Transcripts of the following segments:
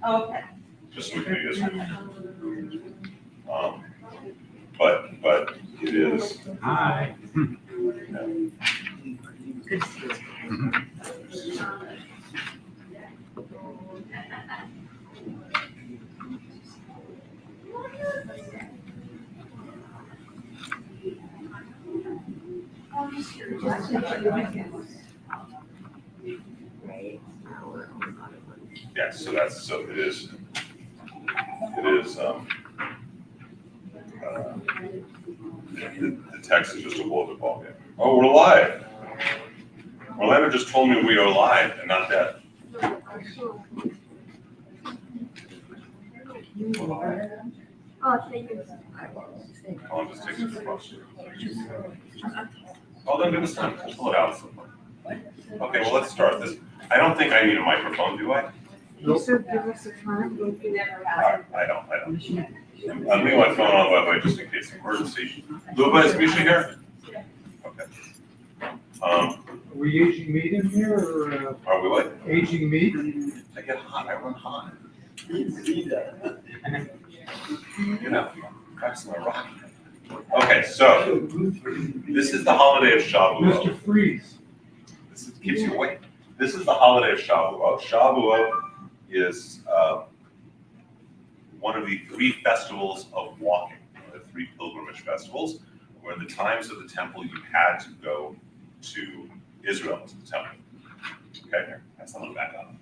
Okay. just so we can do this. But it is. Hi. Good to see you. Yes, so it is, the text is just a bulletin ball game. Oh, we're live. Orlando just told me we are live and not dead. Oh, thank you. Colin just takes it to the bus. Oh, then do this time, pull it out. Okay, well, let's start this. I don't think I need a microphone, do I? You should give us a time. We never have. I don't. I'm leaving my phone on, by the way, just in case of emergency. Luba, is Misha here? Okay. Are we aging meat in here or Are we what? aging meat? I get hot, I run hot. You know, cracks my rock. Okay, so this is the holiday of Shavuot. Mr. Freeze. Keeps you awake. This is the holiday of Shavuot. Shavuot is one of the three festivals of walking, the three pilgrimage festivals, where in the times of the temple you had to go to Israel, to the temple. Okay, that's a little back on.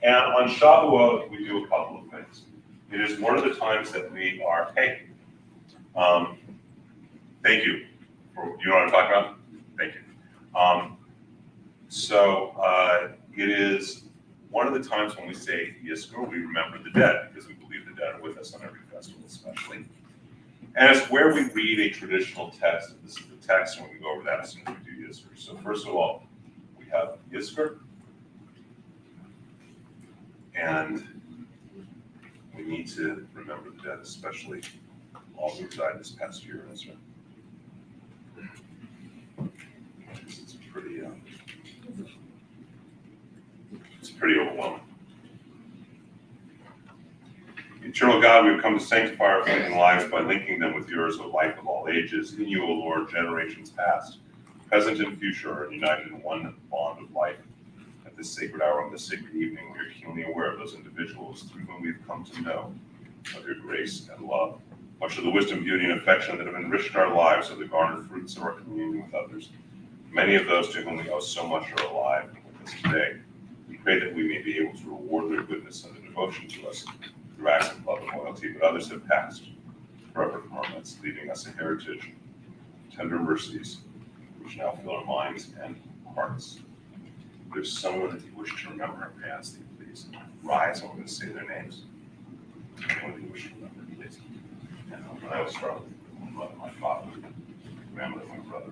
And on Shavuot, we do a couple of things. It is one of the times that we are, hey, thank you. You know what I'm talking about? Thank you. It is one of the times when we say Yizkor, we remember the dead, because we believe the dead are with us on every festival, especially. And it's where we read a traditional text. And this is the text, and we go over that as soon as we do Yizkor. So first of all, we have Yizkor, and we need to remember the dead, especially all who died this past year in Israel. It's pretty overwhelming. Eternal God, we have come to sanctify our fleeting lives by linking them with yours, O life of all ages. In you, O Lord, generations past, present and future are united in one bond of life. At this sacred hour, on this sacred evening, we are keenly aware of those individuals through whom we have come to know of your grace and love. Much of the wisdom, beauty, and affection that have enriched our lives are the garnered fruits of our communion with others. Many of those to whom we owe so much are alive and with us today. We pray that we may be able to reward their goodness and their devotion to us through acts of love and loyalty, but others have passed forever from our midst, leaving us a heritage of tender mercies, which now fill our minds and hearts. If there's someone that you wish to remember, I ask that you please rise. I'm going to say their names. Anyone you wish to remember, please. And I will start with my mother, my father, my grandmother, my brother.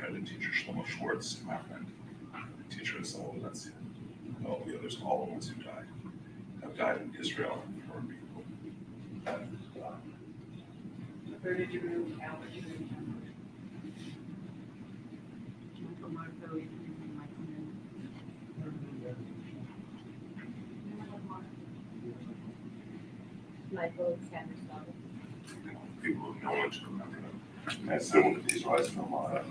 The teacher Shlomo Schwartz, my friend, the teacher Saul Valencia, and all the others, all the ones who died, have died in Israel and for people. Where did you move, Albert? Michael Sanderson. People who know what to remember them. And still with these rise from our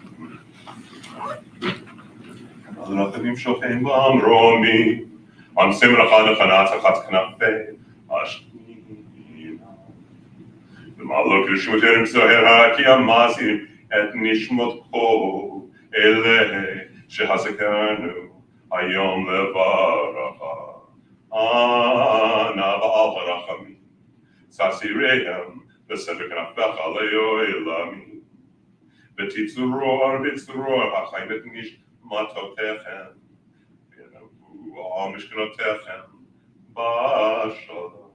Adonachim Shofim Bamromi, on Simrachana Chanatzachat Knafe, Ashkina. The Malok Rishmutim Zohar Haki Amasim, et Nishmot Ko, Ele, Shehazekanu, Ayom Levaracha, Ana Ba'al Harachami, Sasirehem, Besedek Nafech Aleo Elami. B'titzuror, hachayim et nishmatotechem, v'yenavu al mishkanotechem, b'shalom,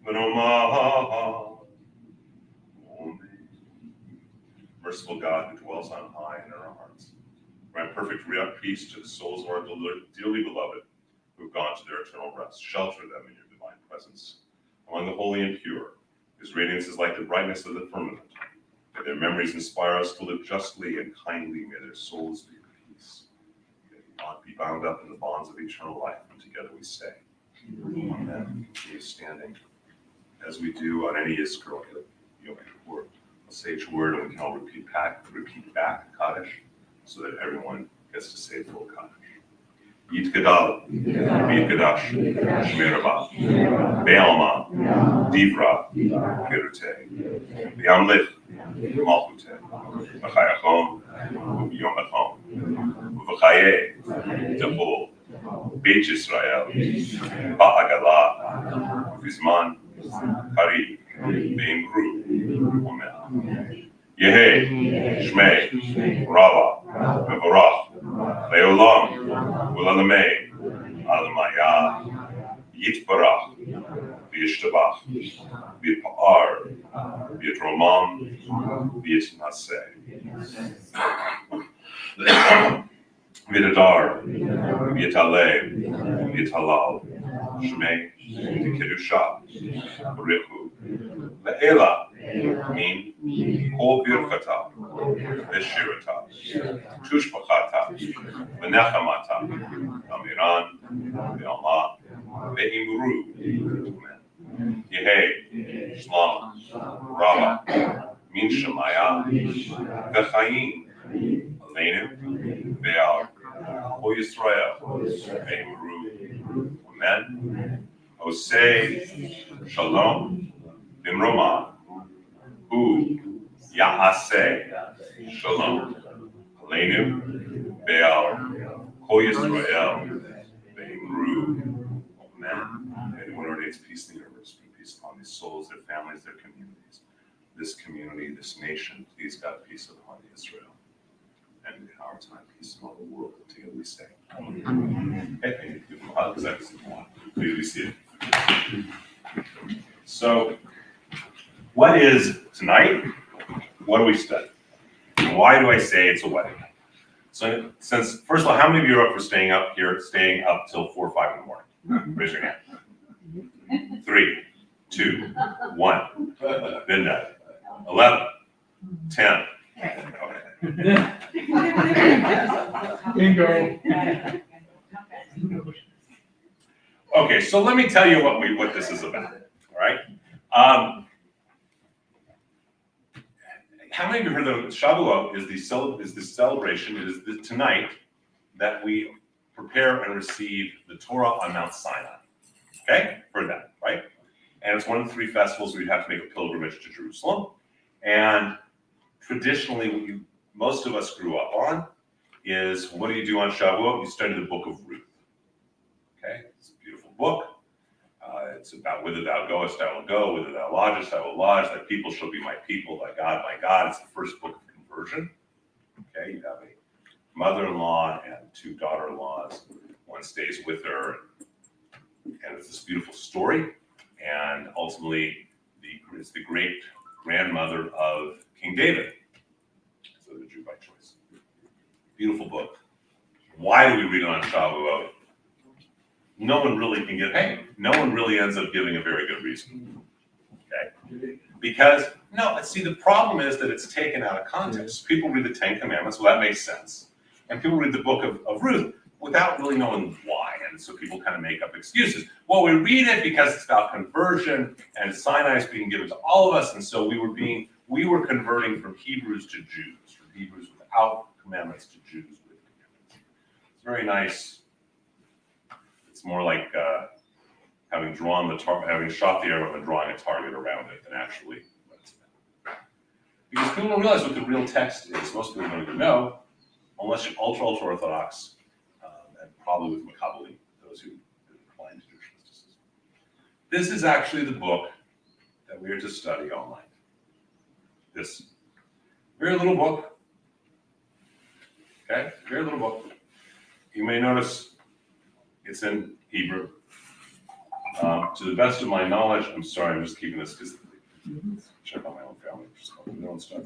v'nomah, Amen. Merciful God who dwells on high in our hearts, grant perfect peace to the souls of our dearly beloved who have gone to their eternal rest. Shelter them in your divine presence. Among the holy and pure, whose radiance is like the brightness of the firmament. May their memories inspire us to live justly and kindly. May their souls be at peace. be bound up in the bonds of eternal life, and together we stay. Amen. Be standing as we do on any Yizkor or Yom Kippur. We'll say each word and we can all repeat back Kaddish so that everyone gets to say full Kaddish. Yit Gadal, Yit Gadash, Shmei Rabbah, Be'alma, Divra, Gerute, Yamlich, Malchute, B'chayachon, Yomachon, V'chaye, Tehul, Beit Yisrael, Ba'agala, Vizman, Karib, Be'imru, Amen. Yehi, Shmei, Rava, Mevorach, Leolam, Ulalame, Alamaya, Yitbarach, V'yishtabach, V'yitpa'ar, V'yitromam, V'yitnaseh. V'yitadar, V'yitaleh, V'yitalal, Shmei, V'kedusha, V'richu, Le'ela, Min, Kol Birchata, V'shirata, Tushpachata, V'nechamata, Amiran, V'alma, Ve'imru, Amen. Yehi, Shlam, Rava, Min Shemaya, V'chaim, Aleinu, Ve'al, Kol Yisrael, Ve'imru, Amen. Osei, Shalom, Bimroma, Hu, Ya'aseh, Shalom, Aleinu, Ve'al, Kol Yisrael, Ve'imru, Amen. Anyone ordains peace in the universe, bring peace upon these souls, their families, their communities. This community, this nation, please God, peace upon Israel. And in our time, peace in all the world. Together we say. Amen. Hey, give them a hug, because that's the one. Clearly see it. So, what is tonight? What do we study? Why do I say it's a wedding? So, since, first of all, how many of you are up for staying up till 4 or 5 in the morning? Raise your hand. 3, 2, 1. Midnight. 11, 10. Okay. Bingo. Okay, so let me tell you what this is about. All right. How many of you heard that Shavuot is the celebration? It is tonight that we prepare and receive the Torah on Mount Sinai. Okay, heard that, right? And it's one of the 3 festivals where you have to make a pilgrimage to Jerusalem. And traditionally, what most of us grew up on is, what do you do on Shavuot? You study the book of Ruth. Okay, it's a beautiful book. It's about whither thou goest, I will go, whither thou lodgest, I will lodge, thy people shall be my people, thy God, my God. It's the first book of conversion. Okay, you have a mother-in-law and 2 daughter-in-laws. One stays with her, and it's this beautiful story. And ultimately, it's the great grandmother of King David. So the Jew by choice. Beautiful book. Why do we read it on Shavuot? No one really can get, no one really ends up giving a very good reason. Okay? Because, see, the problem is that it's taken out of context. People read the 10 Commandments, well, that makes sense. And people read the book of Ruth without really knowing why. And so people kind of make up excuses. Well, we read it because it's about conversion, and Sinai is being given to all of us, and so we were converting from Hebrews to Jews, from Hebrews without commandments to Jews with commandments. It's very nice. It's more like having shot the arrow and drawing a target around it than actually what it's meant. Because people don't realize what the real text is. Most people don't even know, unless you're ultra-Orthodox, and probably with Makabali, those who incline to Jewish mysticism. This is actually the book that we are to study all night. This very little book. Okay, very little book. You may notice it's in Hebrew. To the best of my knowledge, I'm sorry, I'm just keeping this because check on my own family, just their own stuff.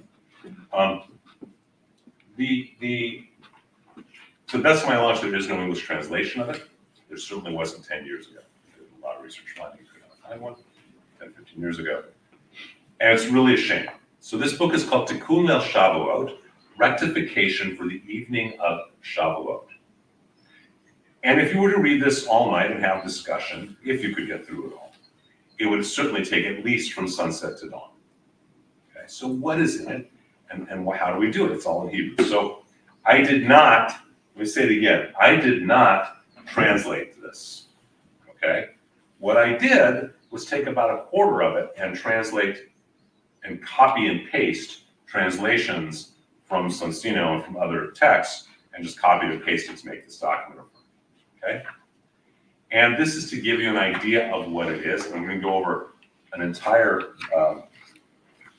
To the best of my knowledge, there is no English translation of it. There certainly wasn't 10 years ago. I did a lot of research finding you could not find one 10, 15 years ago. And it's really a shame. So this book is called Tikkun Leil Shavuot, Rectification for the Evening of Shavuot. And if you were to read this all night and have discussion, if you could get through it all, it would certainly take at least from sunset to dawn. Okay, so what is in it, and how do we do it? It's all in Hebrew. So I did not, let me say it again, I did not translate this, okay? What I did was take about a quarter of it and translate and copy and paste translations from Sonsino and from other texts, and just copy and paste it to make this document, okay? And this is to give you an idea of what it is. And I'm going to go over an entire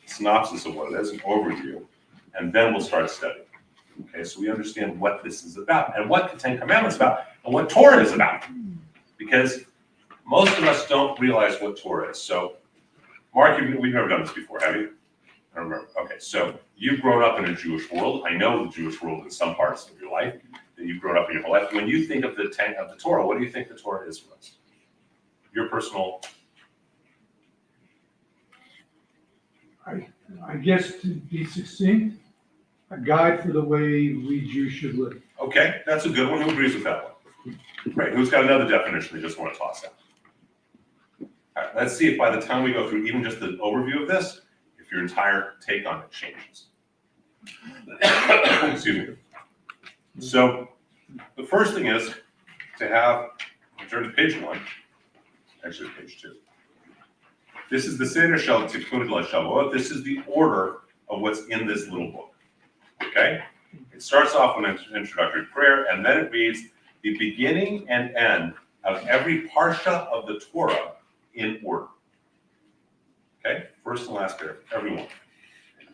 synopsis of what it is, an overview, and then we'll start studying. Okay, so we understand what this is about, and what the Ten Commandments is about, and what Torah is about. Because most of us don't realize what Torah is. So, Mark, we've never done this before, have you? I don't remember. Okay, so you've grown up in a Jewish world. I know the Jewish world in some parts of your life, that you've grown up in your whole life. When you think of the Torah, what do you think the Torah is for us? Your personal. I guess to be succinct, a guide for the way we Jews should live. Okay, that's a good one. Who agrees with that one? Right, who's got another definition they just want to toss out? All right, let's see if by the time we go through even just the overview of this, if your entire take on it changes. Excuse me. So the first thing is to have, turn to page 1, actually page 2. This is the Seder Shel Tikkun Shavuot. This is the order of what's in this little book, okay? It starts off with an introductory prayer, and then it reads the beginning and end of every parsha of the Torah in order, okay? First and last paragraph, every one.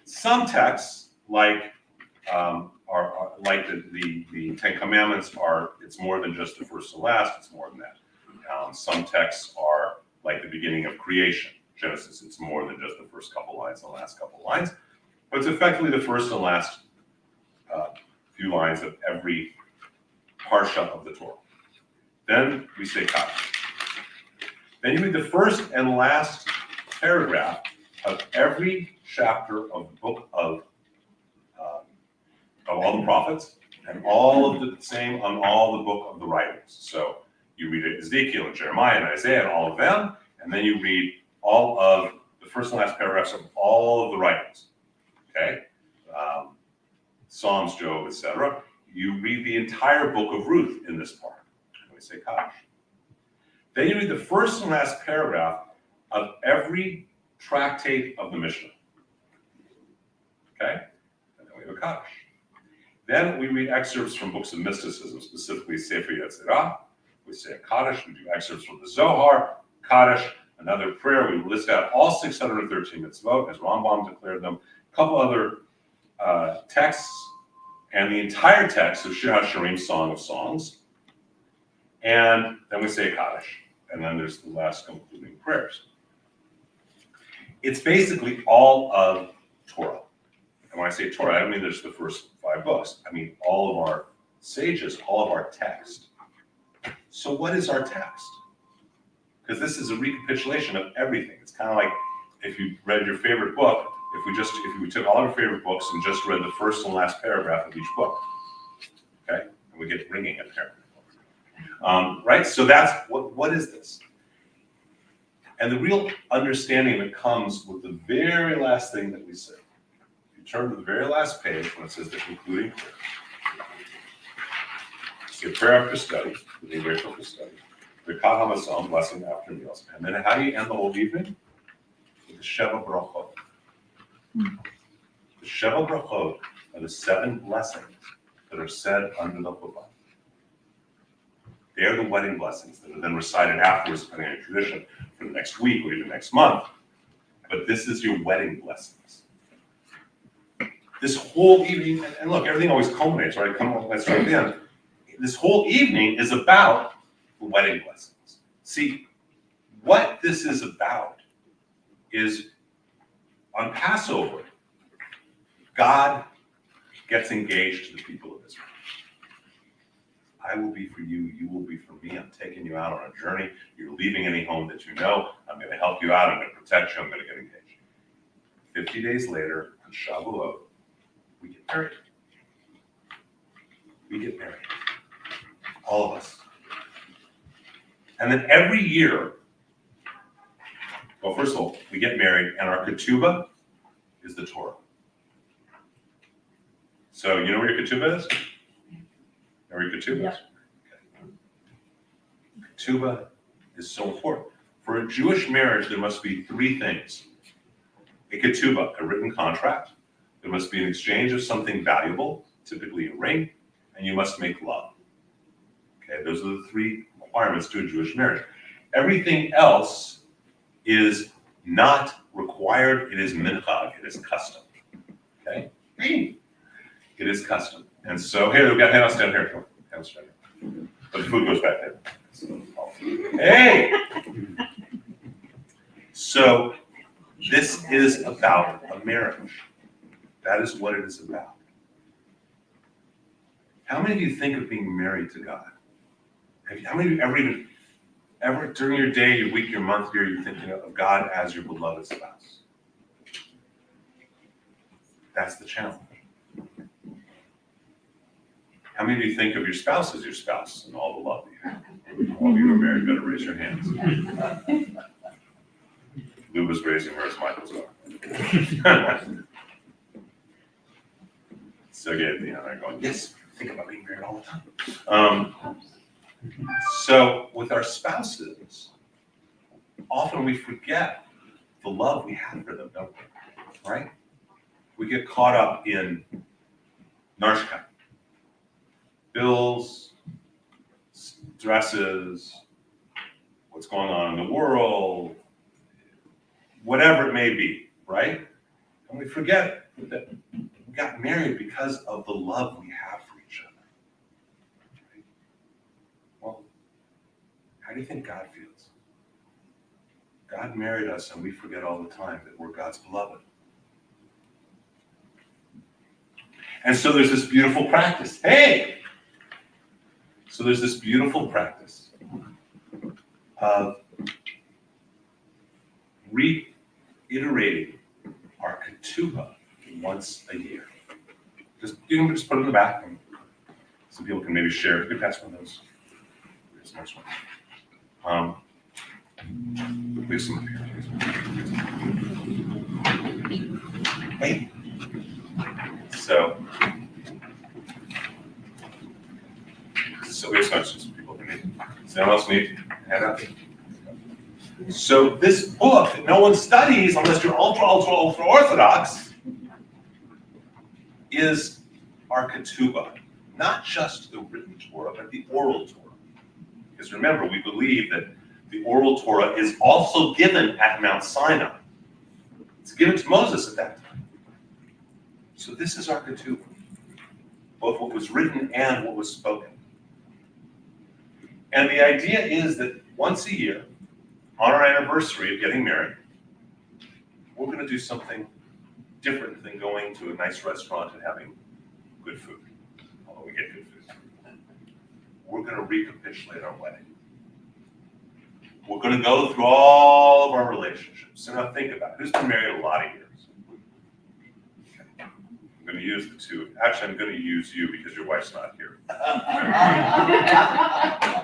Some texts, like are like the Ten Commandments are, it's more than just the first and last, it's more than that. Some texts are like the beginning of creation, Genesis, it's more than just the first couple lines and the last couple lines, but it's effectively the first and last few lines of every parsha of the Torah. Then we say Kaddish. Then you read the first and last paragraph of every chapter of the book of all the prophets, and all of the same on all the book of the writings. So you read Ezekiel and Jeremiah and Isaiah and all of them, and then you read all of the first and last paragraphs of all of the writings. Okay, Psalms, Job, etc. You read the entire book of Ruth in this part. And we say Kaddish. Then you read the first and last paragraph of every tractate of the Mishnah. Okay, and then we have a Kaddish. Then we read excerpts from books of mysticism, specifically Sefer Yetzirah. We say a Kaddish. We do excerpts from the Zohar, Kaddish, another prayer. We list out all 613 mitzvot, as Rambam declared them, a couple other texts, and the entire text of Shir HaShirim, Song of Songs. And then we say Kaddish. And then there's the last concluding prayers. It's basically all of Torah. And when I say Torah, I don't mean there's the first 5 books. I mean all of our sages, all of our text. So what is our text? Because this is a recapitulation of everything. It's kind of like if you read your favorite book, if we took all our favorite books and just read the first and last paragraph of each book, okay? And we get ringing apparently. Right? So that's, what is this? And the real understanding that comes with the very last thing that we say. If you turn to the very last page when it says the concluding prayer. So prayer after study, being grateful for study. The Birkat HaMazon, blessing after meals. And then how do you end the whole evening? With the Sheva Brachot. The Sheva Brachot are the 7 blessings that are said under the chuppah. They are the wedding blessings that are then recited afterwards, depending on your tradition, for the next week or even next month. But this is your wedding blessings. This whole evening, and look, everything always culminates, right? Let's right in. This whole evening is about the wedding blessings. See, what this is about is on Passover, God gets engaged to the people of Israel. I will be for you, you will be for me. I'm taking you out on a journey. You're leaving any home that you know. I'm going to help you out. I'm going to protect you. I'm going to get engaged. 50 days later, on Shavuot, we get married. We get married. All of us. And then every year, well, first of all, we get married, and our ketubah is the Torah. So you know where your ketubah is? Know where your ketubah is? Okay. Ketubah is so important. For a Jewish marriage, there must be three things. A ketubah, a written contract. There must be an exchange of something valuable, typically a ring, and you must make love. Okay, those are the three requirements to a Jewish marriage. Everything else is not required, it is minchag, it is custom. Okay? It is custom. And so, here, we've got hand down here. Come on, hands down here. But the food goes back there. Hey! So, this is about a marriage. That is what it is about. How many of you think of being married to God? How many of you ever during your day, your week, your month, year, you're thinking of God as your beloved spouse? That's the challenge. How many of you think of your spouse as your spouse and all the love you have? All of you who are married better raise your hands. Lou was raising hers, Michael's are. So good, you know, they're going, yes, think about being married all the time. So with our spouses, often we forget the love we have for them, don't we? Right? We get caught up in narshka, bills, stresses, what's going on in the world, whatever it may be, right? And we forget that we got married because of the love we have for each other. Right? Well, how do you think God feels? God married us, and we forget all the time that we're God's beloved. And so there's this beautiful practice. Hey! So there's this beautiful practice of reiterating our ketubah once a year. You can just put it in the back, and some people can maybe share. You can pass one of those. Here's the next one. We have some up here. Hey. So we have some people who need. Does anyone else need hand up? So this book that no one studies unless you're ultra orthodox is our ketubah, not just the written Torah, but the oral Torah. Because remember, we believe that the oral Torah is also given at Mount Sinai. It's given to Moses at that time. So this is our ketubah, both what was written and what was spoken. And the idea is that once a year, on our anniversary of getting married, we're going to do something different than going to a nice restaurant and having good food, although we get good food. We're going to recapitulate our wedding. We're going to go through all of our relationships. So now think about it. Who's been married a lot of years? Okay. I'm going to use the two. Actually, I'm going to use you because your wife's not here.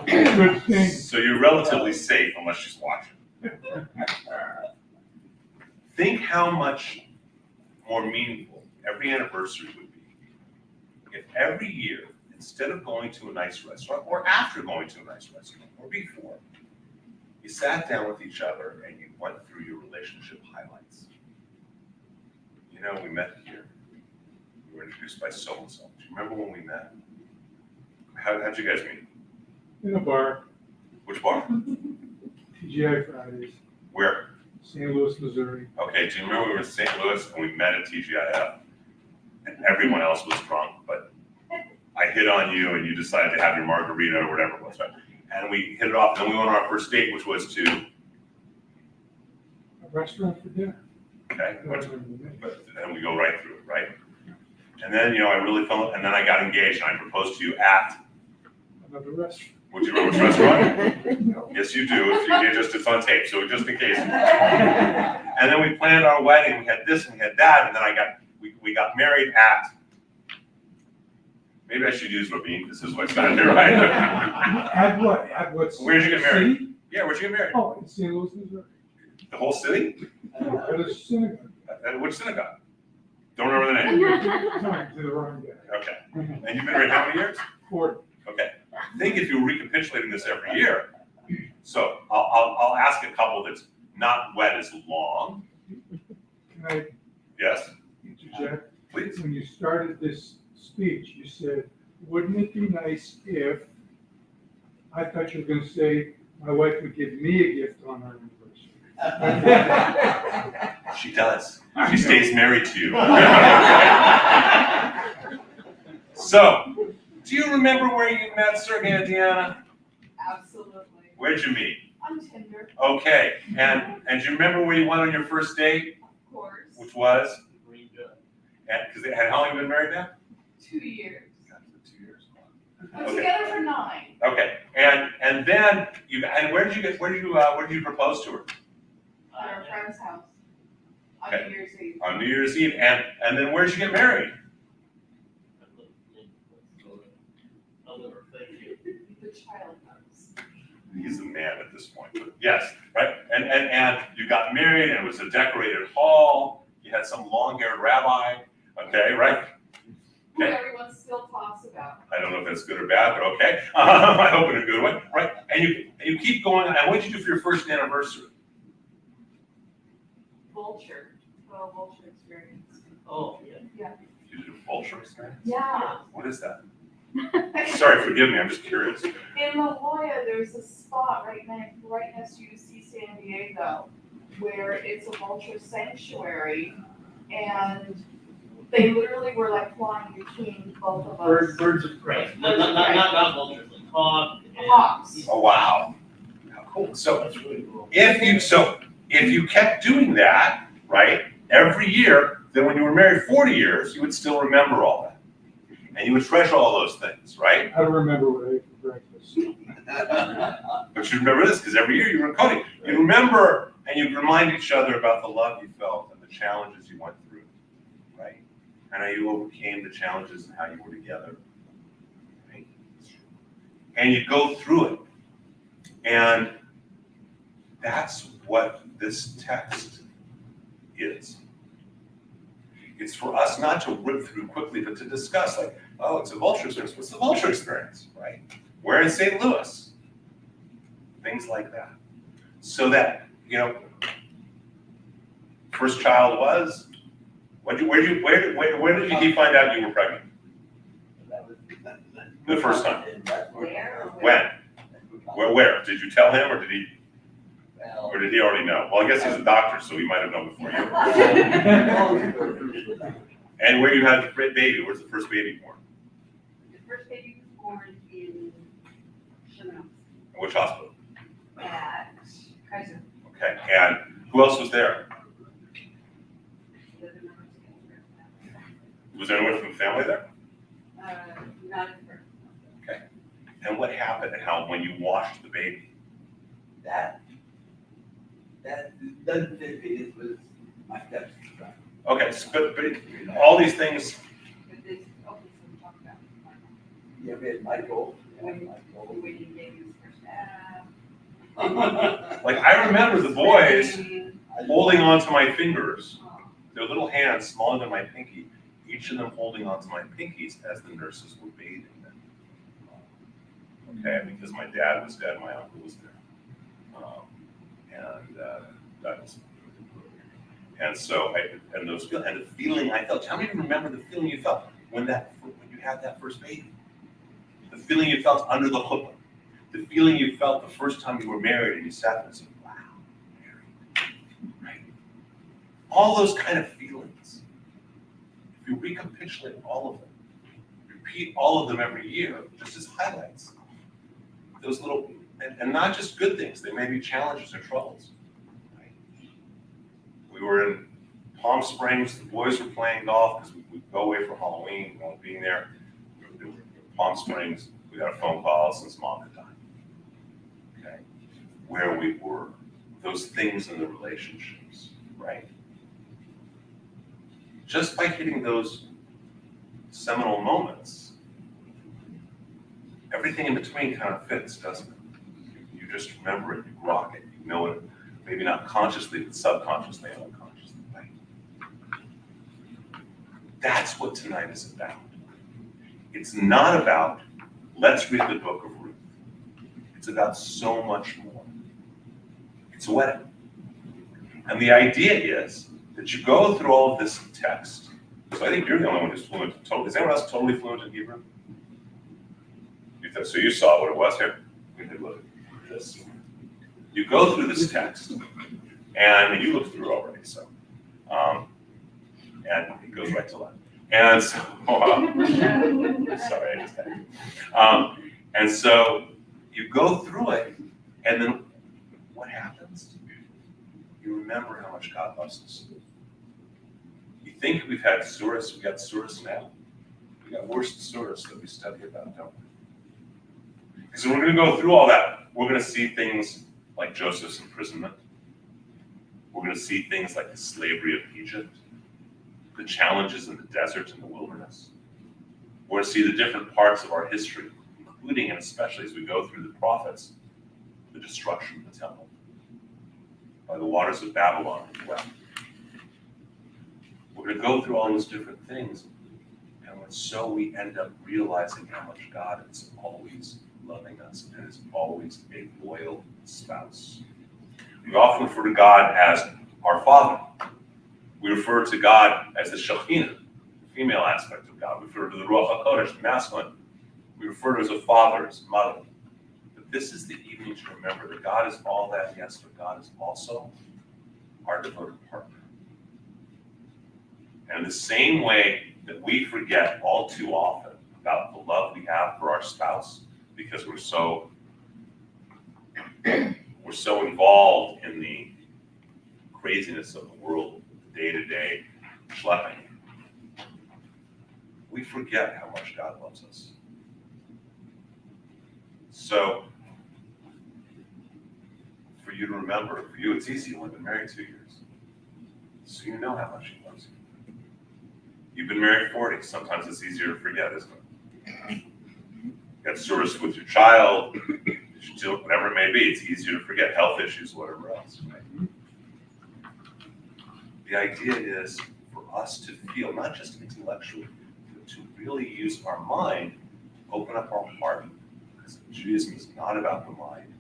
Good thing. So you're relatively safe unless she's watching. Think how much more meaningful every anniversary would be if every year, instead of going to a nice restaurant, or after going to a nice restaurant, or before, you sat down with each other and you went through your relationship highlights. You know, we met here. We were introduced by so-and-so. Do you remember when we met? How'd you guys meet? In a bar, Which bar? TGI Fridays, Where? St. Louis, Missouri. Okay, do you remember we were in St. Louis and we met at TGIF? And everyone else was drunk, but I hit on you and you decided to have your margarita or whatever it was, right? And we hit it off, and then we went on our first date, which was to A restaurant for dinner. okay, but then we go right through it, right? And then, you know, I really fell, and then I got engaged, and I proposed to you at, Another restaurant. would you remember which restaurant? Yes, you do, if you just, it's on tape, so just in case. And then we planned our wedding, we had this and we had that, and then we got married at, maybe I should use Rabin, because this is what's not here, right? At what? At what? Where'd you get married? City? Yeah, where'd you get married? Oh, in St. Louis, Missouri. The whole city? At a synagogue. At which synagogue? Don't remember the name. Sorry, to the wrong guy. Okay. And you've been married how many years? 40. Okay. I think if you're recapitulating this every year, so I'll ask a couple that's not wet as long. Can I Yes, interject? please. When you started this speech, you said, wouldn't it be nice if, I thought you were gonna say, my wife would give me a gift on our anniversary. She does. She stays married to you. So, do you remember where you met Sergey and Deanna? Absolutely. Where'd you meet? On Tinder, Okay, and do you remember where you went on your first date? of course. Which was? And, because they had how long you been married now? 2 years. 2 years. We're Okay. together for 9. Okay, and then where did you propose to her? At our friend's house. On Okay. New Year's Eve. On New Year's Eve, and then where did you get married? The child house. He's the man at this point, but yes, right? And you got married, and it was a decorated hall. You had some long-haired rabbi, okay, right? Who Okay. everyone still talks about. I don't know if that's good or bad, but okay. I hope in a good way, right? And you keep going. And what did you do for your first anniversary? Vulture. Total vulture experience. Oh, yeah. You did a vulture experience? Yeah. What is that? Sorry, forgive me. I'm just curious. In La Jolla, there's a spot right next to UC San Diego where it's a vulture sanctuary, and they literally were like flying between both of us. Birds of prey, not vultures, like hawk and. Hawks. Oh wow. How cool. So That's really cool. if you kept doing that, right, every year, then when you were married 40 years, you would still remember all that. And you would treasure all those things, right? I don't remember what I ate for breakfast. But you remember this, because every year you were coding. You remember, and you remind each other about the love you felt and the challenges you went through, right? And how you overcame the challenges and how you were together, right? And you go through it. And that's what this text is. It's for us not to rip through quickly, but to discuss, like, oh, it's a vulture experience. What's the vulture experience, right? Where in St. Louis? Things like that. So that, first child was, where did you find out you were pregnant? The first time. Where? When? Where? Did you tell him, or did he already know? Well, I guess he's a doctor, so he might have known before you. And where you had the baby, where's the first baby born? The first baby was born in Shavuot Which hospital? at Kaiser. Okay, and who else was there? Was there anyone from the family there? Not at first. And what happened, and how, when you washed the baby? That doesn't fit me, it was my stepson. Okay, but all these things, But this, okay, so we talked about Yeah, we had Michael, when Michael. we didn't get his first like, I remember the boys holding onto my fingers, their little hands smaller than my pinky, each of them holding onto my pinkies as the nurses were bathing them. Okay, because my dad was dead, my uncle was there. That was, and so and the feeling I felt. Tell me to remember the feeling you felt when you had that first baby. The feeling you felt under the hook. The feeling you felt the first time you were married and you sat there and said, "Wow, married." Right? All those kind of feelings. If you recapitulate all of them, repeat all of them every year, just as highlights. Those little, and not just good things. They may be challenges or troubles. We were in Palm Springs, the boys were playing golf because we go away for Halloween, we won't be there. We were in Palm Springs, we got a phone call since mom had died. Okay, where we were, those things in the relationships, right? Just by hitting those seminal moments, everything in between kind of fits, doesn't it? You just remember it, you grok it, you know it, maybe not consciously, but subconsciously and unconsciously, right? That's what tonight is about. It's not about, let's read the book of Ruth. It's about so much more. It's a wedding. And the idea is that you go through all of this text. So I think you're the only one who's fluent. Is anyone else totally fluent in Hebrew? So you saw what it was here. We could look at this. You go through this text, and you looked through already, so. And it goes right to left. And so, sorry, I just had to. And so you go through it, and then what happens? You remember how much God loves us. You think we've had surahs, we got surahs now. We got worse surahs that we study about, don't we? Because we're going to go through all that. We're going to see things like Joseph's imprisonment. We're going to see things like the slavery of Egypt, the challenges in the desert and the wilderness. We're going to see the different parts of our history, including and especially as we go through the prophets, the destruction of the temple by the waters of Babylon as well. We're going to go through all those different things, and so we end up realizing how much God is always loving us and is always a loyal spouse. We often refer to God as our Father. We refer to God as the Shekhinah, the female aspect of God. We refer to the Ruach HaKodesh, the masculine. We refer to as a father, as a mother. But this is the evening to remember that God is all that, yes, but God is also our devoted partner. And in the same way that we forget all too often about the love we have for our spouse, because we're so involved in the craziness of the world, day-to-day schlepping, we forget how much God loves us. So, for you to remember, for you it's easy, you've only been married 2 years. So you know how much He loves you. You've been married 40, sometimes it's easier to forget, isn't it? You got service with your child, whatever it may be, it's easier to forget, health issues, whatever else, right? The idea is for us to feel, not just intellectually, but to really use our mind, open up our heart, because Judaism is not about the mind.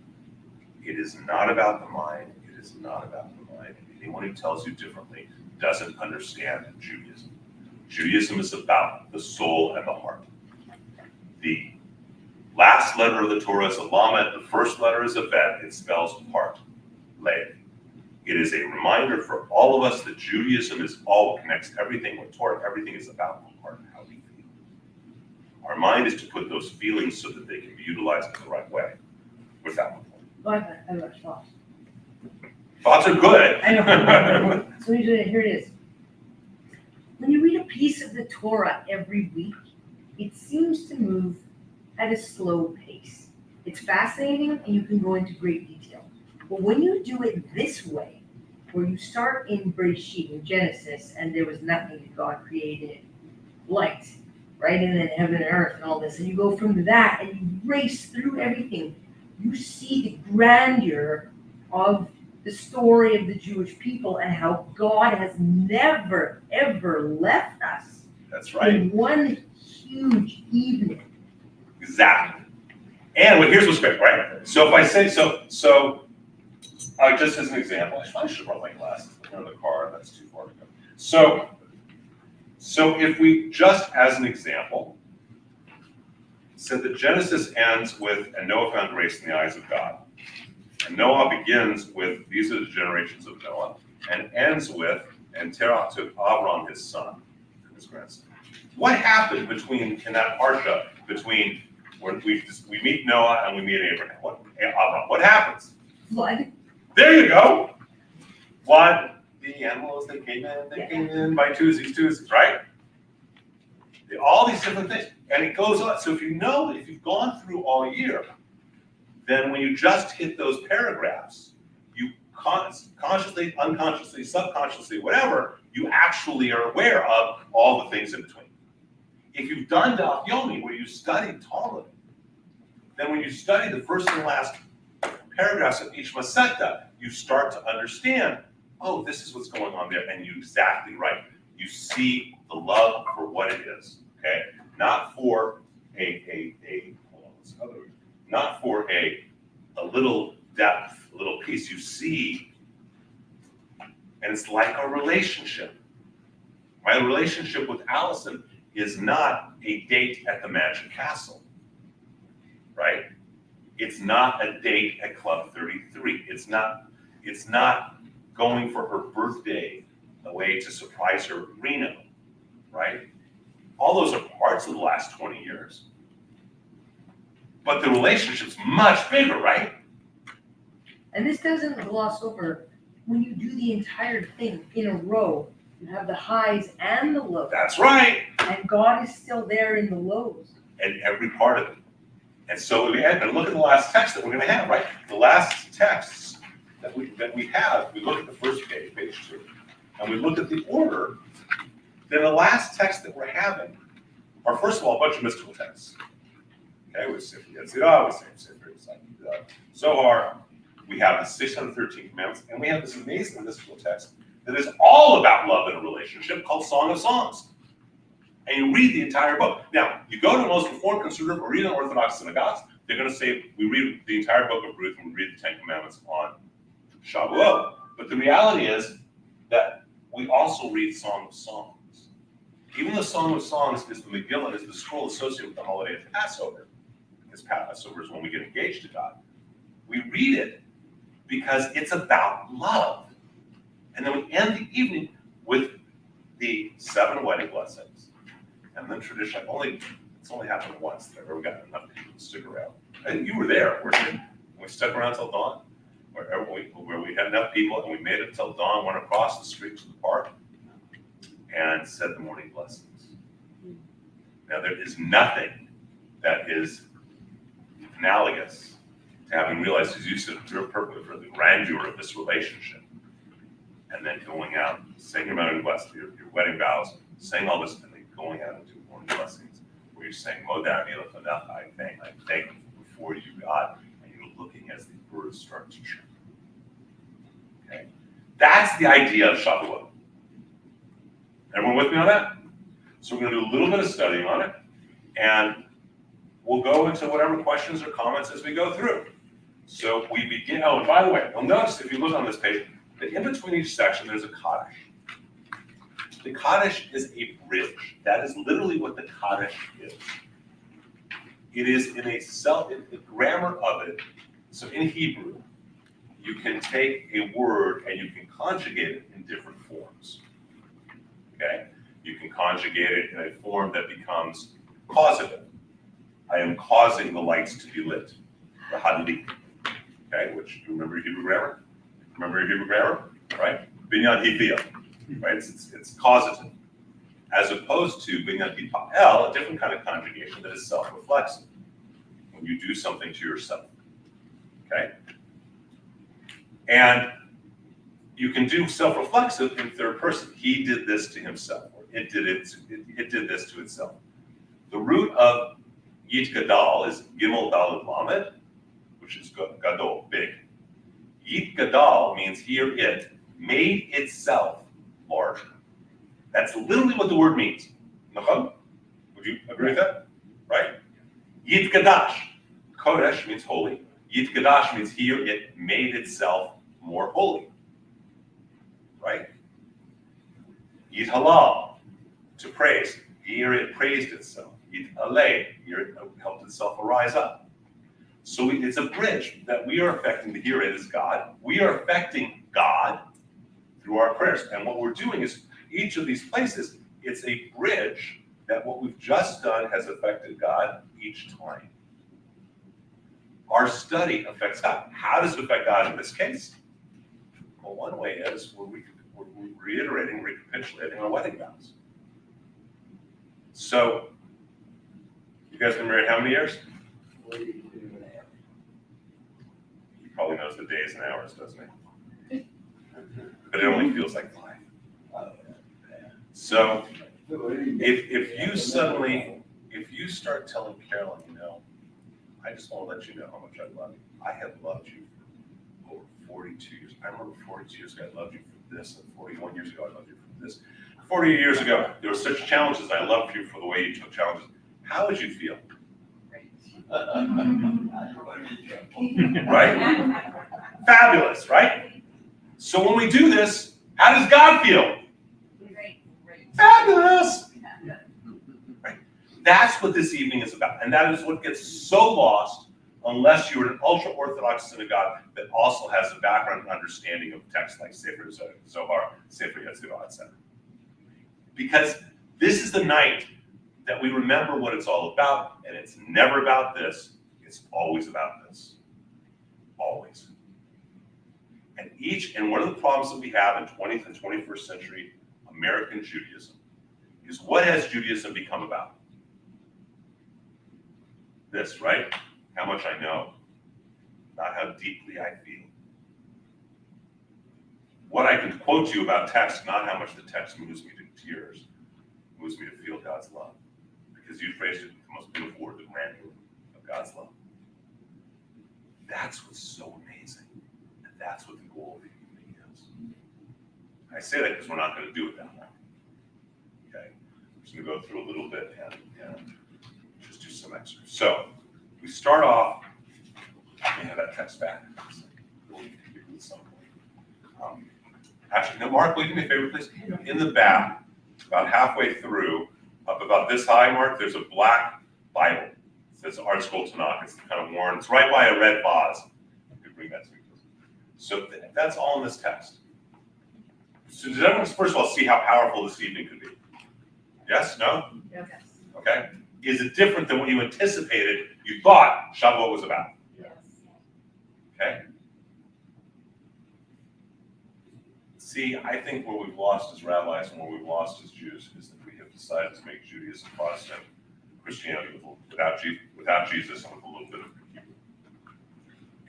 It is not about the mind. It is not about the mind. Anyone who tells you differently doesn't understand Judaism. Judaism is about the soul and the heart. The last letter of the Torah is a lamed, the first letter is a bet, it spells heart, lev. It is a reminder for all of us that Judaism is all connects everything with Torah. Everything is about the heart, how we feel. Our mind is to put those feelings so that they can be utilized in the right way. Without the point. Well, I have a thought. Thoughts are good. I know. So here it is. When you read a piece of the Torah every week, it seems to move at a slow pace. It's fascinating and you can go into great detail. But when you do it this way, where you start in Bereshit, in Genesis, and there was nothing that God created, light, right? And then heaven and earth and all this, and you go from that and you race through everything, you see the grandeur of the story of the Jewish people and how God has never, ever left us. That's right. In one huge evening. Exactly. And here's what's great, right? So if I say, just as an example, I should have brought my glasses. They're in the car, that's too far to go. So if we just, as an example, said that Genesis ends with, and Noah found grace in the eyes of God. And Noah begins with, these are the generations of Noah, and ends with, and Terah took Avram, his son, and his grandson. What happened in that parsha, between when we meet Noah and we meet Abraham? Avram, what happens? Flood. There you go. Flood, the animals that came in by twosies, right? All these different things. And it goes on. So if you know that if you've gone through all year, then when you just hit those paragraphs, you consciously, unconsciously, subconsciously, whatever, you actually are aware of all the things in between. If you've done Daf Yomi, where you studied Talmud, then when you study the first and last paragraphs of each Masechta, you start to understand, oh, this is what's going on there, and you're exactly right. You see the love for what it is, okay? Not for not for a little depth, a little piece. You see, and it's like a relationship. My relationship with Allison is not a date at the Magic Castle, right? It's not a date at Club 33. It's not going for her birthday away to surprise her in Reno, right? All those are parts of the last 20 years. But the relationship's much bigger, right? And this doesn't gloss over, when you do the entire thing in a row, you have the highs and the lows. That's right. And God is still there in the lows. And every part of it. And so and look at the last text that we're going to have, right? The last texts that we have, we look at the first page, page 2, and we look at the order. Then the last text that we're having are, first of all, a bunch of mystical texts. Okay, we say Zohar. We have the 613 commandments, and we have this amazing mystical text that is all about love in a relationship called Song of Songs. And you read the entire book. Now, you go to most Reformed, Conservative, or even Orthodox synagogues, they're going to say, we read the entire book of Ruth and we read the 10 Commandments on Shavuot. But the reality is that we also read Song of Songs. Even the Song of Songs is the Megillah, is the scroll associated with the holiday of Passover. Because Passover is when we get engaged to God. We read it because it's about love. And then we end the evening with the 7 wedding blessings. And then traditionally, it's only happened once that I've ever gotten enough people to stick around. And you were there, weren't you? We stuck around till dawn, where we had enough people, and we made it till dawn, went across the street to the park, and said the morning blessings. Now, there is nothing that is analogous to having realized, as you said, your purpose for the grandeur of this relationship, and then going out, saying your wedding vows, saying all this, and then going out and doing morning blessings, where you're saying, Modar Milafanach, I thank you before you, God, and you're looking as the birds start to chirp. Okay? That's the idea of Shavuot. Everyone with me on that? So we're going to do a little bit of studying on it, and we'll go into whatever questions or comments as we go through. So we begin, oh, and by the way, you'll notice if you look on this page, that in between each section, there's a Kaddish. The Kaddish is a bridge. That is literally what the Kaddish is. It is in the grammar of it. So in Hebrew, you can take a word and you can conjugate it in different forms. Okay? You can conjugate it in a form that becomes causative. I am causing the lights to be lit. The hadlik. Okay, which you remember Hebrew grammar? Remember your Hebrew grammar? Right? Binyan hithia. Right? It's causative. As opposed to binyan hipa'el, a different kind of conjugation that is self-reflexive. When you do something to yourself. Okay? And you can do self-reflexive in third person. He did this to himself, or it did this to itself. The root of Yit Gadol is Gimel Daled Lamed, which is Gadol, big. Yit Gadol means here it made itself larger. That's literally what the word means. Nachon? Would you agree with that? Right? Yit Gadash. Kodesh means holy. Yit Gadash means here it made itself more holy. Right? Yit Halal, to praise. Here it praised itself. Yit Aleh, here it helped itself arise up. So it's a bridge that we are affecting. The here it is God. We are affecting God through our prayers. And what we're doing is each of these places, it's a bridge that what we've just done has affected God each time. Our study affects God. How does it affect God in this case? Well, one way is we're reiterating, recapitulating our wedding vows. So, you guys been married how many years? 42 and a half. He probably knows the days and hours, doesn't he? But it only feels like 5. So, if you start telling Carolyn, I just want to let you know how much I love you. I have loved you 42 years. I remember 42 years ago, I loved you for this, and 41 years ago, I loved you for this. 40 years ago, there were such challenges, I loved you for the way you took challenges. How would you feel? Right? Fabulous, right? So when we do this, how does God feel? Fabulous! Right? That's what this evening is about. And that is what gets so lost unless you're an ultra-Orthodox synagogue that also has a background and understanding of texts like Sefer Zohar, Sefer Yetzirah, etc. Because this is the night that we remember what it's all about, and it's never about this, it's always about this. Always. And one of the problems that we have in 20th and 21st century American Judaism is, what has Judaism become about? This, right? How much I know, not how deeply I feel. What I can quote to you about text, not how much the text moves me to tears, moves me to feel God's love. Because you phrased it with the most beautiful word, the grandeur of God's love. That's what's so amazing. And that's what the goal of the evening is. I say that because we're not going to do it that way. Okay? I'm just going to go through a little bit and just do some extras. So, we start off, let me have that text back. Actually, no, Mark, will you do me a favor, please? In the back, about halfway through, up about this high, Mark, there's a black Bible. It says Art School Tanakh. It's kind of worn. It's right by a red vase. You could bring that to me. So that's all in this text. So does everyone, first of all, see how powerful this evening could be? Yes? No? Yes. Okay. Is it different than what you anticipated, you thought Shavuot was about? Yes. Okay? See, I think where we've lost as rabbis and where we've lost as Jews is that we have decided to make Judaism Protestant, Christianity without Jesus and with a little bit of Hebrew.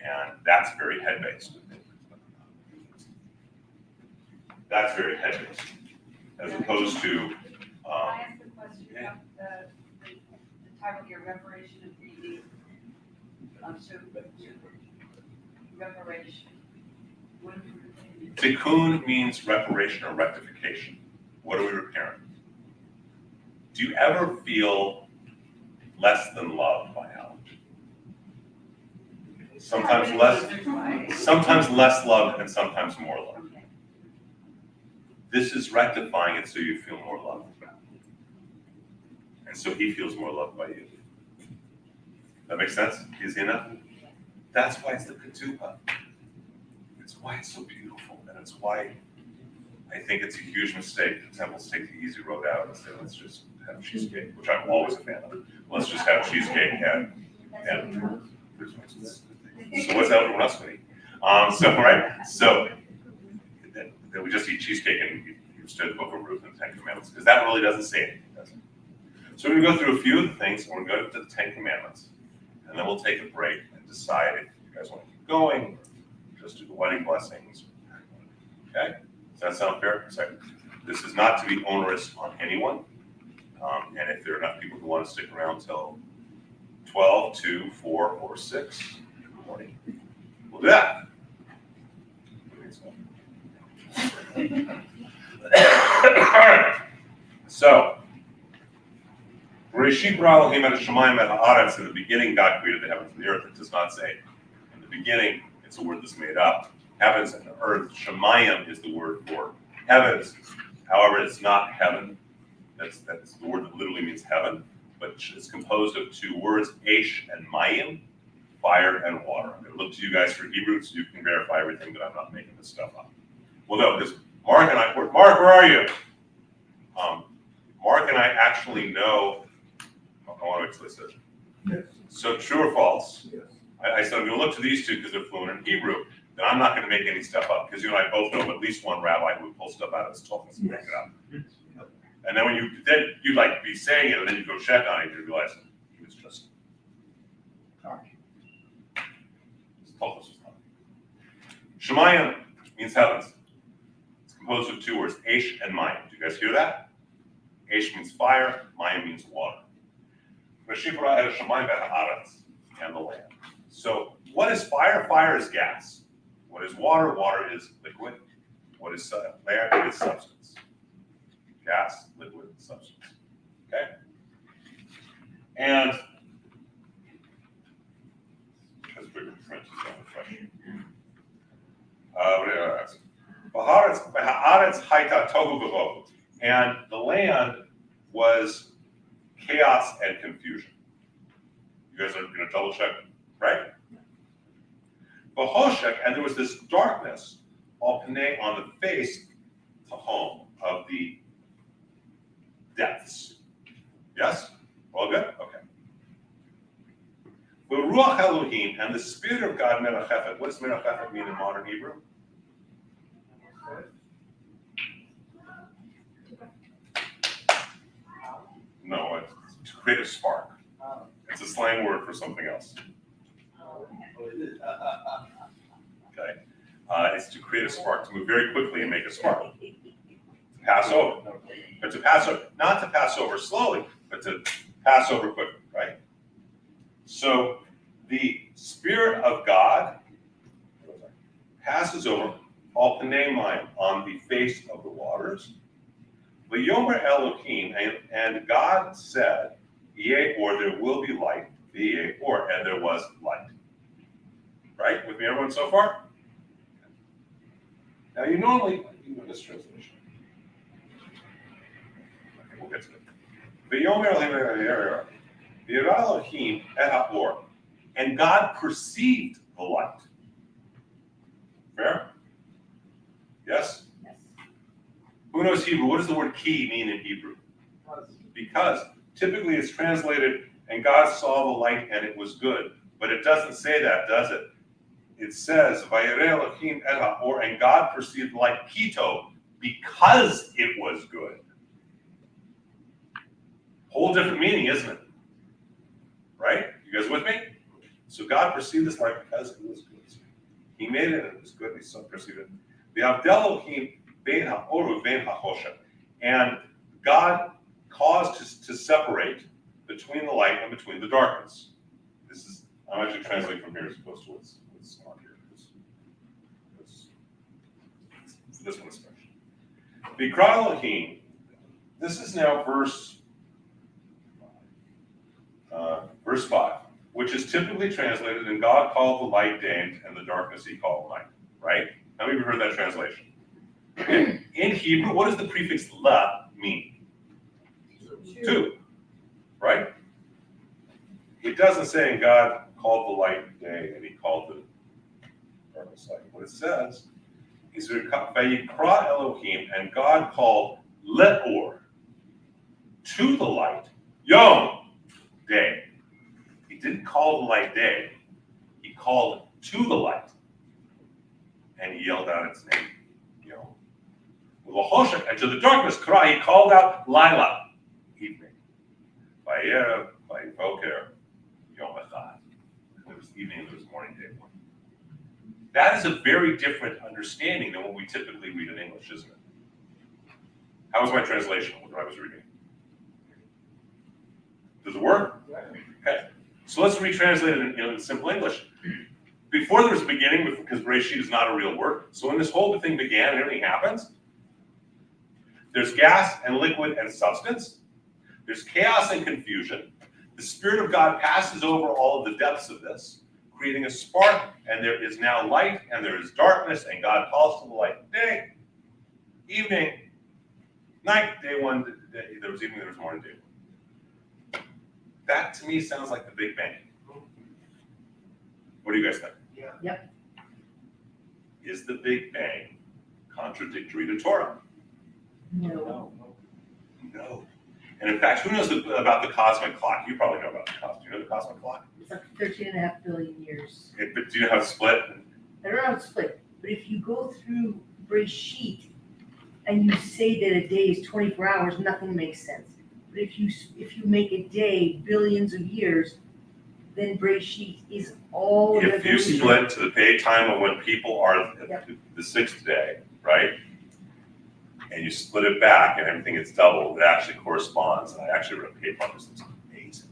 And that's very head-based. That's very head-based. As opposed to, Can I ask a question about the title here, Reparation of the reparation? What do we tikkun means reparation or rectification. What are we repairing? Do you ever feel less than loved by Alan? Sometimes less loved and sometimes more loved. This is rectifying it so you feel more loved. And so he feels more loved by you. That makes sense? Easy enough? That's why it's the ketubah. It's why it's so beautiful, and it's why I think it's a huge mistake that temples take the easy road out and say, let's just have cheesecake, which I'm always a fan of. Let's just have cheesecake and so what's everyone else going to eat? So that we just eat cheesecake and you study the Book of Ruth and the Ten Commandments, because that really doesn't say anything, does it? So we're going to go through a few of the things, and we're going to go to the Ten Commandments, and then we'll take a break and decide if you guys want to keep going, just do the wedding blessings. Okay? Does that sound fair? So this is not to be onerous on anyone. And if there are enough people who want to stick around till 12, 2, 4, or 6 in the morning, we'll do that. All right. So, Reshit bara Elohim et hashamayim et haaretz. In the beginning, God created the heavens and the earth. It does not say in the beginning. It's a word that's made up. Heavens and the earth. Shemayim is the word for heavens. However, it's not heaven. That's the word that literally means heaven. But it's composed of two words, Aish and Mayim, fire and water. I'm going to look to you guys for Hebrew so you can verify everything, that I'm not making this stuff up. Well, no, because Mark, where are you? Mark and I actually know, I want to explicit. Yes. So true or false? Yes. I said, I'm going to look to these two because they're fluent in Hebrew. Then I'm not going to make any stuff up, because you and I both know at least one rabbi who would pull stuff out of his talk and make it up. And then you'd like be saying it, and then you go check on it, and you realize he was just talking. Shemayim means heavens. It's composed of two words, Aish and Mayim. Do you guys hear that? Aish means fire, Mayim means water. Reshit bara hashamayim et haaretz, and the land. So what is fire? Fire is gas. What is water? Water is liquid. What is land? It is substance. Gas, liquid, substance. Okay? And because bigger print is on the fresh. What did I ask? Haaretz haita tohu v'vohu. And the land was chaos and confusion. You guys are going to double check, right? V'hoshek, and there was this darkness, al pnei, on the face, tahom, of the depths. Yes? All good? Okay. V'ruach Elohim, and the Spirit of God, merachefet. What does merachefet mean in modern Hebrew? No, it's to create a spark. It's a slang word for something else. Okay? It's to create a spark, to move very quickly and make a spark. To pass over. But to pass over, not to pass over slowly, but to pass over quickly, right? So the Spirit of God passes over al pnei mayim, on the face of the waters. V'yomer Elohim, and God said, Yeh, or there will be light, Yeh, or, and there was light. Right? With me, everyone, so far? Now, you normally, you know this translation. Okay, we'll get to it. V'yomer Elohim et ha'or, and God perceived the light. Fair? Yes? Yes. Who knows Hebrew? What does the word ki mean in Hebrew? Because typically it's translated, and God saw the light and it was good. But it doesn't say that, does it? It says, Vayireh Elohim et ha'or, and God perceived the light, kito, because it was good. Whole different meaning, isn't it? Right? You guys with me? So God perceived this light because it was good. He made it and it was good, and he so perceived it. The Avdel Elohim bein ha'oru bein ha'choshen, and God caused to separate between the light and between the darkness. This is, I'm actually translating from here as opposed to what's on here. This one especially. V'kra Elohim, this is now verse 5, which is typically translated, and God called the light day, and the darkness he called night, right? How many of you heard that translation? Okay. In Hebrew, what does the prefix la mean? Two, right? It doesn't say, and God called the light day, and he called the darkness light. What it says is, Vayikra Elohim, and God called le'or, to the light, yom, day. He didn't call the light day. He called to the light. And he yelled out its name, Yom. And to the darkness, Kra, he called out Lila, evening. Vayerev, Vayivoker, Yom Echad. There was evening, there was morning, day one. That is a very different understanding than what we typically read in English, isn't it? How was my translation when I was reading? Does it work? Okay. So let's retranslate it in simple English. Before there was a beginning, because Bereshit is not a real word, so when this whole thing began and everything happens, there's gas and liquid and substance. There's chaos and confusion. The Spirit of God passes over all of the depths of this, creating a spark, and there is now light, and there is darkness, and God calls to the light day, evening, night, day one, day, there was evening, there was morning, day one. That to me sounds like the Big Bang. What do you guys think? Yeah. Yep. Is the Big Bang contradictory to Torah? No. No. And in fact, who knows about the cosmic clock? You probably know about the cosmic. Do you know the cosmic clock? It's like 13.5 billion years. But do you know how it's split? I don't know how it's split, but if you go through Bereshit and you say that a day is 24 hours, nothing makes sense. But if you make a day billions of years, then Bereshit is all. If you split to the day time of when people are the sixth day, right? And you split it back and everything gets doubled, it actually corresponds. And I actually wrote a paper on this, it's amazing,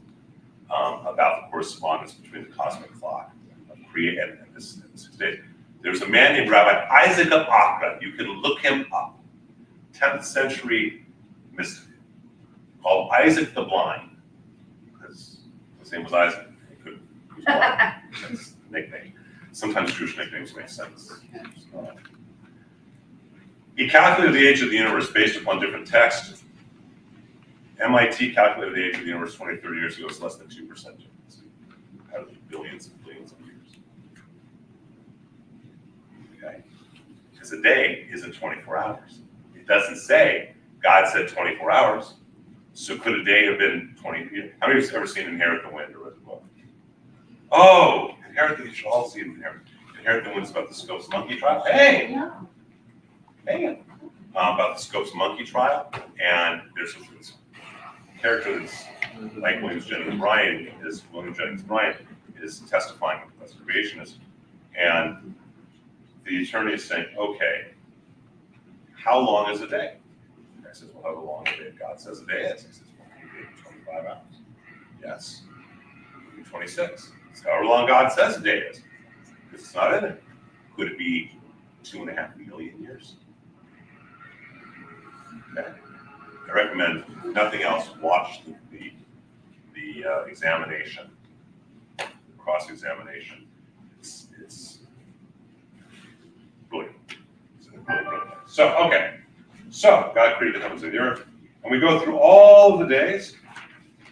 about the correspondence between the cosmic clock of create and the 6 days. There's a man named Rabbi Isaac of Acre. You can look him up. 10th century mystic called Isaac the Blind, because his name was Isaac. He was blind. That's his nickname. Sometimes Jewish nicknames make sense. He calculated the age of the universe based upon different texts. MIT calculated the age of the universe 20, 30 years ago. It's less than 2% difference out of the billions and billions of years. Okay? Because a day isn't 24 hours. It doesn't say God said 24 hours. So could a day have been 20 years? How many of you have ever seen Inherit the Wind or read the book? Oh, you should all see Inherit the Wind is about the Scopes monkey trial. Hey! Hey! About the Scopes monkey trial. And there's a character that's like William Jennings Bryan is testifying as a creationist. And the attorney is saying, okay, how long is a day? The guy says, well, how long a day God says a day is? He says, well, it could be 25 hours. Yes. It could be 26. It's however long God says a day is. Because it's not in it. Could it be 2.5 million years? Okay. I recommend nothing else. Watch the examination, the cross-examination. It's brilliant. It's really brilliant. So, okay. So, God created the heavens and the earth. And we go through all of the days.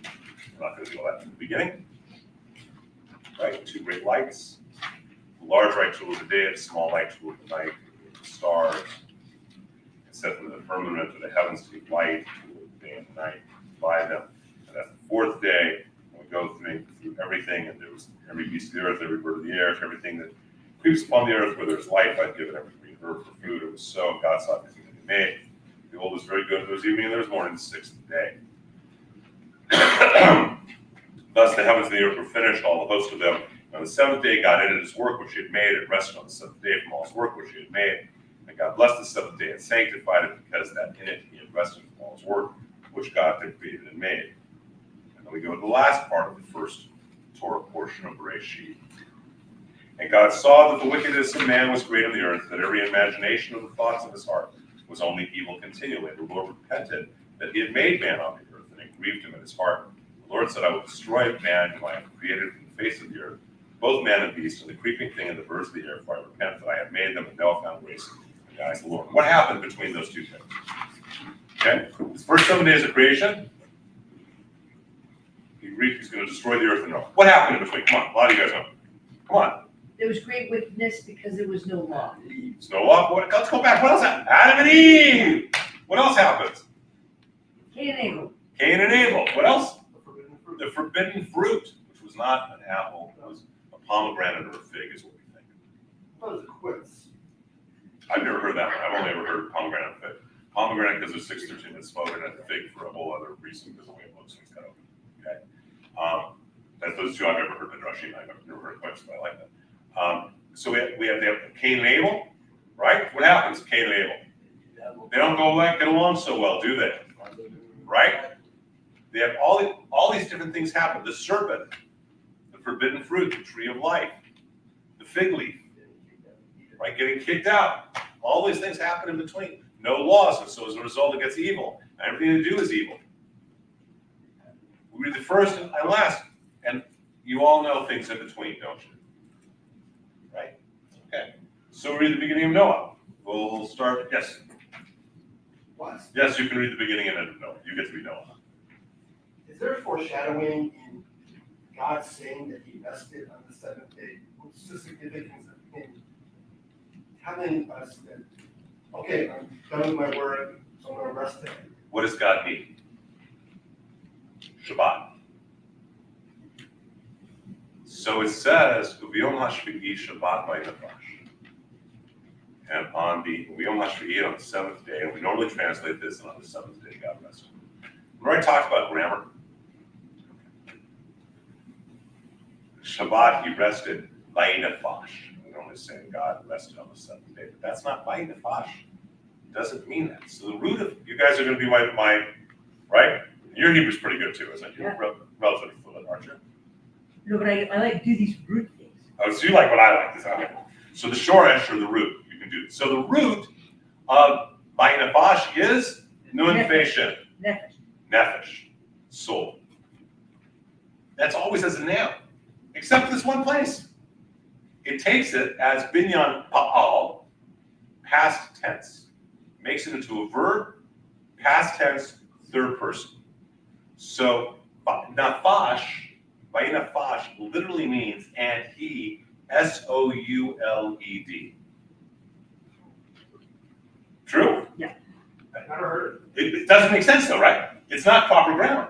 I'm not going to do all that in the beginning. Right? 2 great lights. The large light tool of the day, the small light tool of the night, the stars. And set them in the firmament of the heavens to be light, day and night, by them. And that's the 4th day. And we go through everything, and there was every beast of the earth, every bird of the air, everything that creeps upon the earth where there's life. I've given every green herb for food. It was so. God saw everything that He made. Behold, it was very good. There was evening and there was morning, the 6th day. Thus the heavens and the earth were finished, all the host of them. And on the 7th day, God ended His work which He had made, and rested on the 7th day from all His work which He had made. And God blessed the 7th day and sanctified it, because that in it He had rested from all His work which God had created and made. And then we go to the last part of the first Torah portion of Bereshit. And God saw that the wickedness of man was great on the earth, that every imagination of the thoughts of his heart was only evil continually. And the Lord repented that He had made man on the earth, and it grieved Him in His heart. The Lord said, I will destroy man whom I have created from the face of the earth, both man and beast, and the creeping thing and the birds of the air, for I repent that I have made them, and now have found grace in the eyes of the Lord. What happened between those two things? Okay, the first 7 days of creation, He's going to destroy the earth and Noah. What happened in between? Come on, a lot of you guys know. Come on. There was great wickedness because there was no law. There's no law. Let's go back. What else happened? Adam and Eve. What else happens? Cain and Abel. Cain and Abel. What else? The forbidden fruit, which was not an apple, it was a pomegranate or a fig, is what we think. What is it, quits? I've never heard that one. I've only ever heard pomegranate and fig. Pomegranate because there's 613 that's smoking, and fig for a whole other reason because the way it looks when it's cut open. Okay. That's those two I've never heard. Midrashim, I've never heard quits, but I like that. So we have Cain and Abel, right? What happens, Cain and Abel? They don't get along so well, do they? Right? They have all these different things happen. The serpent, the forbidden fruit, the tree of life, the fig leaf, right? Getting kicked out. All these things happen in between. No laws, and so as a result, it gets evil. And everything to do is evil. We read the first and last, and you all know things in between, don't you? Right? Okay. So we read the beginning of Noah. We'll start. Yes. What? Yes, you can read the beginning and end of Noah. You get to be Noah. Is there foreshadowing in God saying that He rested on the 7th day? What's the significance of Him telling us that, okay, I'm done with my work, so I'm going to rest today? What does God need? Shabbat. So it says, Uviyom hashvi'i Shabbat vaynafash. And on the Uviyom hashvi'i on the 7th day, and we normally translate this, and on the 7th day God rested. Remember I talked about grammar? Shabbat, He rested vaynafash. We normally say God rested on the 7th day, but that's not vaynafash. It doesn't mean that. So the root of, you guys are going to be my right? Your Hebrew's pretty good too, isn't it? You're relatively fluent, aren't you? No, but I like to do these root things. Oh, so you like what I like. Okay. So the shoresh or the root, you can do. So the root of Vainafash is nun feshin, Nefesh. nefesh, soul. That's always as a noun, except this one place. It takes it as binyan pa'al, past tense, makes it into a verb, past tense, third person. So nafash, Vainafash literally means and he, Souled. True? Yeah. I've never heard it. It doesn't make sense though, right? It's not proper grammar.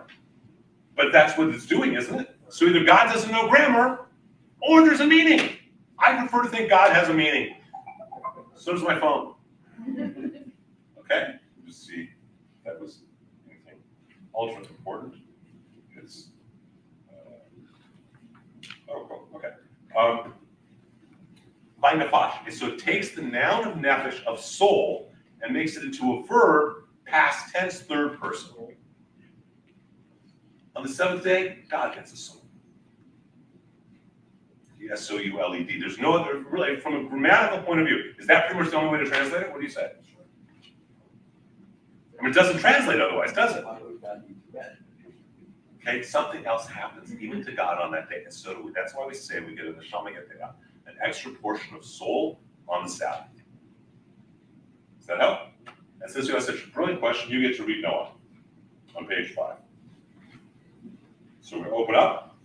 But that's what it's doing, isn't it? So either God doesn't know grammar or there's a meaning. I prefer to think God has a meaning. So does my phone. Okay? Just see if that was anything ultra important. It's oh, cool. Okay. By nefesh. So it takes the noun of nefesh, of soul, and makes it into a verb, past tense, third person. On the seventh day, God gets a soul. Souled. There's no other, really, from a grammatical point of view, is that pretty much the only way to translate it? What do you say? I mean, it doesn't translate otherwise, does it? Okay, something else happens even to God on that day, and so do we. That's why we say we get a neshama yetera, an extra portion of soul on the Sabbath. Does that help? And since you asked such a brilliant question, you get to read Noah on page 5. So we're going to open up.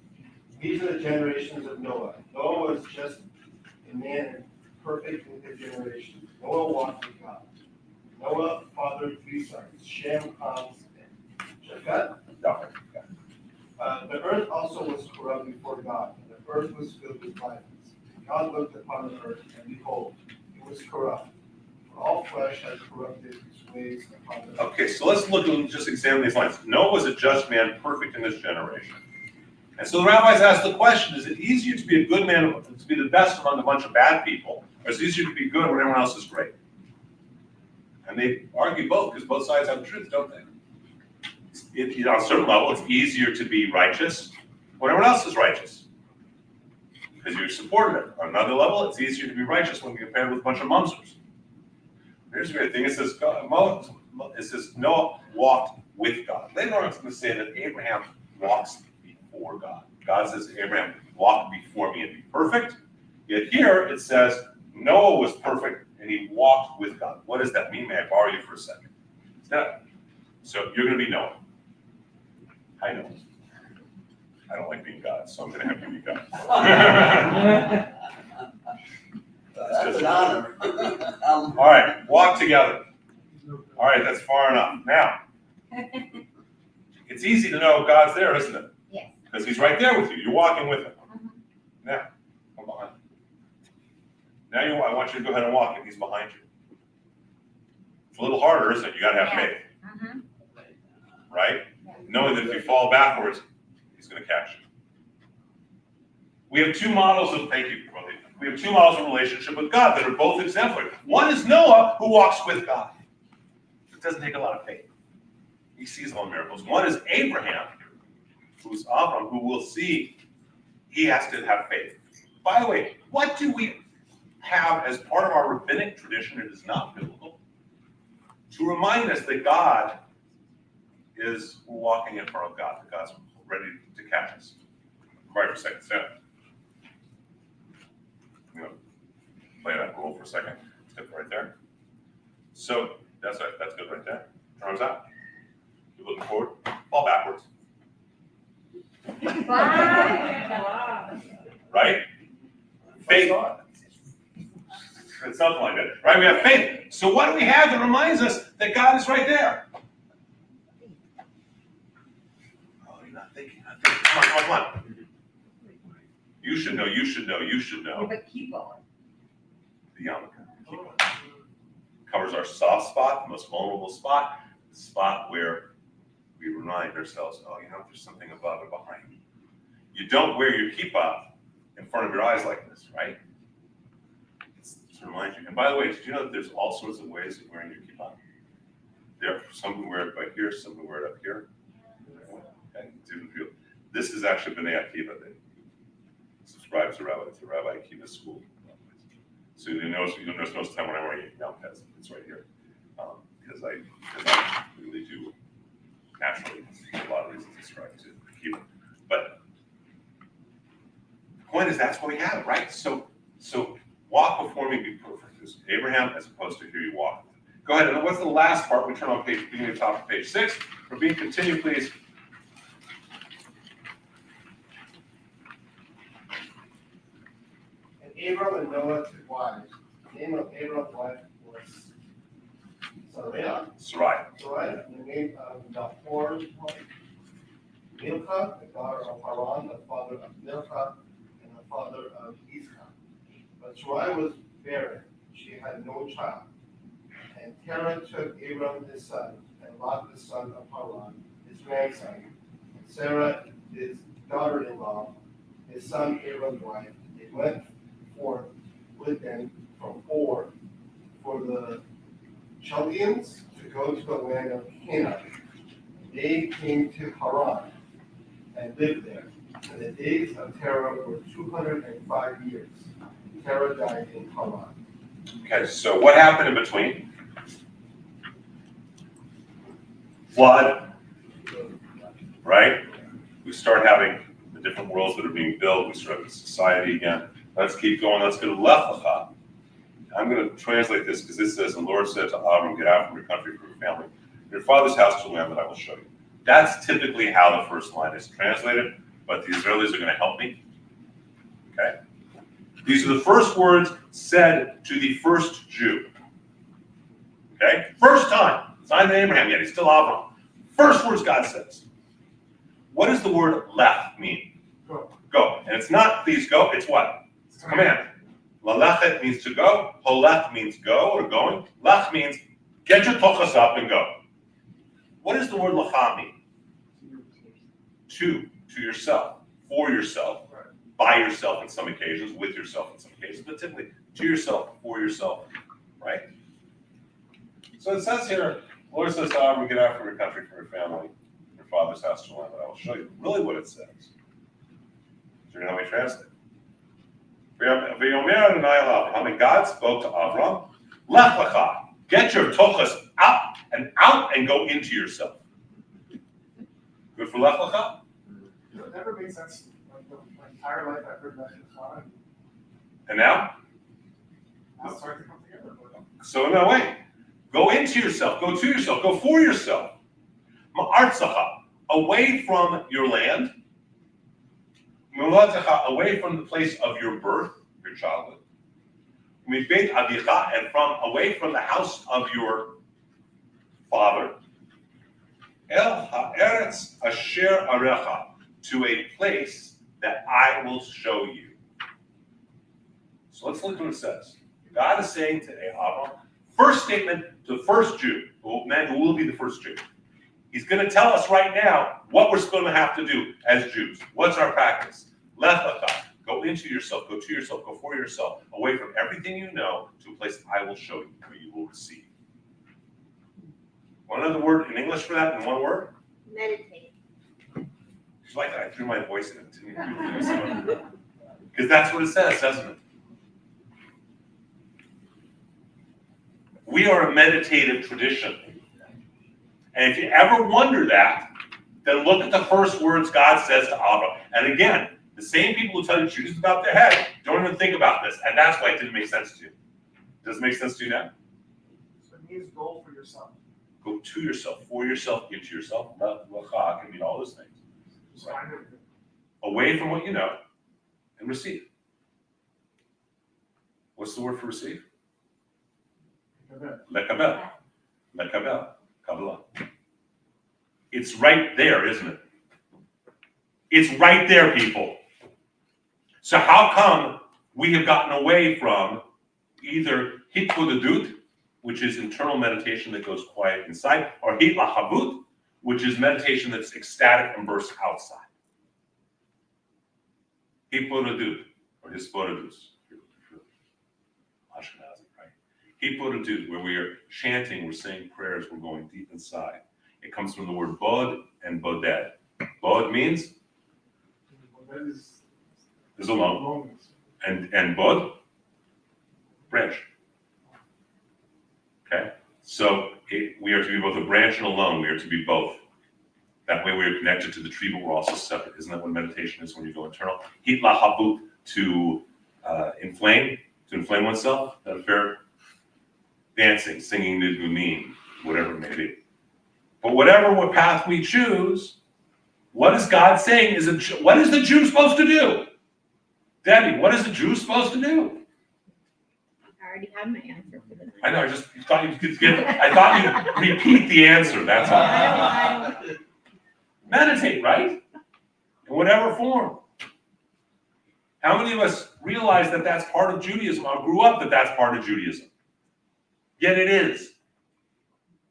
These are the generations of Noah. Noah was just a man perfect in his generation. Noah walked with God. Noah fathered 3 sons, Shem, Ham, and Japheth. The earth also was corrupt before God, and the earth was filled with violence. God looked upon the earth, and behold, it was corrupt. For all flesh has corrupted its ways upon the earth. Okay, so let's look and just examine these lines. Noah was a just man, perfect in his generation. And so the rabbis asked the question, is it easier to be a good man, to be the best among a bunch of bad people, or is it easier to be good when everyone else is great? And they argue both, because both sides have the truth, don't they? On a certain level, it's easier to be righteous when everyone else is righteous, because you're supporting it. On another level, it's easier to be righteous when compared with a bunch of mumsers. Here's the great thing, it says Noah walked with God. Later on, it's going to say that Abraham walks before God. God says, Abraham, walk before me and be perfect. Yet here it says, Noah was perfect and he walked with God. What does that mean? May I borrow you for a second? So you're going to be Noah. I know. I don't like being God, so I'm going to have you be God. That's an honor. All right, walk together. All right, that's far enough. Now, it's easy to know God's there, isn't it? Yes. Because he's right there with you. You're walking with him. Now, come on. Now I want you to go ahead and walk, and he's behind you. It's a little harder, isn't it? You got to have faith, right? Knowing that if you fall backwards, he's going to catch you. We have 2 models of, thank you, Brother. We have 2 models of relationship with God that are both exemplary. One is Noah, who walks with God. It doesn't take a lot of faith. He sees all miracles. One is Abraham, who's Avram, who will see he has to have faith. By the way, what do we have as part of our rabbinic tradition? It is not biblical. To remind us that God is walking in front of God, that God's ready to catch us. Quiet for a second, stand up. I'm going to play that role for a second. Step right there. So that's right, that's good right there. Arms out. You're looking forward. Fall backwards. Right? Faith. It's something like that. Right? We have faith. So what do we have that reminds us that God is right there? Oh, you're not thinking. Come on. You should know. Yeah, but keep on. The yarmulke. Covers our soft spot, the most vulnerable spot, the spot where we remind ourselves, oh, there's something above and behind me. You don't wear your kippah in front of your eyes like this, right? It's to remind you. And by the way, did you know that there's all sorts of ways of wearing your kippah? There are some who wear it right here, some who wear it up here. Okay, different people. This is actually B'nai Akiva that subscribes to Rabbi Akiva's school. So you'll notice most of the time when I'm writing it down, it's right here. Because I really do naturally, there's a lot of reasons to strive to keep it. But the point is that's what we have, right? So walk before me, be perfect. Is Abraham as opposed to here you walk. Go ahead, and what's the last part? We turn on page, beginning of top of page 6. Rabin, continue, please. And Abram and Noah took wives. The name of Abram's wife was Sarai. Sarai, and the name of Nahor's wife, Milcah, the daughter of Haran, the father of Milcah, and the father of Iscah. But Sarai was barren, she had no child. And Terah took Abram his son, and Lot the son of Haran, his grandson, and Sarah his daughter-in-law, his son Abram's wife. They went forth with them from Ur for the Chaldeans to go to the land of Canaan. They came to Haran and lived there. And the days of Terah were 205 years. Terah died in Haran. Okay, so what happened in between? Flood, right? We start having the different worlds that are being built. We start having society again. Let's keep going. Let's go to Lech Lecha. I'm going to translate this because this says, "The Lord said to Abram, get out from your country, from your family, your father's house to land that I will show you." That's typically how the first line is translated, but the Israelis are going to help me. Okay? These are the first words said to the first Jew. Okay? First time. It's not even Abraham yet. He's still Avram. First words God says. What does the word lech mean? Go. Go. And it's not please go. It's what? It's a command. Lalechet means to go. Holech means go or going. Lech means get your tochas up and go. What does the word lecha mean? To yourself, for yourself, by yourself in some occasions, with yourself in some cases, but typically to yourself, for yourself, right? So it says here, the Lord says to Abram, get out from your country, from your family, your father's house to land that I will show you. Really what it says. So you know how we translate. God spoke to Avram, Lech Lecha, get your tochas up and out and go into yourself. Good for Lech Lecha? It never made sense. My entire life I've heard that in Torah. And now? Now it's starting to come together. So no, wait. Go into yourself, go to yourself, go for yourself. Ma'artzacha, away from your land. Muladzacha, away from the place of your birth, your childhood. Mibeit avicha, and away from the house of your father. El ha'eretz asher arecha, to a place that I will show you. So let's look at what it says. God is saying to Abraham, first statement to the first Jew, man who will be the first Jew. He's going to tell us right now what we're going to have to do as Jews. What's our practice? Lech lecha, go into yourself, go to yourself, go for yourself, away from everything you know to a place I will show you, where you will receive. One other word in English for that in one word? Meditate. It's like that. I threw my voice in it. Because that's what it says, doesn't it? We are a meditative tradition. And if you ever wonder that, then look at the first words God says to Abram. And again, the same people who tell you choose about their head don't even think about this. And that's why it didn't make sense to you. Does it make sense to you now? So it means goal for yourself. Go to yourself, for yourself, into yourself. Lecha can mean all those things. Just find it. Away from what you know and receive. What's the word for receive? Lekabel. Lekabel. Kabbalah. It's right there, isn't it? It's right there, people. So how come we have gotten away from either hitbodedut, which is internal meditation that goes quiet inside, or hitlahavut, which is meditation that's ecstatic and bursts outside? Hitbodedut, or hispodedus, Ashkenazi, right? Hitbodedut, where we are chanting, we're saying prayers, we're going deep inside. It comes from the word bod and boded. Bod means That is is alone, and bod Branch. Okay? So we are to be both a branch and a lone. We are to be both. That way we are connected to the tree, but we're also separate. Isn't that what meditation is when you go internal? Hit la habut, to inflame oneself. That's fair. Dancing, singing nugunim, whatever it may be. But what path we choose, what is God saying? What is the Jew supposed to do? Debbie, what is the Jew supposed to do? I already have my answer for the night. I know, I just thought you could I thought you'd repeat the answer, that's all. I don't. Meditate, right? In whatever form. How many of us realize that that's part of Judaism, or grew up that that's part of Judaism? Yet it is.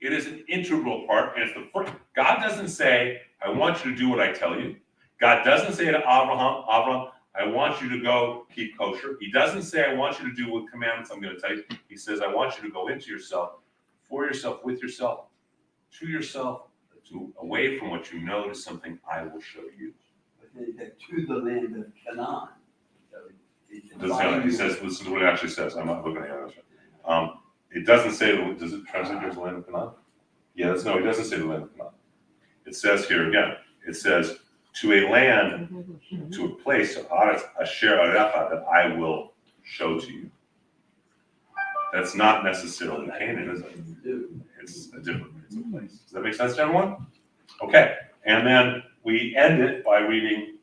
It is an integral part, and it's the first. God doesn't say, I want you to do what I tell you. God doesn't say to Abraham, I want you to go keep kosher. He doesn't say, I want you to do what commandments I'm going to tell you. He says, I want you to go into yourself, for yourself, with yourself, to yourself, away from what you know to something I will show you. To the land of Canaan. He says, listen to what it actually says. I'm not looking at it. It doesn't say, does it translate as the land of Canaan? Yeah, no, it doesn't say the land of Canaan. It says here again, it says, to a land, to a place, asher arecha, that I will show to you. That's not necessarily Canaan, is it? It's a place. Does that make sense to everyone? Okay, and then we end it by reading,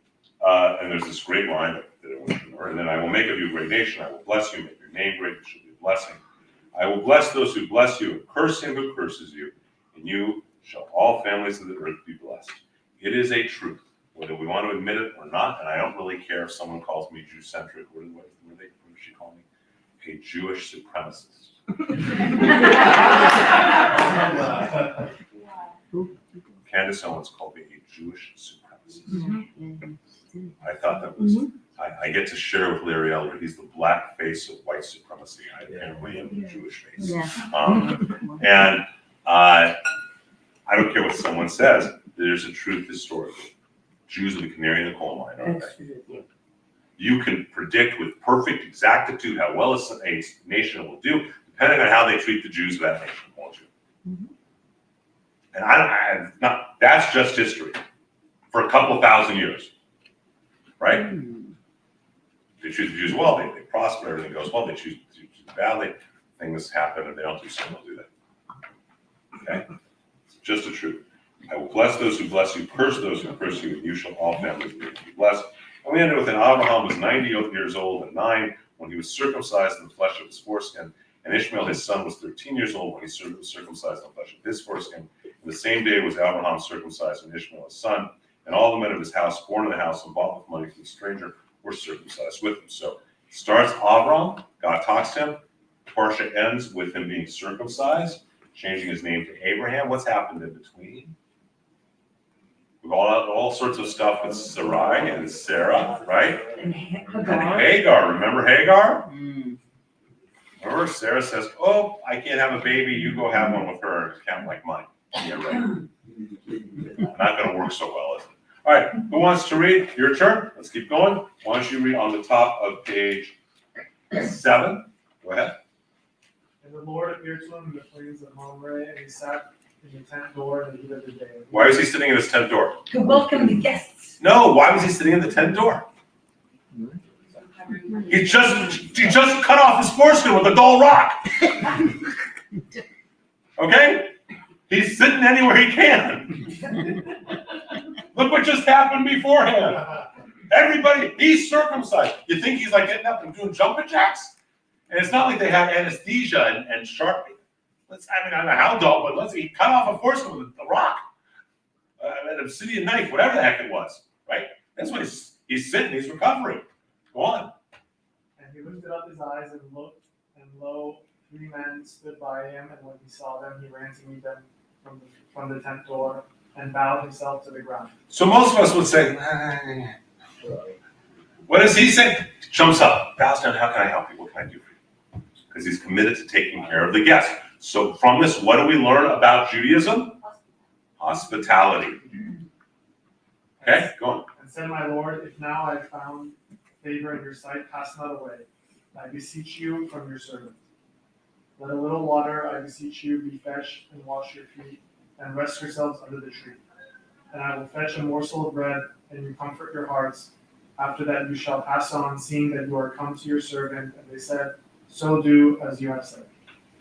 and there's this great line that everyone should learn, and then I will make of you a great nation, I will bless you, make your name great, you shall be a blessing. I will bless those who bless you, and curse him who curses you, and you shall all families of the earth be blessed. It is a truth, whether we want to admit it or not, and I don't really care if someone calls me Jew-centric. What does she call me? A Jewish supremacist. Candace Owens called me a Jewish supremacist. I thought that was, I get to share with Larry Elder, he's the black face of white supremacy. I apparently am the Jewish face. And I don't care what someone says, there's a truth historically. Jews are the canary in the coal mine, aren't they? You can predict with perfect exactitude how well a nation will do, depending on how they treat the Jews of that nation, won't you? And that's just history for a couple thousand years, right? They treat the Jews well, they prosper, everything goes well. They choose the Jews badly, things happen, and they don't do so, they'll do that. Okay? It's just a truth. I will bless those who bless you, curse those who curse you, and you shall all families be blessed. And we ended with, and Abraham was 90 years old and 9 when he was circumcised in the flesh of his foreskin. And Ishmael, his son, was 13 years old when he was circumcised in the flesh of his foreskin. And the same day was Abraham circumcised, and Ishmael, his son. And all the men of his house, born in the house and bought with money from the stranger, were circumcised with him. So it starts Abraham, God talks to him. Parsha ends with him being circumcised, changing his name to Abraham. What's happened in between? We've all sorts of stuff with Sarai and Sarah, right? And And Hagar. Remember Hagar? Remember, Sarah says, oh, I can't have a baby. You go have one with her. It's kind of like mine. Yeah, right. Not going to work so well, is it? All right, who wants to read? Your turn. Let's keep going. Why don't you read on the top of page 7? Go ahead. And the Lord appeared to him in the plains of Mamre, and he sat in the tent door in the heat of the day. Why was he sitting in his tent door? To welcome the guests. No, why was he sitting in the tent door? He just cut off his foreskin with a dull rock. Okay? He's sitting anywhere he can. Look what just happened beforehand. Everybody, he's circumcised. You think he's like getting up and doing jumping jacks? And it's not like they have anesthesia and sharp. I don't know how dull, but he cut off a foreskin with a rock, an obsidian knife, whatever the heck it was, right? That's why he's sitting, he's recovering. Go on. And he lifted up his eyes and looked, and lo, 3 men stood by him, and when he saw them, he ran to meet them from the tent door and bowed himself to the ground. So most of us would say, what does he say? Jumps up, bows down, how can I help you? What can I do for you? Because he's committed to taking care of the guests. So from this, what do we learn about Judaism? Hospitality. Okay, go on. And said, my Lord, if now I have found favor in your sight, pass not away. I beseech you from your servant. Let a little water, I beseech you, be fetched, and wash your feet, and rest yourselves under the tree. And I will fetch a morsel of bread, and you comfort your hearts. After that you shall pass on, seeing that you are come to your servant. And they said, so do as you have said.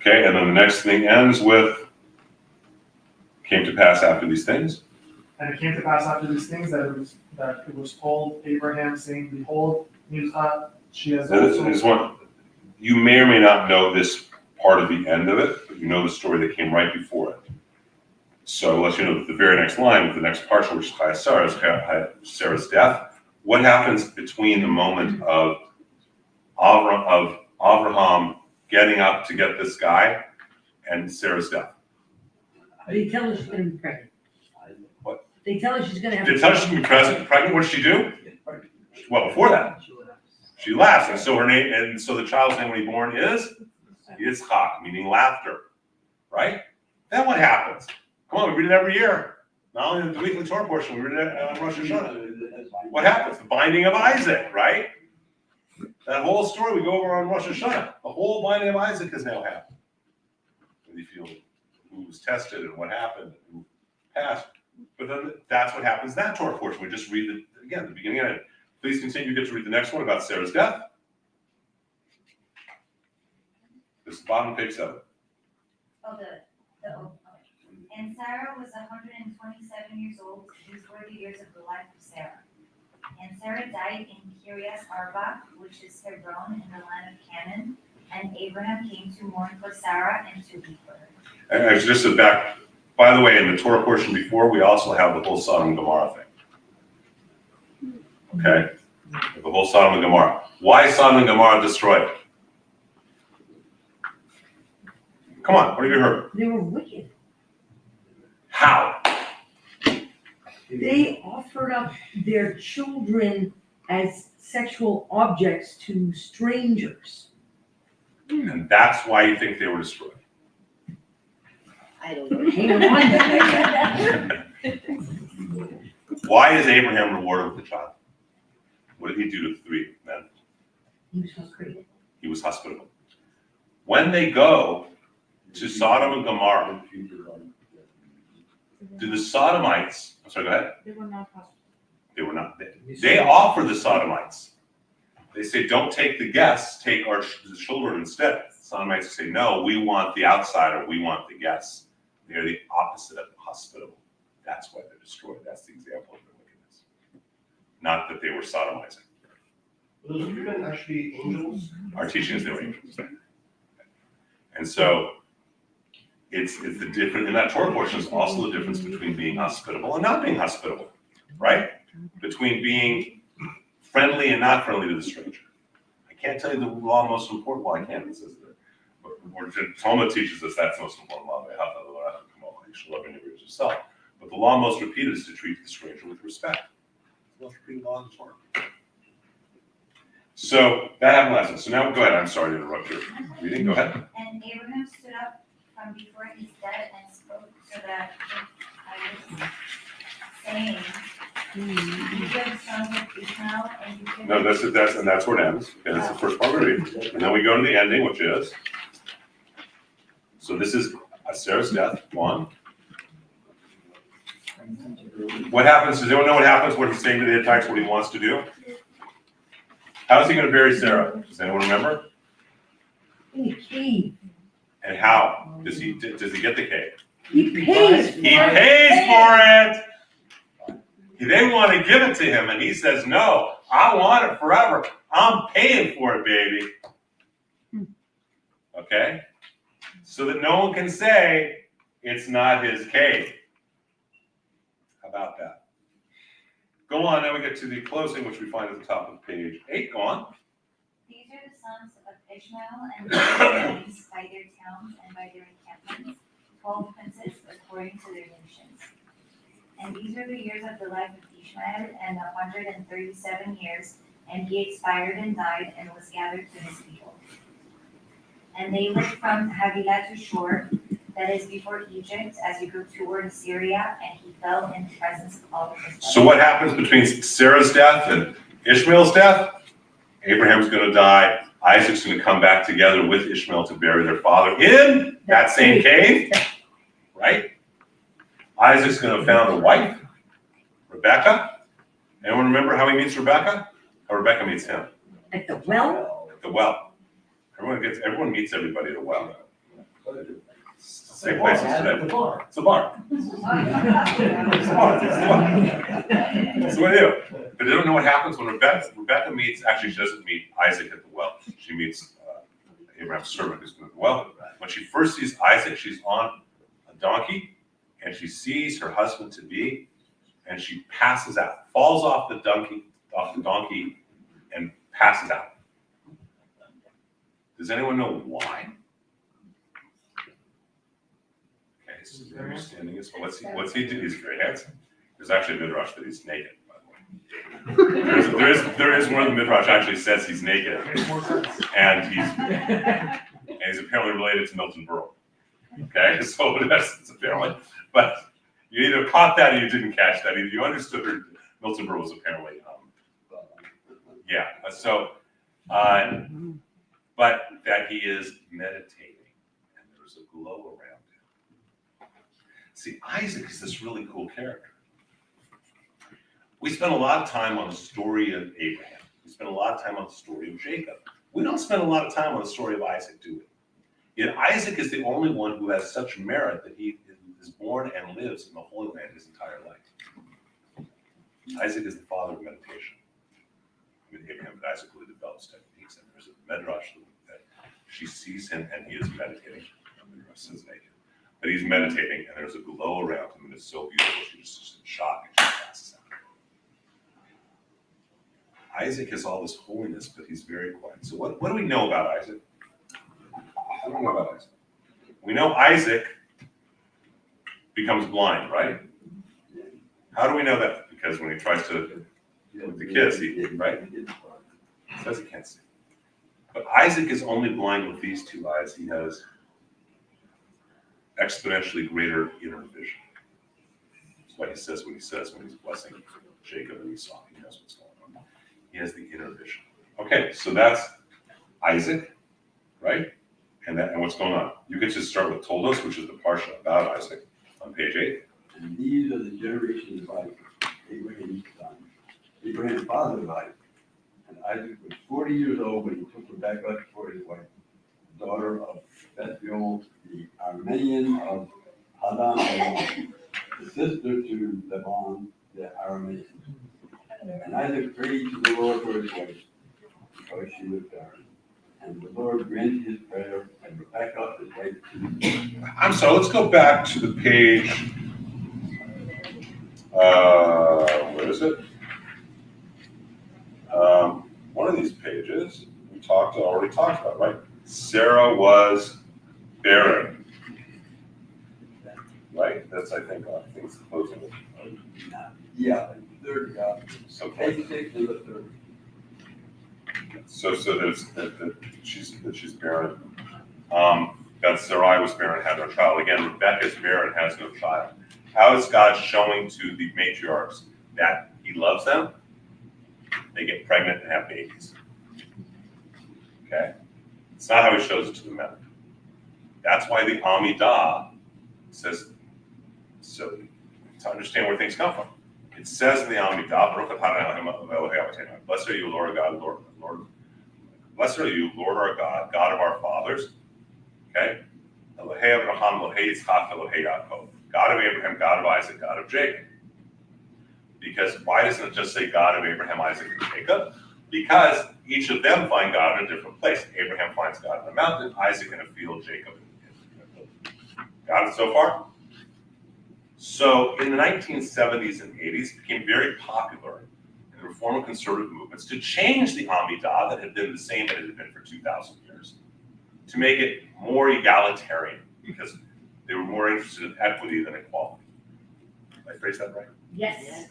Okay, and then the next thing ends with, came to pass after these things. And it came to pass after these things that it was told Abraham, saying, behold, she has also. You may or may not know this part of the end of it, but you know the story that came right before it. So I'll let you know that the very next line with the next partial, which is Sarah's death. What happens between the moment of Abraham getting up to get this guy and Sarah's death? They tell her she's gonna be pregnant. What? They tell her she's gonna have. They tell her she's gonna be pregnant. What did she do? Well, before that, she laughs, and so her name, and so the child's name when he's born is Yitzchak, meaning laughter, right? Then what happens? Come on, we read it every year. Not only in the weekly Torah portion, we read it on Rosh Hashanah. What happens? The binding of Isaac, right? That whole story we go over on Rosh Hashanah. The whole binding of Isaac has now happened. And you feel who was tested and what happened, and who passed. But then that's what happens in that Torah portion. We just read it again, the beginning of it. Please continue, get to read the next one about Sarah's death. This is the bottom of page 7. And Sarah was 127 years old. These were the years of the life of Sarah. And Sarah died in Kiriath Arba, which is Hebron, in the land of Canaan. And Abraham came to mourn for Sarah and to weep for her. And just a back, by the way, in the Torah portion before, we also have the whole Sodom and Gomorrah thing. Okay? The whole Sodom and Gomorrah. Why is Sodom and Gomorrah destroyed? Come on, what have you heard? They were wicked. How? They offered up their children as sexual objects to strangers. And that's why you think they were destroyed. I don't know. Hang on. Why is Abraham rewarded with the child? What did he do to the 3 men? He was frustrated. He was hospitable. When they go to Sodom and Gomorrah, do the Sodomites, I'm sorry, go ahead. They were not hospitable. They were not. They offer the Sodomites. They say, don't take the guests, take our children instead. The Sodomites say, no, we want the outsider, we want the guests. They're the opposite of hospitable. That's why they're destroyed. That's the example of their wickedness. Not that they were sodomizing. Were those 3 men actually angels? Our teaching is they were angels. And so it's the difference in that Torah portion is also the difference between being hospitable and not being hospitable, right? Between being friendly and not friendly to the stranger. I can't tell you the law most important. Well, I can. It says that. But Talmud teaches us that's the most important law. You should love your neighbor as yourself. But the law most repeated is to treat the stranger with respect. The most repeated law in the Torah. So that happened last time. So now go ahead. I'm sorry to interrupt your reading. Go ahead. And Abraham stood up from before his dead and spoke so that I was saying, you give sons of Ishmael and you give. No, that's where it ends. Okay, that's the first part of it. And then we go to the ending, which is. So this is Sarah's death. 1. What happens? Does anyone know what happens when he's saying to the Hittites what he wants to do? How is he going to bury Sarah? Does anyone remember? In a cave. And how does he get the cave? He pays for it. He pays for it. They want to give it to him, and he says, "No, I want it forever. I'm paying for it, baby." Okay, so that no one can say it's not his cave. How about that? Go on, now we get to the closing, which we find at the top of page 8. Go on. These are the sons of Ishmael and their names by their towns and by their encampments, 12 princes according to their nations. And these are the years of the life of Ishmael, and 137 years, and he expired and died and was gathered to his people. And they lived from Havilah to Shur, that is before Egypt, as you go toward Assyria, and he fell in the presence of all of his brothers. So what happens between Sarah's death and Ishmael's death? Abraham's going to die Isaac's going to come back together with Ishmael to bury their father in that same cave, right? Isaac's going to have found a wife, Rebecca. Anyone remember how he meets Rebecca? How Rebecca meets him? At the well? At the well. Everyone meets everybody at a well. Same Well, places at today. the bar. It's a bar. It's a bar. That's what they do. But they don't know what happens when Rebecca meets, actually she doesn't meet Isaac at the well. She meets Abraham's servant who's going to the well. When she first sees Isaac, she's on a donkey and she sees her husband to be, and she passes out, falls off the donkey and passes out. Does anyone know why? Okay, so the understanding is, what's he do? He's very handsome. There's actually a midrash that he's naked, by the way. There is one of the midrash actually says he's naked, and he's apparently related to Milton Berle. Okay, so that's apparently, but you either caught that or you didn't catch that. Either you understood or Milton Berle was apparently, yeah. So, but that he is meditating, and there's a glow around him. See, Isaac is this really cool character. We spend a lot of time on the story of Abraham. We spend a lot of time on the story of Jacob. We don't spend a lot of time on the story of Isaac, do we? Yet Isaac is the only one who has such merit that he is born and lives in the Holy Land his entire life. Isaac is the father of meditation. I mean, Abraham and Isaac really developed techniques, and there's a midrash that she sees him and he is meditating. The midrash says naked, but he's meditating, and there's a glow around him, and it's so beautiful. She's just in shock, and she passes out. Isaac has all this holiness, but he's very quiet. So what do we know about Isaac? What do we know about Isaac? We know Isaac becomes blind, right? How do we know that? Because when he tries to with the kids, right? He says he can't see. But Isaac is only blind with these two eyes. He has exponentially greater inner vision. That's why he says when he's blessing Jacob and Esau, he knows what's going on. He has the inner vision. Okay, so that's Isaac, right? And what's going on? You can just start with Toldos, which is the parsha about Isaac on page 8. And these are the generations of Isaac, Abraham's son. Abraham's father of Isaac. And Isaac was 40 years old when he took Rebekah for his wife, daughter of Bethuel, the Aramean of Hadan Aram, the sister to Laban, the Aramean. And Isaac prayed to the Lord for his wife, because she was barren. And the Lord granted his prayer, and Rebekah, his wife, to I'm sorry, let's go back to the page. Where is it? One of these pages we already talked about, right? Sarah was barren, right? That's I think it's closing. yeah, third, So page 6 is the third. So there's that she's barren. That Sarai was barren, had no child. Again, Rebecca's barren, has no child. How is God showing to the matriarchs that He loves them? They get pregnant and have babies. Okay, it's not how He shows it to the men. That's why the Amidah says. So to understand where things come from, it says in the Amidah, "Blessed are you, Lord God, Lord. Blessed are you, Lord our God, God of our fathers." Okay? Elohei Abraham, Elohei Yitzchak, Elohei Yaakov. God of Abraham, God of Isaac, God of Jacob. Because why doesn't it just say God of Abraham, Isaac, and Jacob? Because each of them find God in a different place. Abraham finds God in a mountain, Isaac in a field, Jacob in a got it so far? So in the 1970s and 80s, it became very popular in the Reform and Conservative movements to change the Amidah that had been the same that it had been for 2,000 years, to make it more egalitarian, because they were more interested in equity than equality. Did I phrase that right? Yes.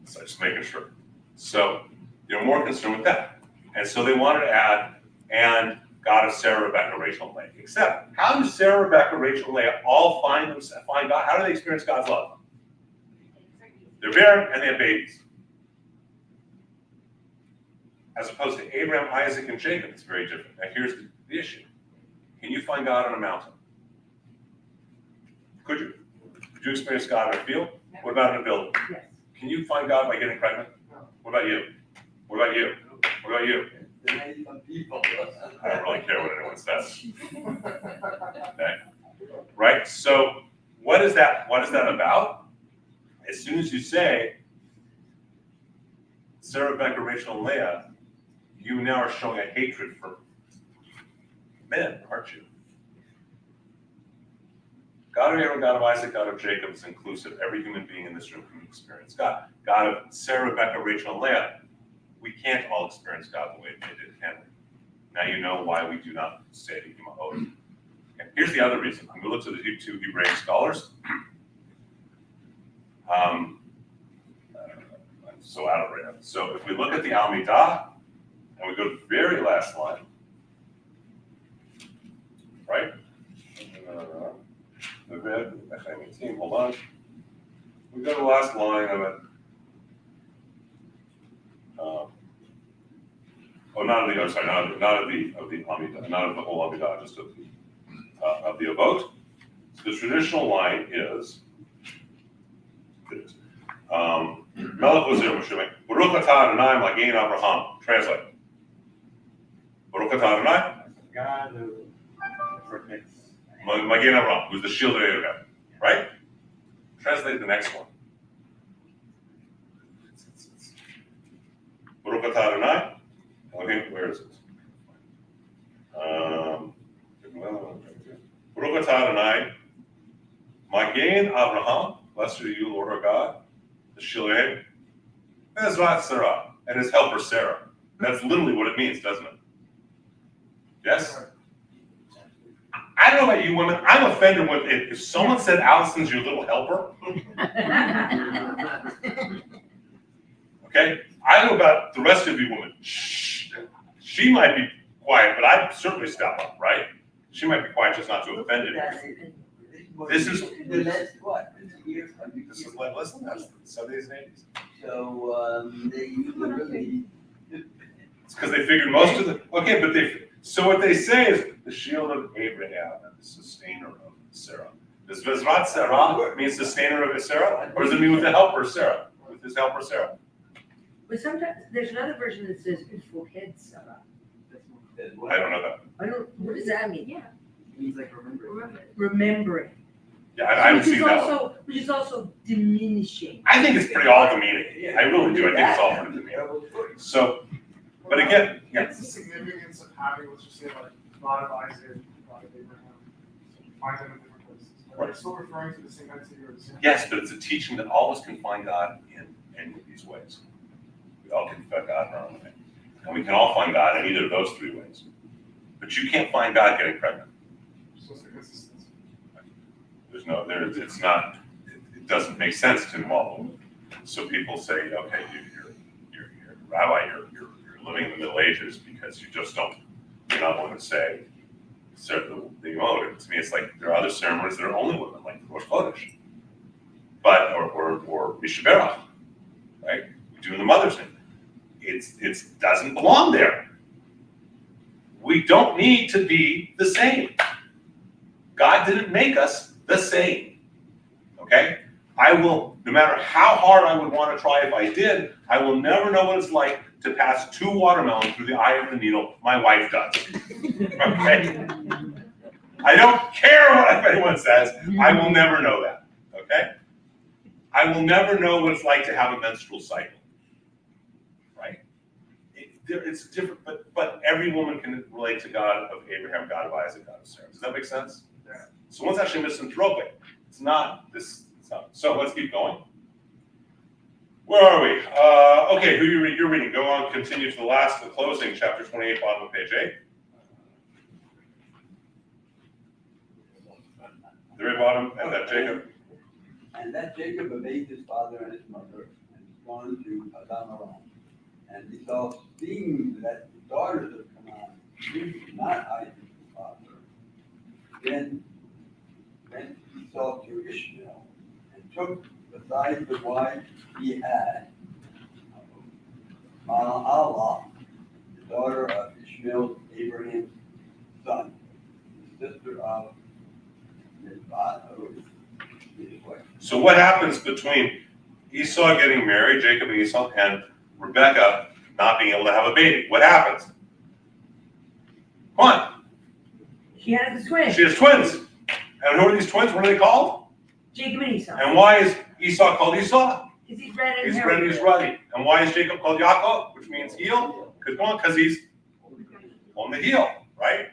So just making sure. So they were more concerned with that. And so they wanted to add, and God of Sarah, Rebecca, Rachel, and Leah. Except, how do Sarah, Rebecca, Rachel, and Leah all find God? How do they experience God's love? They're barren and they have babies. as opposed to Abraham, Isaac, and Jacob, it's very different. Now here's the issue. Can you find God on a mountain? Could you? Could you experience God in a field? What about in a building? Yes. Can you find God by getting pregnant? No. What about you? What about you? What about you? There some people. I don't really care what anyone says. Okay? Right? So what is that about? As soon as you say Sarah, Rebecca, Rachel, and Leah, you now are showing a hatred for men, aren't you? God of Abraham, God of Isaac, God of Jacob is inclusive. Every human being in this room can experience God. God of Sarah, Rebecca, Rachel, and Leah, we can't all experience God the way they did, can we? Now you know why we do not say the human oath. Okay. Here's the other reason. I'm going to look to the two Hebraic scholars. I'm so out of it. So if we look at the Amidah, and we go to the very last line, right? Hold on. We go to the last line of it. Not of the Amidah, not of the whole Amidah, just of the Avot. So the traditional line is, Melech Ozer Moshe, Baruch atah Adonai Magen Avraham. Translate. Baruch atah Adonai. God who protects. Magen Avraham, who's the shield of Abraham, right? Translate the next one. Baruch atah Adonai. Okay, where is it? Baruch atah Adonai, Magen Avraham, blessed are you, Lord our God, the shield of Abraham, Ezrat Sarah, and his helper Sarah. That's literally what it means, doesn't it? Yes? I don't know about you women, I'm offended when if someone said Allison's your little helper. Okay? I don't know about the rest of you women. Shh. She might be quiet, but I'd certainly step up, right? She might be quiet just not to offend anyone. This is The last what? This is like, listen, that's the 70s and 80s. So, they really. It's because they figured most of the, okay, but so what they say is the shield of Abraham and the sustainer of Sarah. Does Vezrat Sarah mean sustainer of Sarah? Or does it mean with the helper Sarah? With his helper Sarah? But sometimes, there's another version that says Ufohed Sarah. I don't know that. What does that mean? Yeah. It means like remember. Remembering. Yeah, I haven't seen that one. Which is also diminishing. I think it's pretty all demeaning. I really do. I think it's all pretty demeaning. So, but again, yeah. What's the significance of having, let's just say, like, God of Isaac, God of Abraham, find them in different places? Are they still referring to the same entity or the same? Yes, but it's a teaching that all of us can find God in any of these ways. We all can find God in our own way. And we can all find God in either of those three ways. But you can't find God getting pregnant. So it's the consistency. It's not, it doesn't make sense to involve them. So people say, okay, you're rabbi, you're living in the Middle Ages because you're not willing to say the emotive. To me, it's like there are other ceremonies that are only women, like Rosh Chodesh. But, or Mishaberach, right? Doing the mother's name. It doesn't belong there. We don't need to be the same. God didn't make us the same. Okay? No matter how hard I would want to try if I did, I will never know what it's like to pass 2 watermelons through the eye of the needle. My wife does. Okay? I don't care what anyone says. I will never know that. Okay? I will never know what it's like to have a menstrual cycle. Right? It's different, but every woman can relate to God of Abraham, God of Isaac, God of Sarah. Does that make sense? Yeah. So one's actually misanthropic. It's not this. So let's keep going. Where are we? Okay, who you're reading? Go on, continue to the closing, chapter 28, bottom of page 8. The very bottom, and that Jacob. And that Jacob obeyed his father and his mother, and was gone to Padan Aram. And he saw, seeing that the daughters of Canaan pleased not Isaac's father, then he saw to Ishmael, and took besides the wife he had, Allah, daughter of Ishmael, Abraham's son, sister of his wife. So what happens between Esau getting married, Jacob and Esau, and Rebecca not being able to have a baby? What happens? Come on. She has a twin, She has twins. And who are these twins? What are they called? Jacob and Esau. And why is Esau called Esau? Because he's red and He's hairy. red and he's ruddy. And why is Jacob called Yaakov, which means heel? Because he's on the heel, right?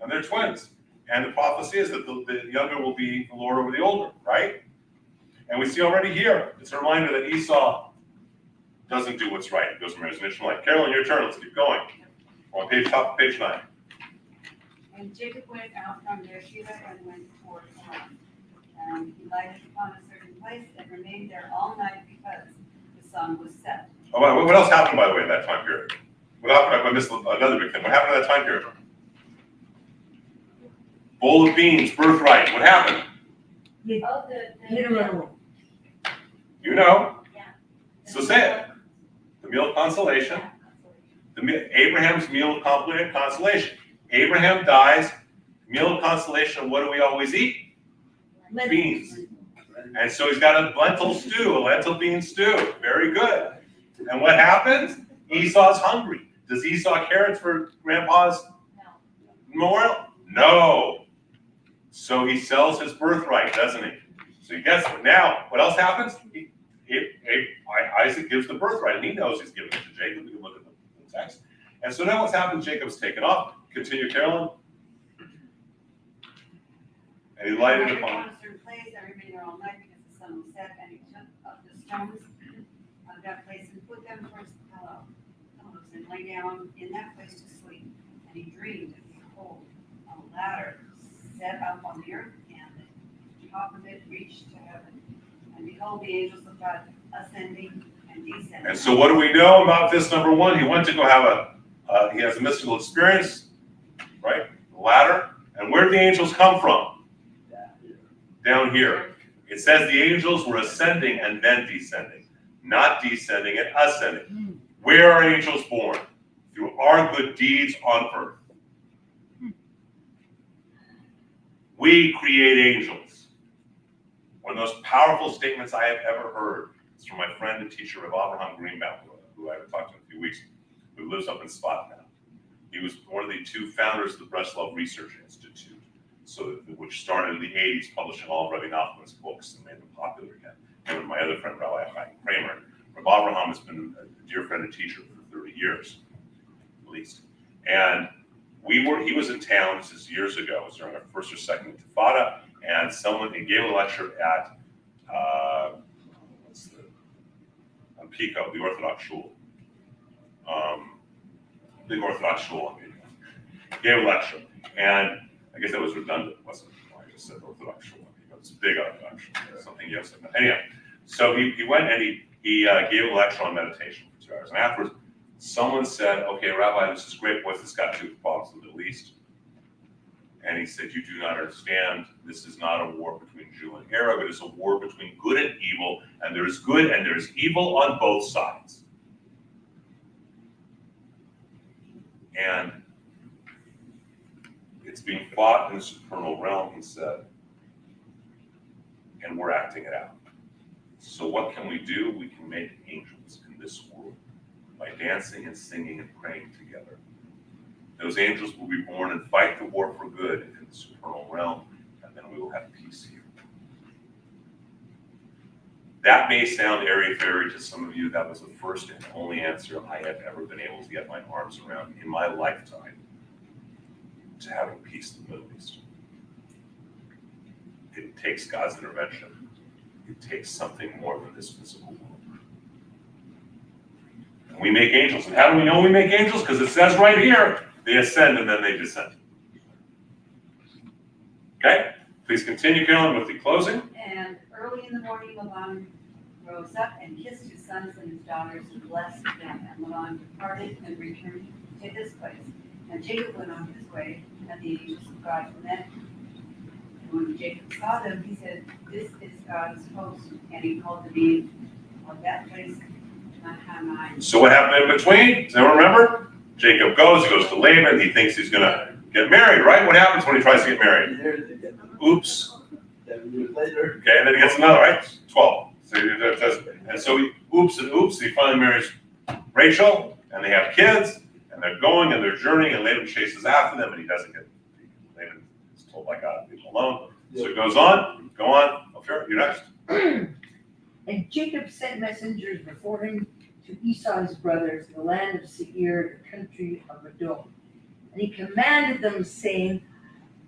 And they're twins. And the prophecy is that the younger will be the Lord over the older, right? And we see already here, it's a reminder that Esau doesn't do what's right. He goes from his Ishmaelite. Carolyn, your turn. Let's keep going. On page 9. And Jacob went out from Beersheba and went toward Haran. And he lighted upon a certain place and remained there all night because the sun was set. Oh, what else happened, by the way, in that time period? What happened? I missed another big thing. What happened in that time period? Bowl of beans, birthright. What happened? Oh, Hit a little. You know. Yeah. So say it. The meal of consolation. Abraham's meal of consolation. Abraham dies. Meal of consolation. What do we always eat? Beans. And so he's got a lentil stew, a lentil bean stew. Very good. And what happens? Esau's hungry. Does Esau carrots for Grandpa's memorial? No. So he sells his birthright, doesn't he? So he gets it. Now, what else happens? Isaac gives the birthright, and he knows he's giving it to Jacob. We can look at the text. And so now what's happened? Jacob's taken off. Continue, Carolyn. And he lighted upon. A certain place, I remained there all night because the sun was set, and he took up the stones of that place and put them towards the pillows, and lay down in that place to sleep. And he dreamed, and behold, a ladder set up on the earth, and the top of it reached to heaven. And behold, the angels of God ascending and descending. And so what do we know about this? Number one, he went to go have he has a mystical experience, right? The ladder. And where did the angels come from? Down here. It says the angels were ascending and then descending, not descending and ascending. Where are angels born? Through our good deeds on earth. We create angels. One of the most powerful statements I have ever heard is from my friend and teacher, Rabbi Abraham Greenbaum, who I haven't talked to in a few weeks, who lives up in Spot now. He was one of the two founders of the Breslov Research Institute, which started in the 80s, publishing all of Rabbi Nachman's books and made them popular again. Him and my other friend, Rabbi Kramer. Rabbi Abraham has been a dear friend and teacher for 30 years, at least. And he was in town, this is years ago, it was during our first or second Intifada, and he gave a lecture at Pico, the Orthodox Shul. Big Orthodox Shul on Pico. He gave a lecture, and I guess that was redundant, wasn't it? I just said Orthodox Shul on Pico. It's a big Orthodox Shul, something you have said. Anyhow, so he went and he gave a lecture on meditation for 2 hours, and afterwards, someone said, "Okay, Rabbi, this is great. What's this got to do with problems in the Middle East?" And he said, "You do not understand. This is not a war between Jew and Arab. It is a war between good and evil, and there is good and there is evil on both sides." And it's being fought in the supernal realm, he said, and we're acting it out. So what can we do? We can make angels in this world by dancing and singing and praying together. Those angels will be born and fight the war for good in the supernal realm, and then we will have peace here. That may sound airy-fairy to some of you. That was the first and only answer I have ever been able to get my arms around in my lifetime to having peace in the Middle East. It takes God's intervention. It takes something more than this physical world. And we make angels. And how do we know we make angels? Because it says right here, they ascend and then they descend. Okay? Please continue, Carolyn, with the closing. And early in the morning, Laban rose up and kissed his sons and his daughters and blessed them. And Laban departed and returned to his place. And Jacob went on his way, and the angels of God met. And when Jacob saw them, he said, "This is God's host." And he called the name of that place Mahanaim. So what happened in between? Does anyone remember? Jacob goes to Laban, he thinks he's gonna get married, right? What happens when he tries to get married? Oops. 7 years later. Okay, and then he gets another, right? 12. So and so he he finally marries Rachel, and they have kids, and they're going and they're journeying, and Laban chases after them, and he doesn't get, Laban is told by God to leave him alone. So it goes on, go on, okay, you're next. And Jacob sent messengers before him to Esau his brothers in the land of Seir, the country of Edom. And he commanded them, saying,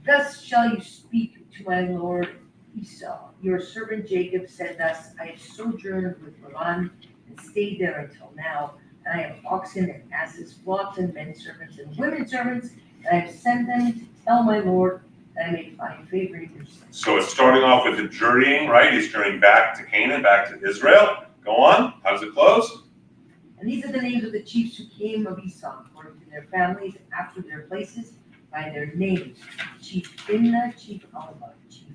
Thus shall you speak to my lord Esau. Your servant Jacob said thus, I have sojourned with Laban and stayed there until now, and I have oxen and asses, flocks and men servants and women servants, and I have sent them to tell my lord that I may find favor in your sight. So it's starting off with the journeying, right? He's journeying back to Canaan, back to Israel. Go on, how does it close? And these are the names of the chiefs who came of Esau, according to their families, after their places, by their names. Chief Imnah, Chief Alma, Chief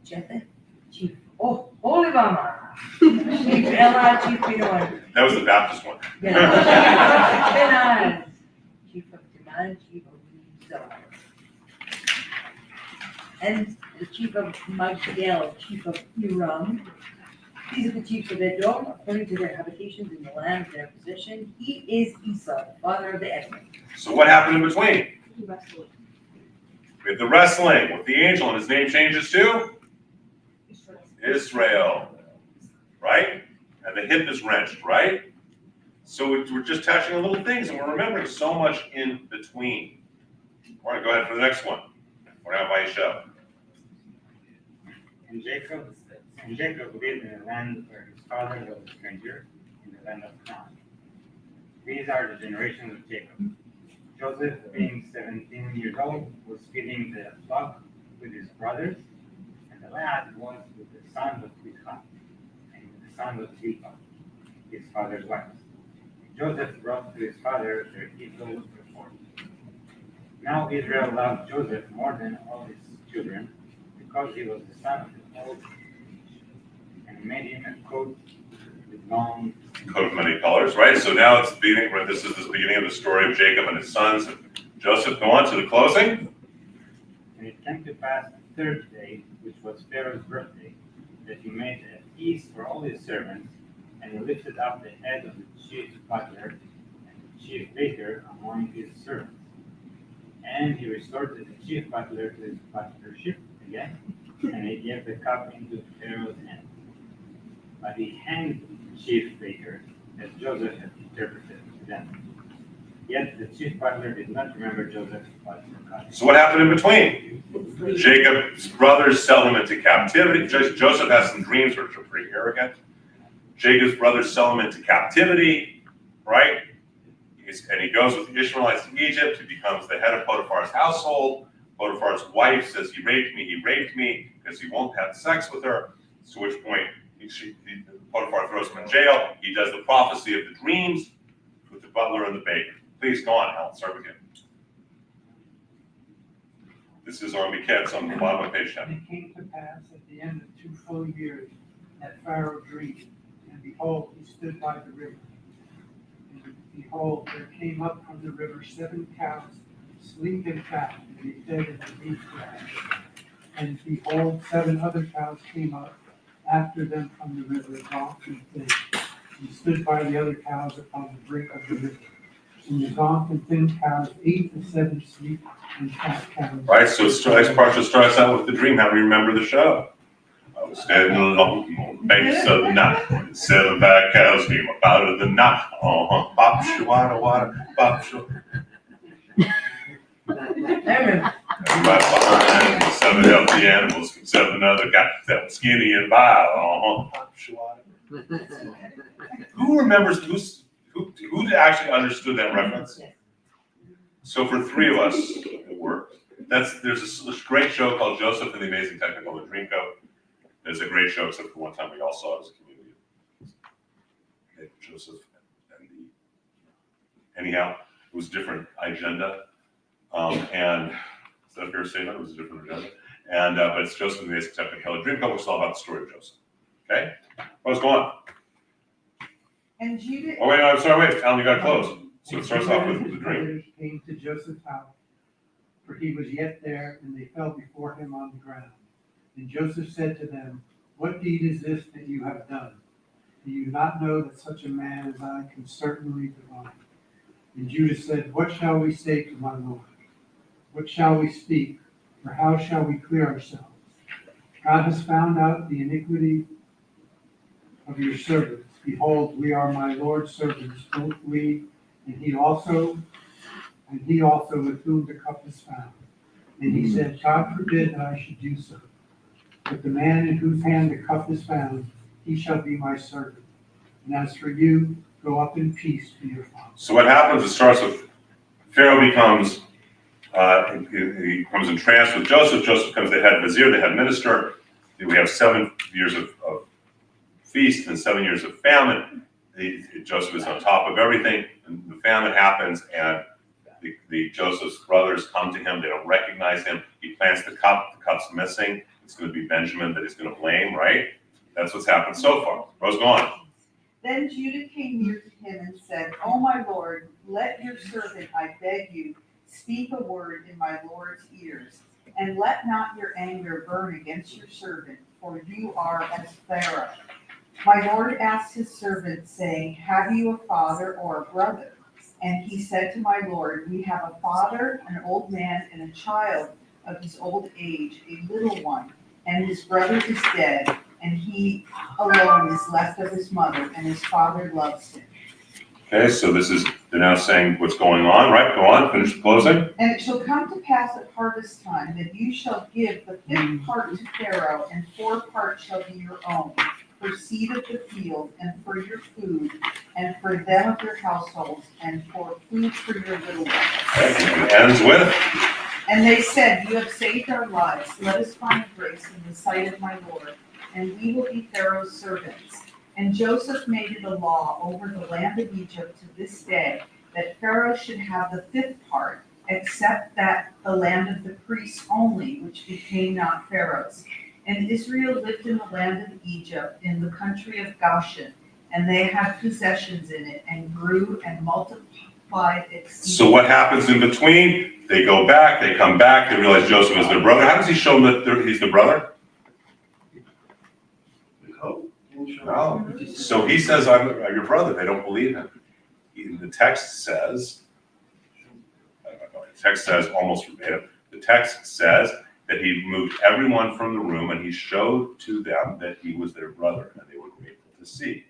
Jetheth, Chief Olivama, Chief Elah, Chief Pinoy. That was the Baptist one. Yeah. Chief of Teman, Chief of Zohar. And the chief of Magdiel, chief of Iram. These are the chiefs of Edom, according to their habitations in the land of their possession. He is Esau, the father of the Edom. So what happened in between? We have the wrestling with the angel, and his name changes to Israel, right? And the hip is wrenched, right? So we're just touching on little things, and we're remembering so much in between. All right, go ahead for the next one. We're now by Yeshua. And Jacob lived in a land where his father was a stranger, in the land of Canaan. These are the generations of Jacob. Joseph, being 17 years old, was feeding the flock with his brothers, and the lad was with the sons of Bilhah, and with the sons of Zilpah, his father's wives. Joseph brought to his father their evil report. Now Israel loved Joseph more than all his children, because he was the son of the old age, and he made him a coat with long Coat of many colors, right? So now it's the beginning, where this is the beginning of the story of Jacob and his sons. Joseph, go on to the closing. And it came to pass the third day, which was Pharaoh's birthday, that he made a feast for all his servants, and he lifted up the head of the chief butler and the chief baker among his servants. And he restored the chief butler to his butlership again, and he gave the cup into Pharaoh's hand. But he hanged the chief baker, as Joseph had interpreted to them. Yet the chief butler did not remember Joseph, but forgot. So what happened in between? Jacob's brothers sell him into captivity. Joseph has some dreams which are pretty arrogant. Jacob's brothers sell him into captivity, right? And he goes with the Ishmaelites to Egypt. He becomes the head of Potiphar's household. Potiphar's wife says, he raped me, because he won't have sex with her. To which point, Potiphar throws him in jail. He does the prophecy of the dreams with the butler and the baker. Please go on, Helen, start with you. This is on Miketz on the bottom of page 10. And it came to pass at the end of 2 full years that Pharaoh dreamed, and behold, he stood by the river. And behold, there came up from the river 7 cows, sleek and fat, and he fed in the meat grass. And behold, 7 other cows came up after them from the river, gaunt and thin. He stood by the other cows upon the brink of the river. And the gaunt and thin cows ate the 7 sleek and fat cows. Right, so next parsha starts out with the dream. How do you remember the show? I was standing alone on the banks of the Nile. 7 fat cows came up out of the Nile. Bop shawada wada, bop shawada. Right behind the 7 healthy animals, 7 other guys that were skinny and vile. Bop shawada. Who remembers who actually understood that reference? So for 3 of us, it worked. There's a great show called Joseph and the Amazing Technicolor Dreamcoat. There's a great show, except for one time we all saw it as a community. Joseph and anyhow, it was a different agenda. And is that a fair statement? It was a different agenda. And but it's Joseph and the Amazing Technicolor Dreamcoat, which is all about the story of Joseph. Okay? Let's go on. And Judah. Oh wait, no, I'm sorry, wait, Alan, you gotta close. So it starts off with the His dream. brothers came to Joseph's house, for he was yet there, and they fell before him on the ground. And Joseph said to them, "What deed is this that you have done? Do you not know that such a man as I can certainly divine?" And Judah said, "What shall we say to my Lord? What shall we speak? Or how shall we clear ourselves? God has found out the iniquity of your servants. Behold, we are my Lord's servants, both we and he also with whom the cup is found." And he said, "God forbid that I should do so. But the man in whose hand the cup is found, he shall be my servant. And as for you, go up in peace to your father." So what happens, it starts with Pharaoh becomes, he comes in trance with Joseph. Joseph becomes the head vizier, the head minister. We have 7 years of feast and 7 years of famine. Joseph is on top of everything, and the famine happens, and the Joseph's brothers come to him. They don't recognize him. He plants the cup's missing. It's going to be Benjamin that he's going to blame, right? That's what's happened so far. Rose, go on. Then Judah came near to him and said, "O my lord, let your servant, I beg you, speak a word in my lord's ears, and let not your anger burn against your servant, for you are as Pharaoh. My lord asked his servant, saying, Have you a father or a brother? And he said to my lord, We have a father, an old man, and a child of his old age, a little one, and his brother is dead, and he alone is left of his mother, and his father loves him." Okay, so they're now saying what's going on, right? Go on, finish the closing. "And it shall come to pass at harvest time that you shall give the 5th part to Pharaoh, and 4 parts shall be your own, for seed of the field, and for your food, and for them of your households, and for food for your little ones." It ends with, And they said, "You have saved our lives. Let us find grace in the sight of my Lord, and we will be Pharaoh's servants." And Joseph made it a law over the land of Egypt to this day, that Pharaoh should have the 5th part, except that the land of the priests only, which became not Pharaoh's. And Israel lived in the land of Egypt, in the country of Goshen, and they had possessions in it, and grew and multiplied exceedingly. so what happens in between? They go back, they come back, they realize Joseph is their brother. How does he show them that he's the brother? No. So he says, I'm your brother. They don't believe him. The text says almost verbatim, the text says that he moved everyone from the room and he showed to them that he was their brother, and they were grateful to see.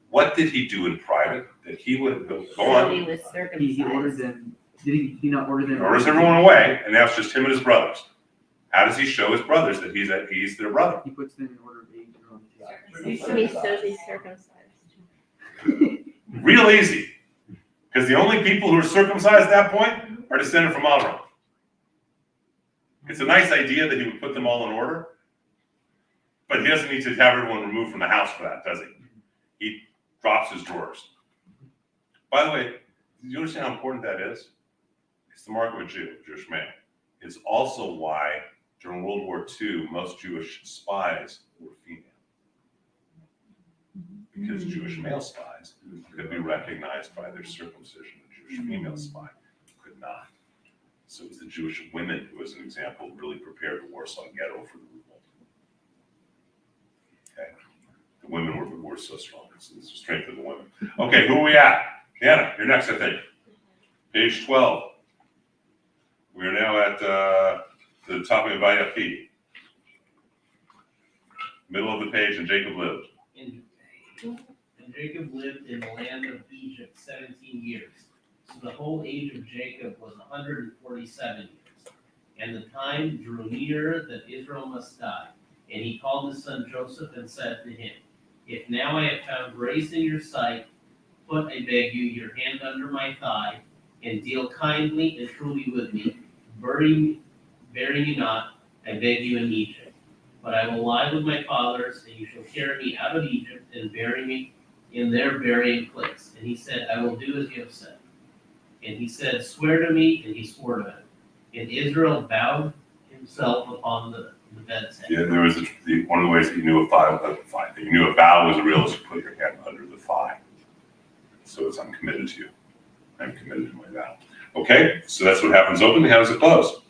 What did he do in private? That he would go on. He was circumcised. He ordered them, did he not order them? He orders everyone away, and now it's just him and his brothers. How does he show his brothers that he's their brother? He puts them in order of age and on the He says he's circumcised. Real easy. Because the only people who are circumcised at that point are descended from Abraham. It's a nice idea that he would put them all in order, but he doesn't need to have everyone removed from the house for that, does he? He drops his drawers. By the way, do you understand how important that is? It's the mark of a Jew, a Jewish man. It's also why during World War II, most Jewish spies were female. Because Jewish male spies could be recognized by their circumcision. A Jewish female spy could not. So it was the Jewish women who, as an example, really prepared the Warsaw Ghetto for the revolt. Okay, the women were so strong. It's the strength of the women. Okay, who are we at? Anna, you're next, I think. Page 12. We are now at the top of VIP. Middle of the page, and Jacob lived. And Jacob lived in the land of Egypt 17 years. So the whole age of Jacob was 147 years. And the time drew near that Israel must die. And he called his son Joseph and said to him, If now I have found grace in your sight, put, I beg you, your hand under my thigh, and deal kindly and truly with me. Bury me not, I beg you, in Egypt. But I will lie with my fathers, and you shall carry me out of Egypt and bury me in their burying place. And he said, I will do as you have said. And he said, Swear to me, and he swore to him. And Israel bowed himself upon the bed's head. Yeah, there was one of the ways that you knew a you knew a vow was real is you put your hand under the thigh. So it's I'm committed to you. I'm committed to my vow. Okay, so that's what happens openly. How does it close?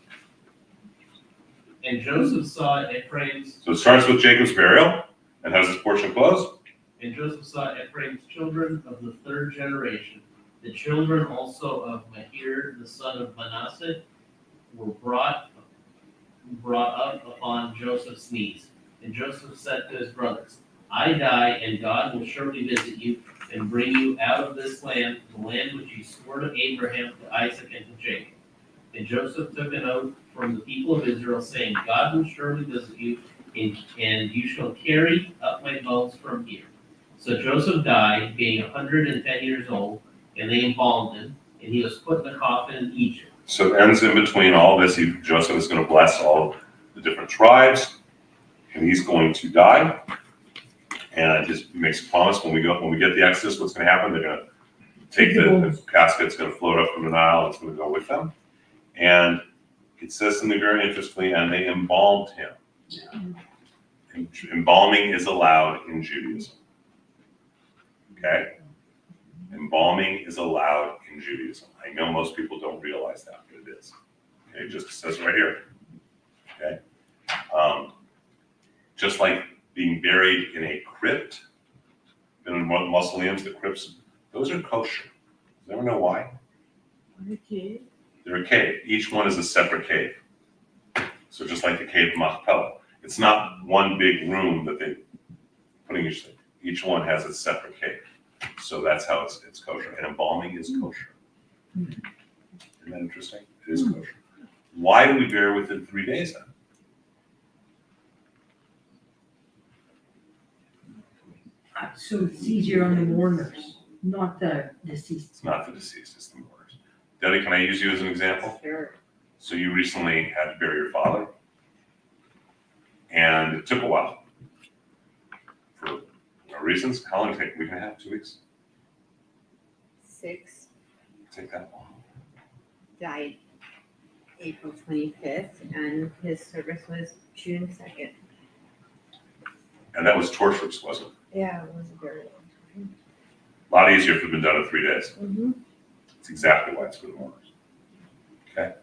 And Joseph saw Ephraim's, So it starts with Jacob's burial, and how does this portion close? and Joseph saw Ephraim's children of the third generation. The children also of Mahir, the son of Manasseh, were brought up upon Joseph's knees. And Joseph said to his brothers, I die, and God will surely visit you and bring you out of this land, the land which he swore to Abraham, to Isaac, and to Jacob. And Joseph took an oath from the people of Israel, saying, God will surely visit you, and you shall carry up my bones from here. So Joseph died, being 110 years old, and they embalmed him, and he was put in a coffin in Egypt. So it ends in between all this. Joseph is going to bless all the different tribes, and he's going to die. And he makes a promise when we get the Exodus, what's going to happen? They're going to take the casket's going to float up from the Nile. It's going to go with them. And it says something very interestingly, and they embalmed him. And embalming is allowed in Judaism. Okay? Embalming is allowed in Judaism. I know most people don't realize that, but it is. Okay, it just says right here. Okay? Just like being buried in a crypt, in mausoleums, the crypts, those are kosher. Does anyone know why? Okay. They're a cave. Each one is a separate cave. So just like the cave of Machpelah. It's not one big room that they put in each thing. Each one has its separate cave. So that's how it's kosher. And embalming is kosher. Isn't that interesting? It is kosher. Why do we bury within 3 days then? So it's easier on the mourners, not the deceased. It's not the deceased, it's the mourners. Debbie, can I use you as an example? Sure. So you recently had to bury your father, and it took a while. For reasons, how long did it take? A week and a half, 2 weeks? 6 Take that long. died April 25th, and his service was June 2nd. And that was torturous, wasn't it? Yeah, it was a very long time. A lot easier if it had been done in 3 days. Mm-hmm. It's exactly why it's for the mourners. Okay?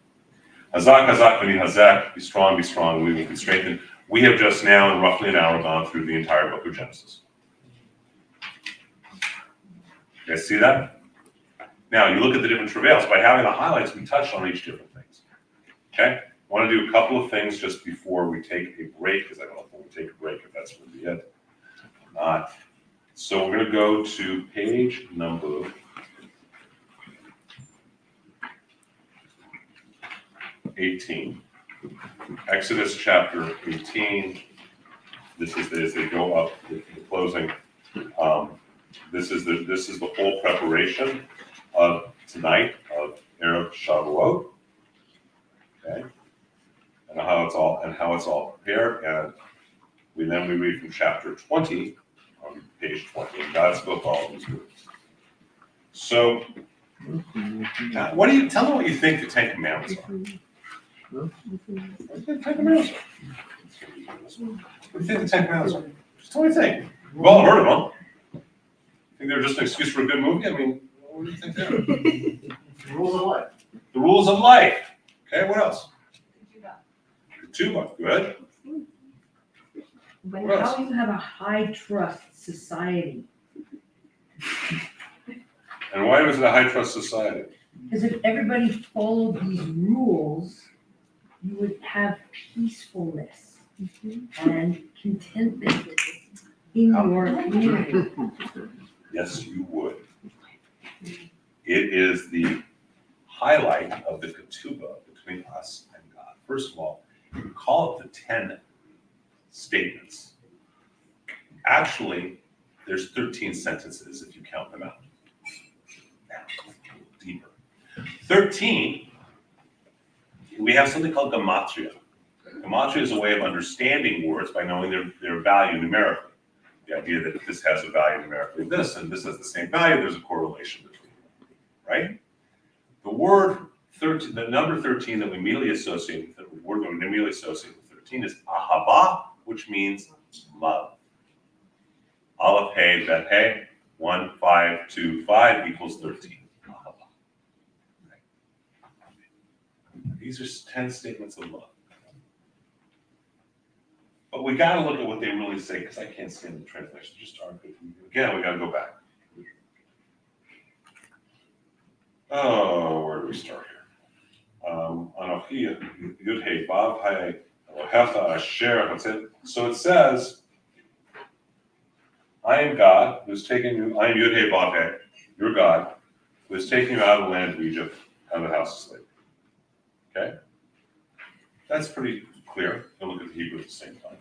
Hazak, hazak, v'ni hazak, be strong, we will be strengthened. We have just now, in roughly an hour, gone through the entire book of Genesis. You guys see that? Now, you look at the different travails. By having the highlights, we touched on each different things. Okay? I want to do a couple of things just before we take a break, because I don't know if we'll take a break, if that's going to be it. So we're going to go to page number 18. Exodus chapter 18. This is as they go up the closing. This is the whole preparation of tonight of Erev Shavuot. Okay, and how it's all prepared, and we read from chapter 20 on page 20 in God's book, all these words. So, tell me what you think the Ten Commandments are. What do you think the Ten Commandments are? Just tell me what you think. We've all heard of them. Think they're just an excuse for a good movie? I mean, what do you think they're? The rules of life. The rules of life. Okay, what else? Ketubah, good. But What else? how do you have a high trust society? And why was it a high trust society? Because if everybody followed these rules, you would have peacefulness and contentment in your community. Yes, you would. It is the highlight of the ketubah between us and God. First of all, we call it the 10 statements. Actually, there's 13 sentences if you count them out. Now, deeper. 13, we have something called gematria. Gematria is a way of understanding words by knowing their value numerically. The idea that if this has a value numerically this, and this has the same value, there's a correlation between them, right? The word 13, the number 13 that we immediately associate with it, the word that we immediately associate with 13 is ahava, which means love. Aleph, hey, bet, hey, 1, 5, 2, 5 equals 13. Ahava. These are 10 statements of love. But we gotta look at what they really say, because I can't stand the translation, just aren't good for me. Again, we gotta go back. Oh, where do we start here? Anochi, Yud Hey Vav Hai Elohecha Asher. So it says, I am God who has taken you, I am Yud Hey Vav Hai, your God, who has taken you out of the land of Egypt, out of the house of slavery. Okay? That's pretty clear. You'll look at the Hebrew at the same time.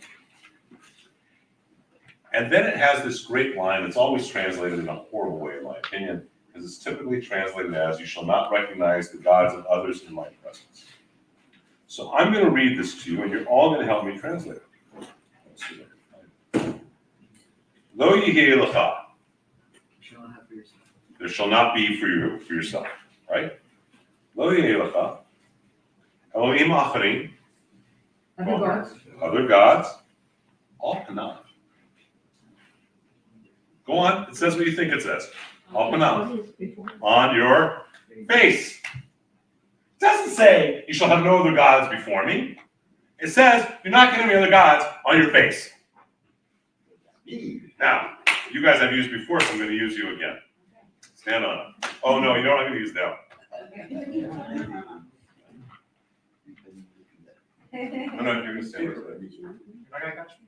And then it has this great line that's always translated in a horrible way, in my opinion, because it's typically translated as, you shall not recognize the gods of others in my presence. So I'm going to read this to you, and you're all going to help me translate it. Lo yihye lecha. There shall not be for you, for yourself, right? Lo yihye lecha. Elohim acharim. Other gods. Al panav. Go on. It says what you think it says. Al panav. On your face. It doesn't say you shall have no other gods before me. It says you're not going to have any other gods on your face. Now, you guys have used before, so I'm going to use you again. Stand on it. Oh no, you know what I'm going to use now. No, you're going to stand over there.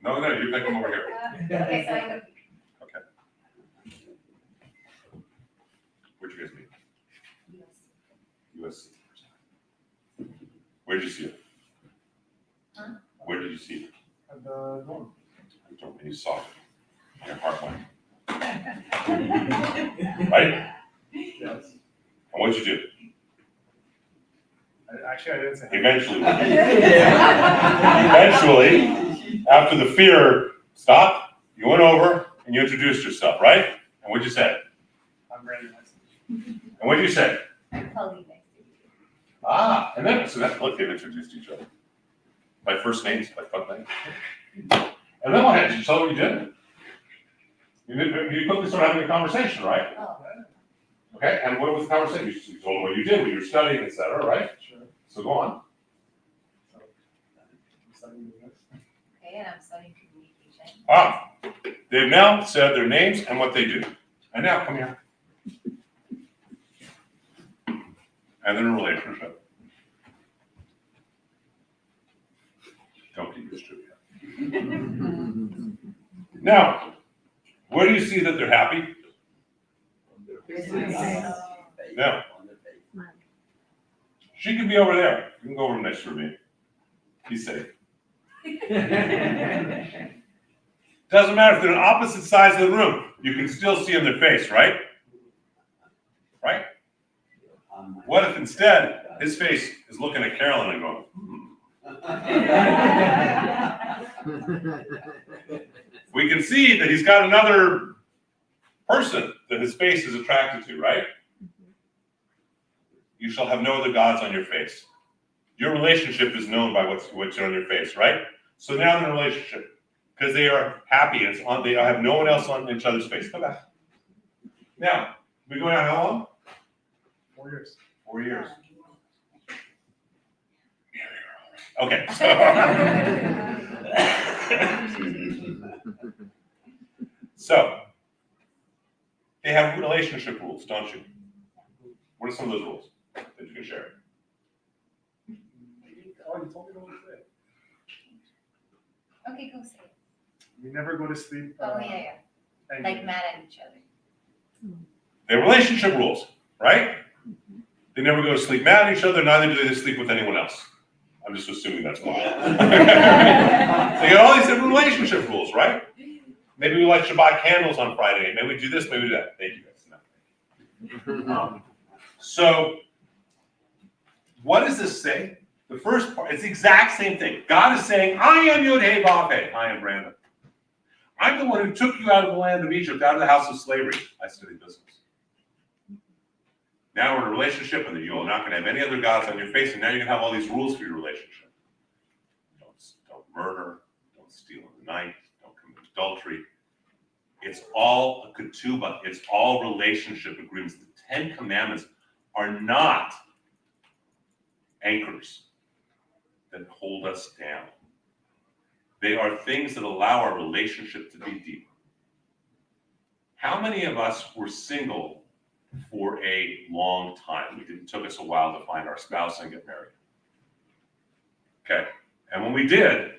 No, you're going to come over here. Okay, so I go. Okay. Where'd you guys meet? USC. Where did you see it? Huh? Where did you see it? At the dorm. And you saw it. Your heart went. Right? Yes. And what'd you do? Actually, I didn't say. Eventually, after the fear stopped, you went over and you introduced yourself, right? And what'd you say? I'm Brandon. And what'd you say? Colleague next to you. Ah, and then, so that's, look, they've introduced each other. By first names, by front names. And then what happened? Did you tell them what you did? You quickly started having a conversation, right? Oh. Okay, and what was the conversation? You told them what you did, what you were studying, etc., right? Sure. So go on. Okay, and I'm studying communication. Ah, they've now said their names and what they do. And now, come here. And then a relationship. Don't get used to it. Now, where do you see that they're happy? No. She can be over there. You can go over next to me. He's safe. Doesn't matter if they're on opposite sides of the room. You can still see in their face, right? Right? What if instead his face is looking at Carolyn and going, We can see that he's got another person that his face is attracted to, right? You shall have no other gods on your face. Your relationship is known by what's on your face, right? So now they're in a relationship because they are happy. It's on. They have no one else on each other's face. Come back. Now, we going on how long? 4 years. 4 years. Okay. So they have relationship rules, don't you? What are some of those rules that you can share? Oh, you told me what to say. Okay, go say it. We never go to sleep. Oh, yeah. angry. Like mad at each other. They're relationship rules, right? They never go to sleep mad at each other, neither do they sleep with anyone else. I'm just assuming that's why. They got all these different relationship rules, right? Maybe we like Shabbat candles on Friday. Maybe we do this, maybe we do that. Thank you guys. No. So, what does this say? The first part, it's the exact same thing. God is saying, I am Yod Hey Vav Hey. I am Brandon. I'm the one who took you out of the land of Egypt, out of the house of slavery. I study business. Now we're in a relationship, and you're not going to have any other gods on your face, and now you're going to have all these rules for your relationship. Don't murder, don't steal in the night, don't commit adultery. It's all a ketubah. It's all relationship agreements. The 10 Commandments are not anchors. that hold us down. They are things that allow our relationship to be deeper. How many of us were single for a long time? It took us a while to find our spouse and get married. Okay, and when we did,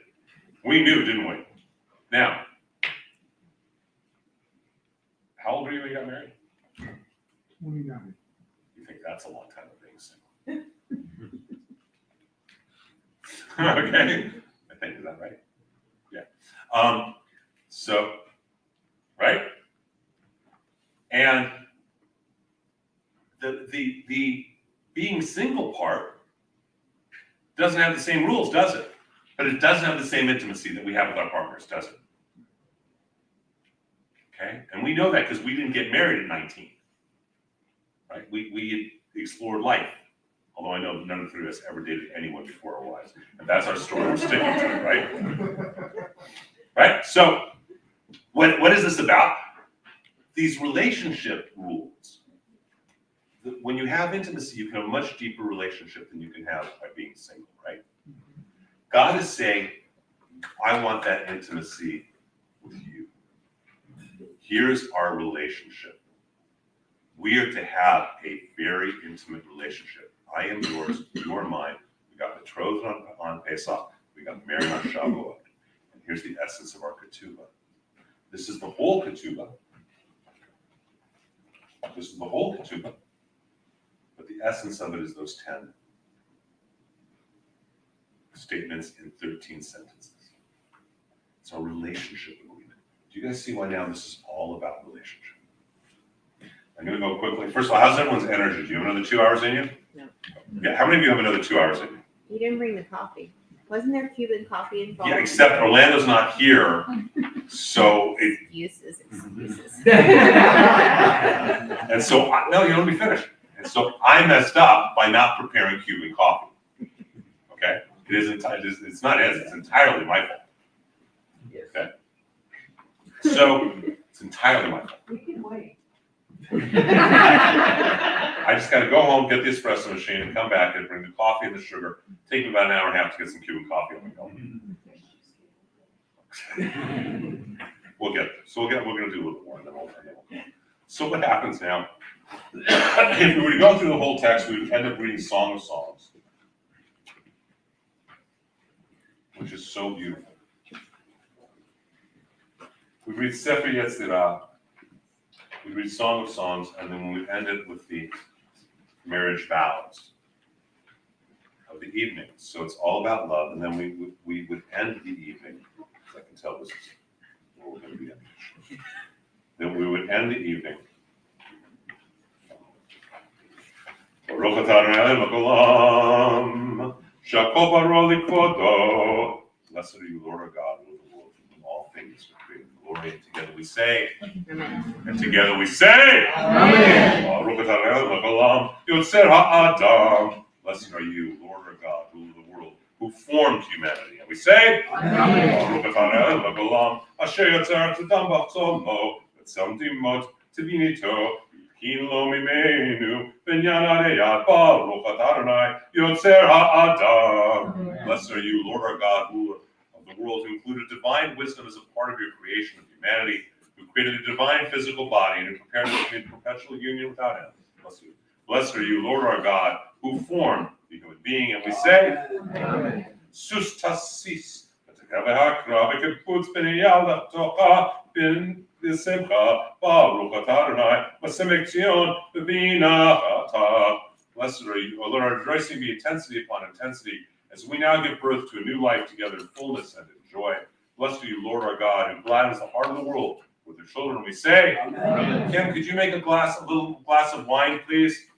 we knew, didn't we? Now, how old were you when you got married? 29. You think that's a long time of being single? Okay, I think, is that right? Yeah. So, right? And the being single part doesn't have the same rules, does it? But it doesn't have the same intimacy that we have with our partners, does it? Okay, and we know that because we didn't get married at 19, right? We explored life, although I know none of the three of us ever dated anyone before our wives, and that's our story. We're sticking to it, right? Right. So, what is this about? These relationship rules. When you have intimacy, you can have a much deeper relationship than you can have by being single, right? God is saying, I want that intimacy with you. Here's our relationship. We are to have a very intimate relationship. I am yours, you are mine. We got betrothed on Pesach. We got married on Shavuot. And here's the essence of our ketubah. This is the whole ketubah. This is the whole ketubah. But the essence of it is those 10 statements in 13 sentences. It's our relationship agreement. Do you guys see why now this is all about relationship? I'm going to go quickly. First of all, how's everyone's energy? Do you have another 2 hours in you? No. Yeah, how many of you have another 2 hours in you? You didn't bring the coffee. Wasn't there Cuban coffee involved? Yeah, except Orlando's not here, so it. Excuses. And so, no, you let me finish. And so I messed up by not preparing Cuban coffee. Okay? It's not his, it's entirely my fault. Okay? So, it's entirely my fault. We can wait. I just got to go home, get the espresso machine, and come back and bring the coffee and the sugar. Take me about an hour and a half to get some Cuban coffee on my own. We'll get there. So we're going to do a little more, and then we'll go. So what happens now? If we were to go through the whole text, we would end up reading Song of Songs, which is so beautiful. We read Sefer Yetzirah, we read Song of Songs, and then we end it with the marriage vows of the evening. So it's all about love, and then we would end the evening. I can tell this is where we're going to be ending. Then we would end the evening. Baruch atah Adonai L'olam, Shakol Baro Likvodo. Blessed are you, Lord our God, Lord of the world, from whom all things are created. Glory, and together we say, Amen. And together we say, Amen. Baruch atah Adonai L'olam, Yotzer ha'adam. Blessed are you, Lord our God, ruler of the world, who formed humanity. And we say, Amen. Baruch atah Adonai L'olam, Asher yotzer tzedam b'chtzomo, v'tzam dimot tivinito. Lo mimenu, v'nyanareyat baruch Adonai, Yotzer ha'adam. Blessed are you, Lord our God, ruler of the world, who included divine wisdom as a part of your creation of humanity, who created a divine physical body, and who prepared us to be in perpetual union without end. Blessed are you, Lord our God, who formed the human being, and we say, Amen. Sustasis. Simcha, Baruch atah Adonai, Masemek Tzion, V'vinachata. Blessed are you, O Lord, our rejoicing be intensity upon intensity, as we now give birth to a new life together in fullness and in joy. Blessed are you, Lord our God, who gladdens the heart of the world with your children. We say, Amen. Kim, could you make a little glass of wine, please?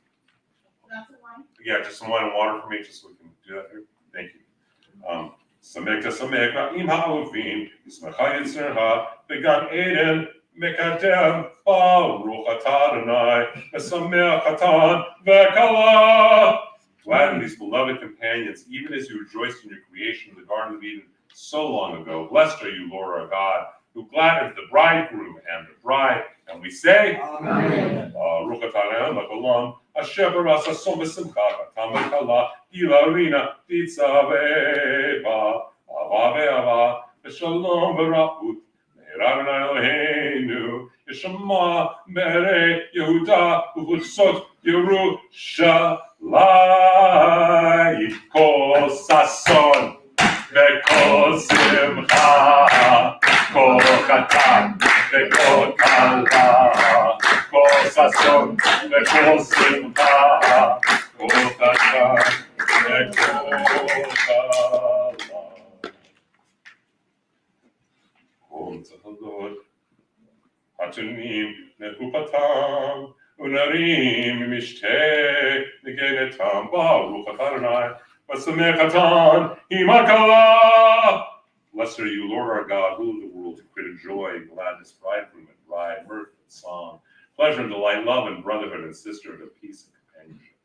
Glass of wine? Yeah, just some wine and water for me, just so we can do that here. Thank you. Samekta im ha'ovim, Yismacha Yitzerha, Began Eden, Mekadem, Baruch atah Adonai, Mesamech Hatan, V'kala. Gladden these beloved companions, even as you rejoiced in your creation of the Garden of Eden so long ago. Blessed are you, Lord our God, who gladdens the bridegroom and the bride. And we say, Baruch atah Adonai L'olam, אשר ברא ששון ושמחה, חתם וחלה, גילה רינה, תצווה בה, אהבה ואהבה, ושלום ורעות, מהרה בין אלוהינו, ישמע בערי יהודה ובקצות ירושלים, כל ששון וכל שמחה, כל חתן וכל כלה, כל ששון וכל שמחה, כל חתן וכל כלה. כל צחקות חתונים לחופתם, ונרים משתה נגנתם, ברוך אתה אדוני, ושמחתן עם הכלה. Blessed are you, Lord our God, rule of the world, to create joy and gladness, bridegroom and bride, mirth and song, pleasure and delight, love and brotherhood and sisterhood, and peace and companionship.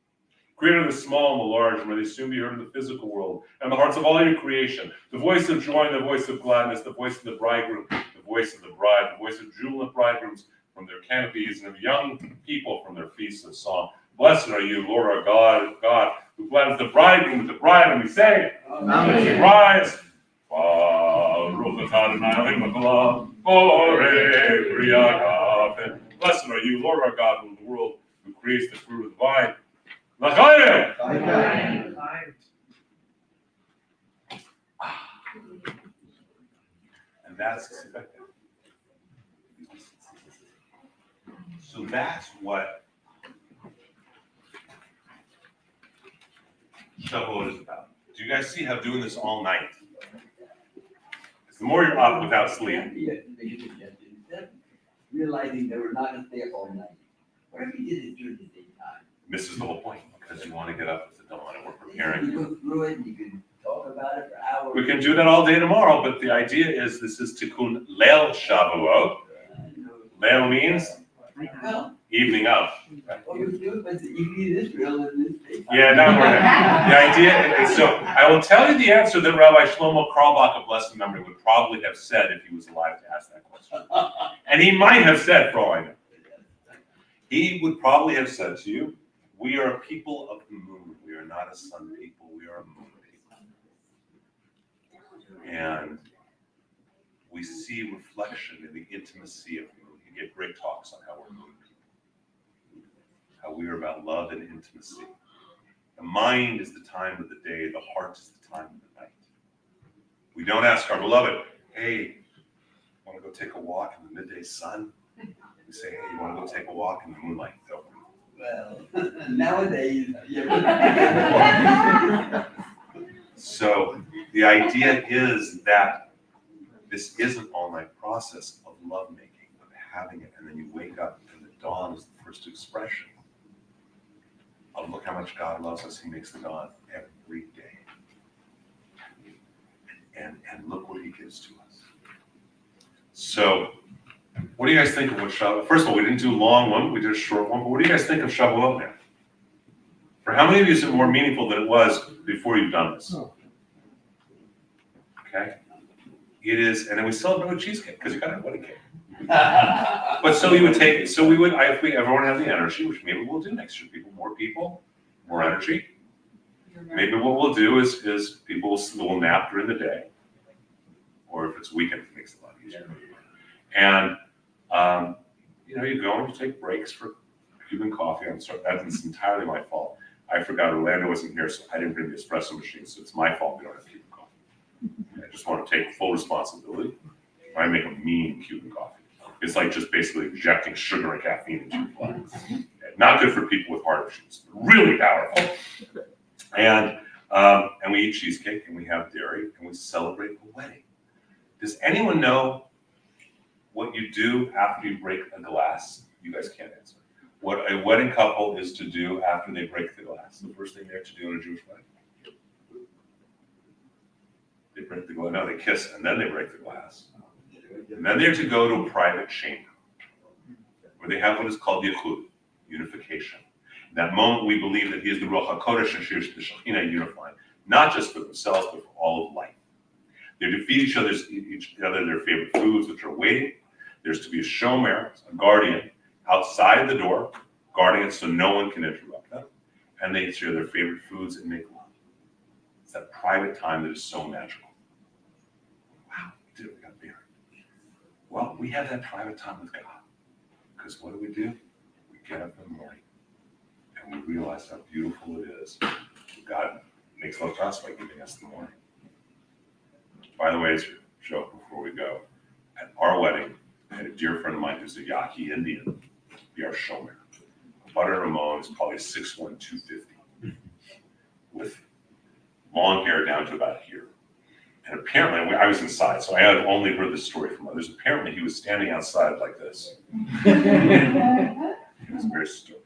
Creator of the small and the large, and may they soon be heard in the physical world, and the hearts of all your creation, the voice of joy and the voice of gladness, the voice of the bridegroom, the voice of the bride, the voice of jubilant bridegrooms from their canopies, and of young people from their feasts of song. Blessed are you, Lord our God, who gladdens the bridegroom with the bride, and we say, Amen. We rise. Blessed are you, Lord our God, who in the world, who creates the fruit of the vine. And that's so that's what Shavuot is about. Do you guys see how doing this all night? Because the more you're up without sleep. Instead of realizing that we're not going to stay up all night, what if we did it during the daytime? Misses the whole point because you want to get up with the dawn and we're preparing. You go through it and you can talk about it for hours. We can do that all day tomorrow, but the idea is this is Tikkun Leil Shavuot. Leil means evening of. Well, you do it, but you need Israel in this daytime. Yeah, now we're the idea is, so I will tell you the answer that Rabbi Shlomo Carlebach of blessed memory would probably have said if he was alive to ask that question. And he might have said, for all I know. He would probably have said to you, we are a people of the moon. We are not a sun people. We are a moon people. And we see reflection in the intimacy of the moon. He gave great talks on how we're moon people. How we are about love and intimacy. The mind is the time of the day. The heart is the time of the night. We don't ask our beloved, hey, want to go take a walk in the midday sun? We say, hey, you want to go take a walk in the moonlight? Go. Well, nowadays, So the idea is that this is an all-night process of lovemaking, of having it, and then you wake up and the dawn is the first expression of look how much God loves us. He makes the dawn every day. And look what he gives to us. So what do you guys think of what Shavuot? First of all, we didn't do a long one, we did a short one, but what do you guys think of Shavuot now? For how many of you is it more meaningful than it was before you've done this? Okay? It is, and then we celebrate with cheesecake, because you got a wedding cake. But so you would take, so we would, if everyone had the energy, which maybe we'll do next year, people, more energy. Maybe what we'll do is people will nap during the day, or if it's weekend, it makes it a lot easier. And you go and you take breaks for Cuban coffee. I'm sorry, that's entirely my fault. I forgot Orlando wasn't here, so I didn't bring the espresso machine, so it's my fault we don't have Cuban coffee. I just want to take full responsibility. I make a mean Cuban coffee. It's like just basically injecting sugar and caffeine into your blood. Not good for people with heart issues, but really powerful. And we eat cheesecake and we have dairy and we celebrate a wedding. Does anyone know what you do after you break a glass? You guys can't answer. What a wedding couple is to do after they break the glass. The first thing they have to do in a Jewish wedding. They break the glass. No, they kiss and then they break the glass. And then they're to go to a private chamber where they have what is called yichud, unification. In that moment, we believe that he is the Ruach HaKodesh and the Shekhinah unifying, not just for themselves, but for all of life. They're to feed each other their favorite foods, which are waiting. There's to be a shomer, a guardian, outside the door, guarding it so no one can interrupt. and they share their favorite foods and make love. It's that private time that is so magical. Wow, we did it, we got married. Well, we have that private time with God. Because what do? We get up in the morning and we realize how beautiful it is. God makes love to us by giving us the morning. By the way, as a joke before we go, at our wedding, I had a dear friend of mine who's a Yaqui Indian be our showman. Butter Ramon is probably 6'1", 250, with long hair down to about here. And apparently, I was inside, so I had only heard this story from others. Apparently, he was standing outside like this. He was very still.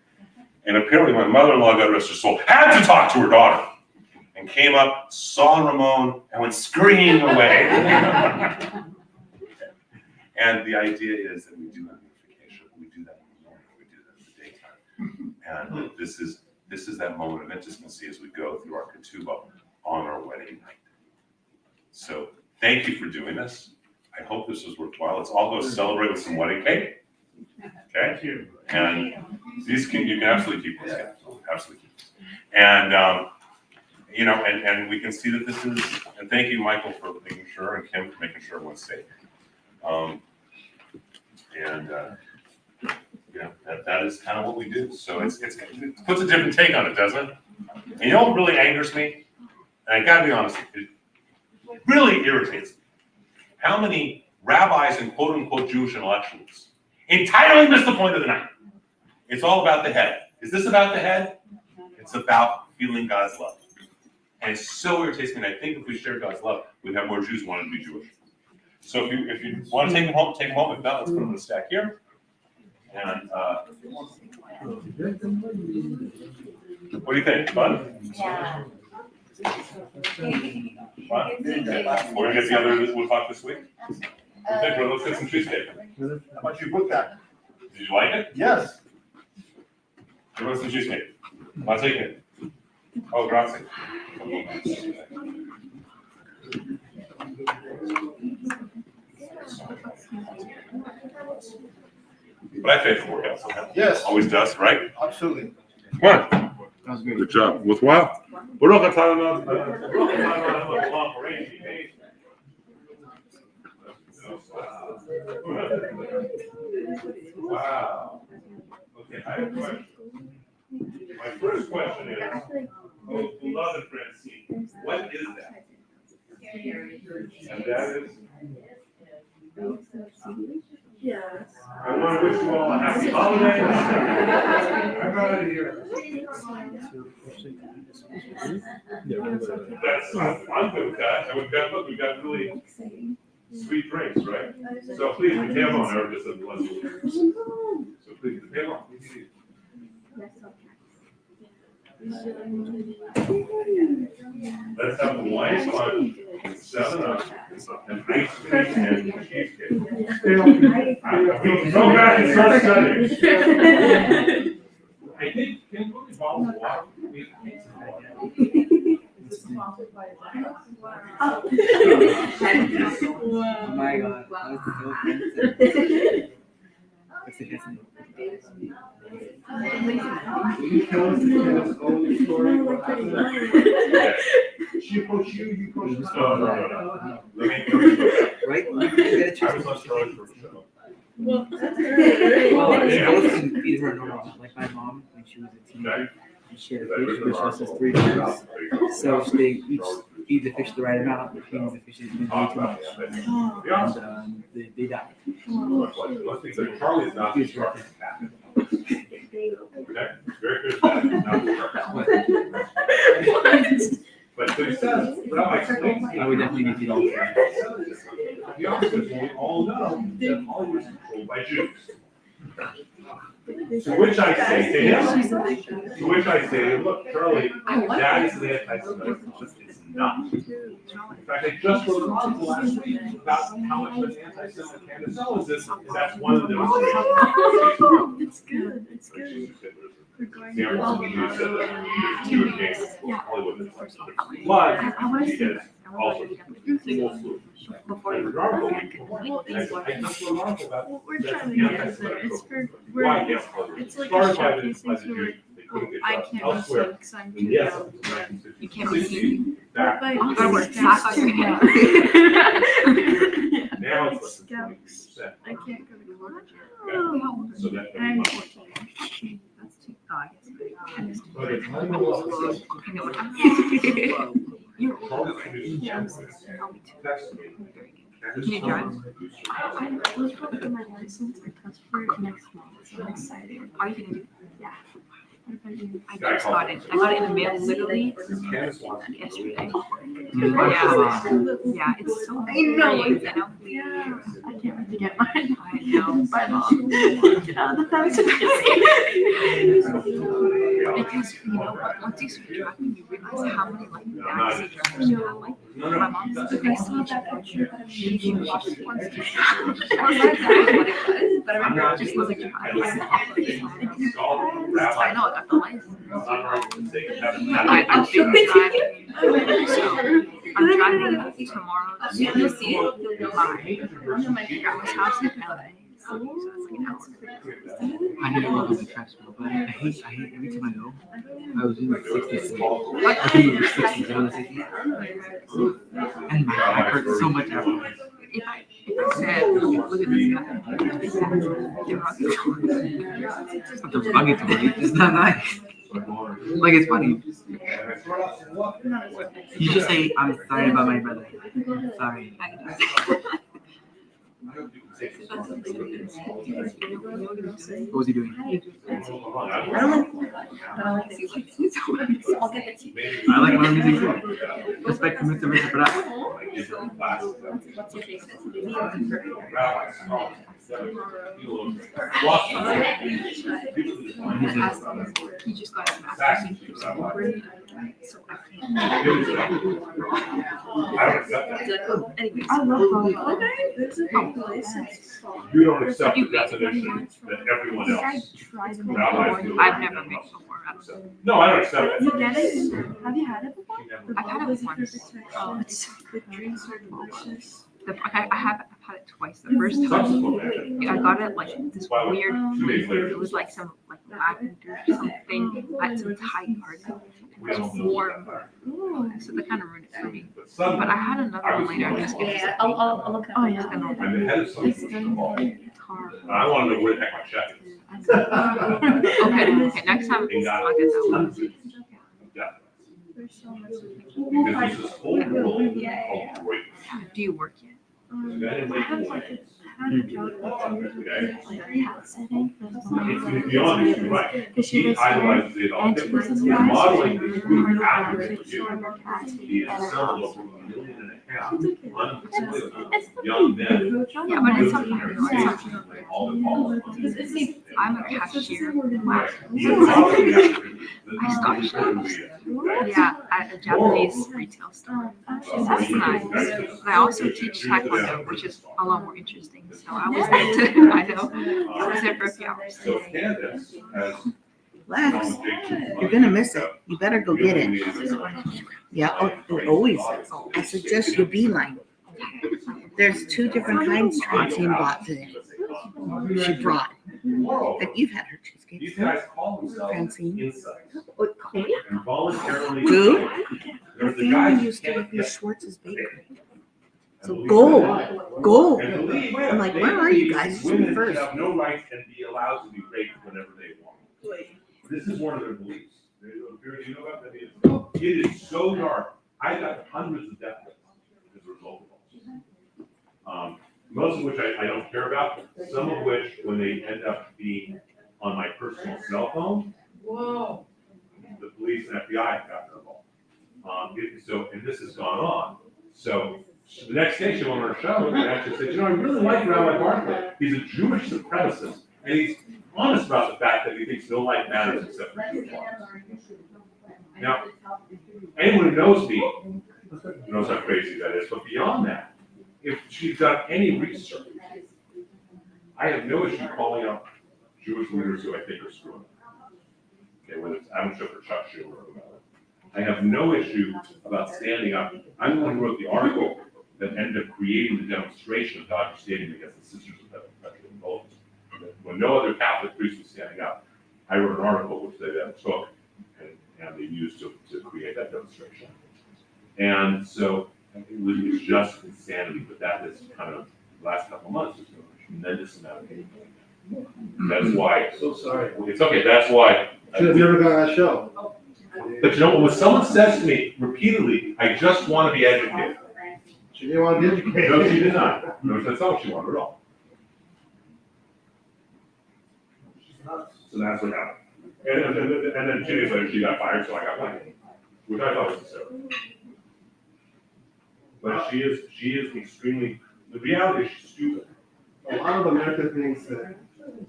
And apparently, my mother-in-law, God rest her soul, had to talk to her daughter, and came up, saw Ramon, and went screaming away. And the idea is that we do have unification. We do that in the morning. We do that in the daytime. And this is that moment of intimacy as we go through our ketubah on our wedding night. So thank you for doing this. I hope this was worthwhile. Let's all go celebrate with some wedding cake. Okay? Thank you. And you can absolutely keep this. Yeah, absolutely keep this. And and we can see that this is. And thank you, Michael, for making sure, and Kim for making sure everyone's safe. That is kind of what we do. So it puts a different take on it, doesn't it? And you know what really angers me? And I gotta be honest, it really irritates me. How many rabbis and quote unquote Jewish intellectuals entirely miss the point of the night? It's all about the head. Is this about the head? It's about feeling God's love. And it so irritates me. And I think if we share God's love, we'd have more Jews wanting to be Jewish. So if you want to take them home, take them home. If not, let's put them in the stack here. And what do you think? Fun? Yeah. Fun? We're gonna get together. We'll talk this week. Okay, bro, let's get some cheesecake. How about you book that? Did you like it? Yes. Give us some cheesecake. I'll take it. Oh, grazie. But I pay for workouts. Okay? Yes. Always does, right? Absolutely. What? That was great. Good job. With what? We're not talking about. Wow. Okay, I have a question. My first question is, beloved Francine, what is that? And that is? Yes. I want to wish you all a happy holiday. I'm out of here. I'm good with that. And we've got really sweet drinks, right? So please, the table on there just a blessing. So please, the table on. Let's have Hawaiian punch, 7-Up, and ice cream and cheesecake. Go back and start studying. I think, can we put bottles of water? Oh my God. That was so What's the guess name? She approached you, you approached her. No. Right? I was on storage for a show. Well, that's I wasn't feed her normal. Like my mom, when she was a teenager, and she had a fish which was just 3 pounds. So they each feed the fish the right amount, which means the fish is way too much. And they died. Charlie is not the shark. Okay, very good. But he says, Rabbi explains. I would definitely be feeding To be honest with you, we all know that Hollywood is controlled by Jews. To which I say to him, look, Charlie, that is the anti-Semitism. It's not. In fact, I just wrote an article last week about how much of an anti-Semitic Candace is this, and that's one of the demonstrations. It's good, it's good. We're going Yeah, Hollywood is like, but he is also full slew. And regardless, I just wrote an article about What we're trying to get is that it's for, we're, it's like a showcasing to like couldn't get I jobs can't be elsewhere. seen because I'm And too yes, young. you can't be seen. Back. But Now I work it's too much. less than 20%. I can't go to college yet. Okay. So that. And I'm 14. That's too. Oh, I guess. But it's I know what happened. You're Yeah. That's me. Can you drive? I was supposed to get my license or test for it next month, so I'm excited. Are you gonna do? Yeah. I just got it. I got it in the mail literally yesterday. Yeah, it's so annoying, you know? Yeah, I can't wait to get mine. I know. Bye, Mom. Get out of the house. Because, you know what, once you start driving, you realize how many, like, backseat drivers you have. Like, my mom says, I saw that picture, but I'm sure she watched it once. I was like, what it was, but I remember just looking at her eyes. I know, I got the license. I'm still driving. So, I'm driving tomorrow. You'll see it. I'm in my grandma's house in LA. So it's like an hour. I never go to the Tracksville, but I hate every time I go. I was in the 60s. I think it was 60s. I was like, and my back hurt so much afterwards. If I said, look at this guy, The derogatory, it's not nice. Like, it's funny. You just say, I'm sorry about my brother. Sorry. What was he doing? I don't like music, so I'll get it to you. I like my music too. Respect to Mr. Richard for that. What's your favorite? He just got his master's and keeps on so I can't. Anyways, I love Hong There's a place. You don't accept the definition that everyone else. I've never made before. No, I don't accept it. You get it? Have you had it before? I've had it once. Oh, it's so delicious. I have had it twice. The first time I got it like this weird flavor. It was like some like lavender something at some Thai party. It was warm. So that kind of ruined it for me. But I had another one later. I just get I'll look at it. Oh yeah. I'm the head of something. I want to know where the heck my check is. Okay, next time I'll get that one. Because there's this whole world of greatness. Do you work yet? I have like had a job like a cat sitting. To be honest, you're right. He highlights it all different. He's modeling this group accurate for you. He is selling over $1.5 million unemployable young men. Yeah, but it's something. I'm a cashier. Wow. I stock shops. Yeah, at a Japanese retail store. That's nice. But I also teach Taekwondo, which is a lot more interesting. So I was there too. I know. I was there for a few hours. So Candace has. Lex, you're gonna miss it. You better go get it. Yeah, always. I suggest you beeline. There's 2 different kinds Francine bought today. She brought. And you've had her cheesecake. These guys call themselves Francine. insights. Who? Who? Her family used to use Schwartz's Bakery. So go. I'm like, where are you guys? You should be first. Have no right and be allowed to be raped whenever they want. This is one of their beliefs. You know about that? It is so dark. I got hundreds of death threats as a result of this. Most of which I don't care about. Some of which, when they end up being on my personal cell phone, whoa, the police and FBI got involved. And this has gone on. So the next day she went on her show and actually said, I really like Rabbi Bartlett. He's a Jewish supremacist, and he's honest about the fact that he thinks no life matters except for Jewish lives. Now, anyone who knows me knows how crazy that is, but beyond that, if she's done any research, I have no issue calling out Jewish leaders who I think are screwing up. Okay, whether it's Adam Schiff or Chuck Schumer or whoever. I have no issue about standing up. I'm the one who wrote the article that ended up creating the demonstration of Dodger Stadium against the Sisters of Perpetual Indulgence. When no other Catholic priest was standing up. I wrote an article which they then took and they used to create that demonstration. And so it's just insanity, but that is kind of, last couple of months, there's been a tremendous amount of hate. That's why. So sorry. It's okay, that's why. Should have never gone on that show. But you know, when someone says to me repeatedly, I just want to be educated. She didn't want to be educated. No, she did not. No, that's not what she wanted at all. So that's what happened. And then 2 days later, she got fired, so I got fired, which I thought was hysterical. But she is extremely, the reality is she's stupid. A lot of America thinks that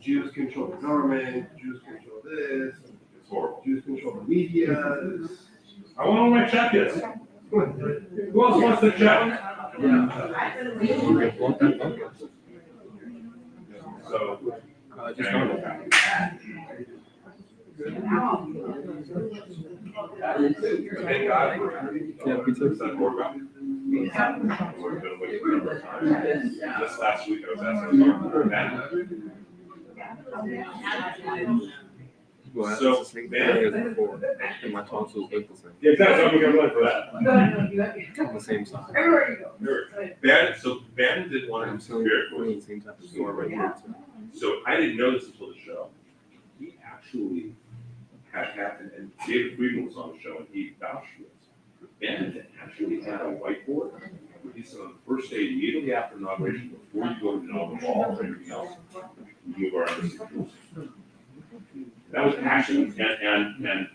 Jews control the government, Jews control this, It's horrible. Jews control the media. I want to know what my check is. Who else wants the check? So. Just found it. Thank God for Yeah, pizza. that board back. We've been waiting for a number of times. Just last week, I was asking Well, So, that's the same man. thing as before, and my tonsils look the same. Yeah, exactly, I'm gonna run for that. On the same side. Ben didn't want I'm to still spirit in the same type of store right here. So I didn't know this until the show. He actually had happened, and David Friedman was on the show, and he vouched for this. Ben actually had a whiteboard. He said on the first day, immediately after inauguration, before you go to the ball or anything else, we move our understandings. That was actually, and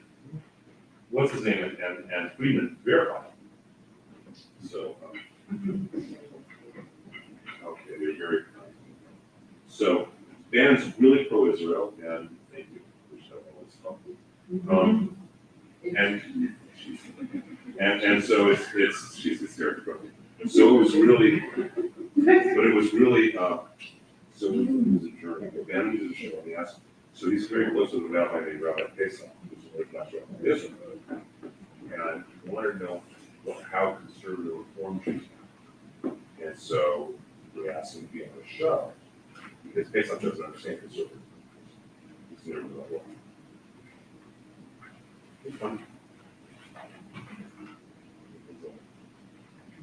what's his name, and Friedman verified. So, okay, they're very. So Ben's really pro-Israel, and thank you for all this stuff. And so it's she's hysterical. So it was really, but it was really, so it was a journey. Ben was a show, and he asked, so he's very close to the rabbi named Rabbi Pesach, who's the Orthodox rabbi of Israel. And I wanted to know how conservative reform she's on. And so we asked him to be on the show, because Pesach doesn't understand conservative. He's never done that. It's fun.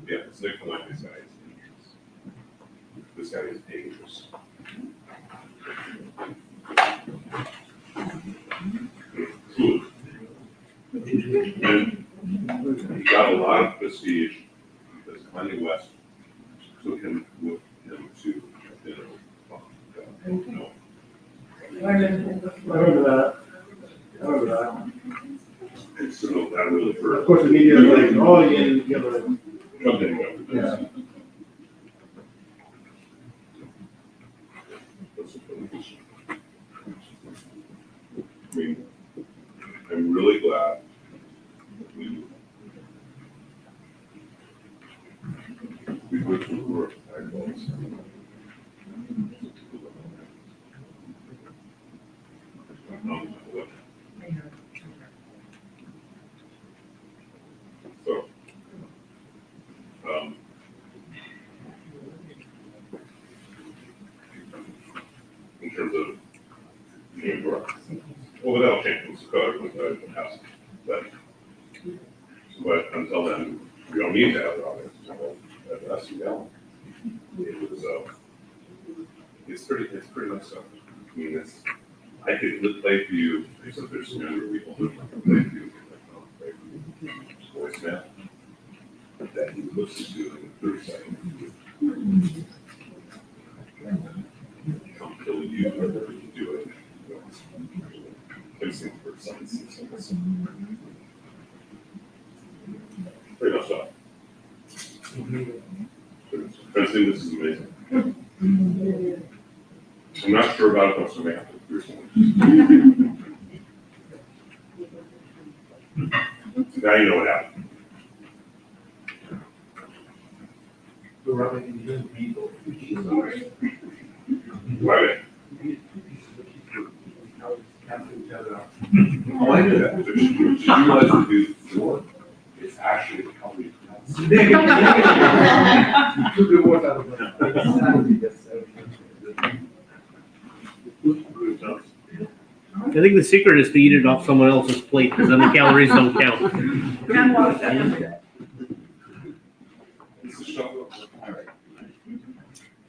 Yeah, it's Nick from this guy is dangerous. This guy is dangerous. And he got a lot of prestige because Kanye West took him with him to dinner. I remember that. And so that really hurt. Of course, the media is like, oh, you know. Come in, Yeah. I mean, I'm really glad we went through work, I guess. So, in terms of New York, well, that'll change, it's the code, with the house, but until then, we don't need to have it on there, that's, you know. It was, it's pretty much so, I mean, it's, I could play for you, except there's some younger people who can play for you, voicemail that he listens to in 30 seconds. Come kill you, whatever you do it. Fixing for science. Pretty much so. Fencing, this is amazing. I'm not sure about it, but so may have to do something. Now you know what happened. Right. Oh, I knew that. Did you realize that the floor is actually a company? Took the word out of it. think the secret is to eat it off someone else's plate, because then the calories don't count.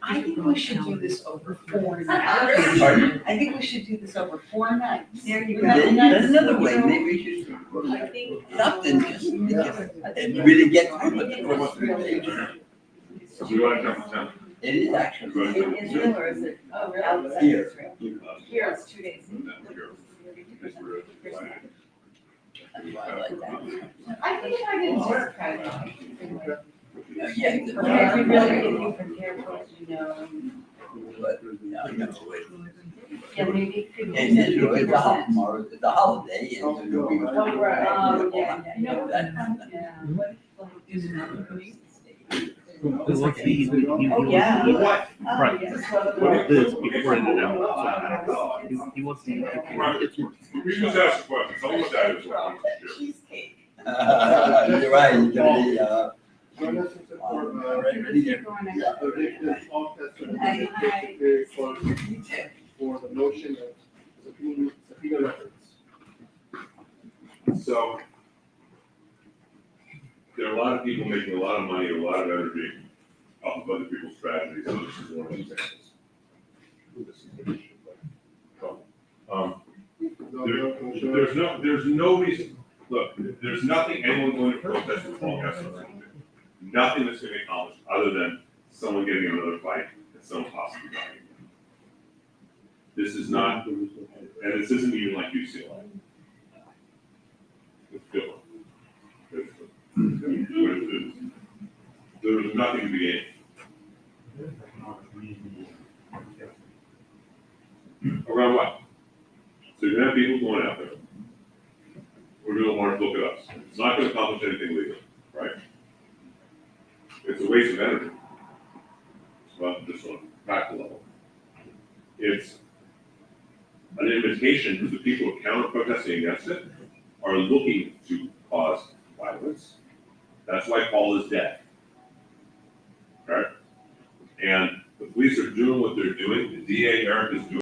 I think we should do this over 4 nights. Pardon? I think we should do this over 4 nights. There you Would that be Then nice? another way, maybe we should, I think. something just, and really get through it for 3 days. So we want to jump to 10. It is actually. Is it, or is it? Oh, really? Here. Here, it's 2 days. I like that. I think if I did work, I would. Yeah. If you really, if you prepare for it, you know. But, no, no, wait. Yeah, maybe it could be. And it's tomorrow, it's a holiday, and it'll be. Oh, right, yeah. Let's see. Oh, yeah. Right. Yes. Look at this before it out. He wants to. We just ask a question, tell me what that is. Cheesecake. You're right, it's gonna be, For the notion of subpoena records. So, there are a lot of people making a lot of money, a lot of energy off of other people's tragedies, so this is one of those examples. There's no reason, look, there's nothing anyone going to protest with Paul Kessler going to do. Nothing that's going to be accomplished other than someone getting another fight and someone possibly dying. This is not, and this isn't even like UCLA. It's different. There's nothing to be gained. Around what? So you're gonna have people going out there. We're doing Mark, look at us. It's not gonna accomplish anything legally, right? It's a waste of energy. Well, this one, practical level. It's an invitation to the people who are counter-protesting against it, are looking to cause violence. That's why Paul is dead. Right? And the police are doing what they're doing, the DA, Eric, is doing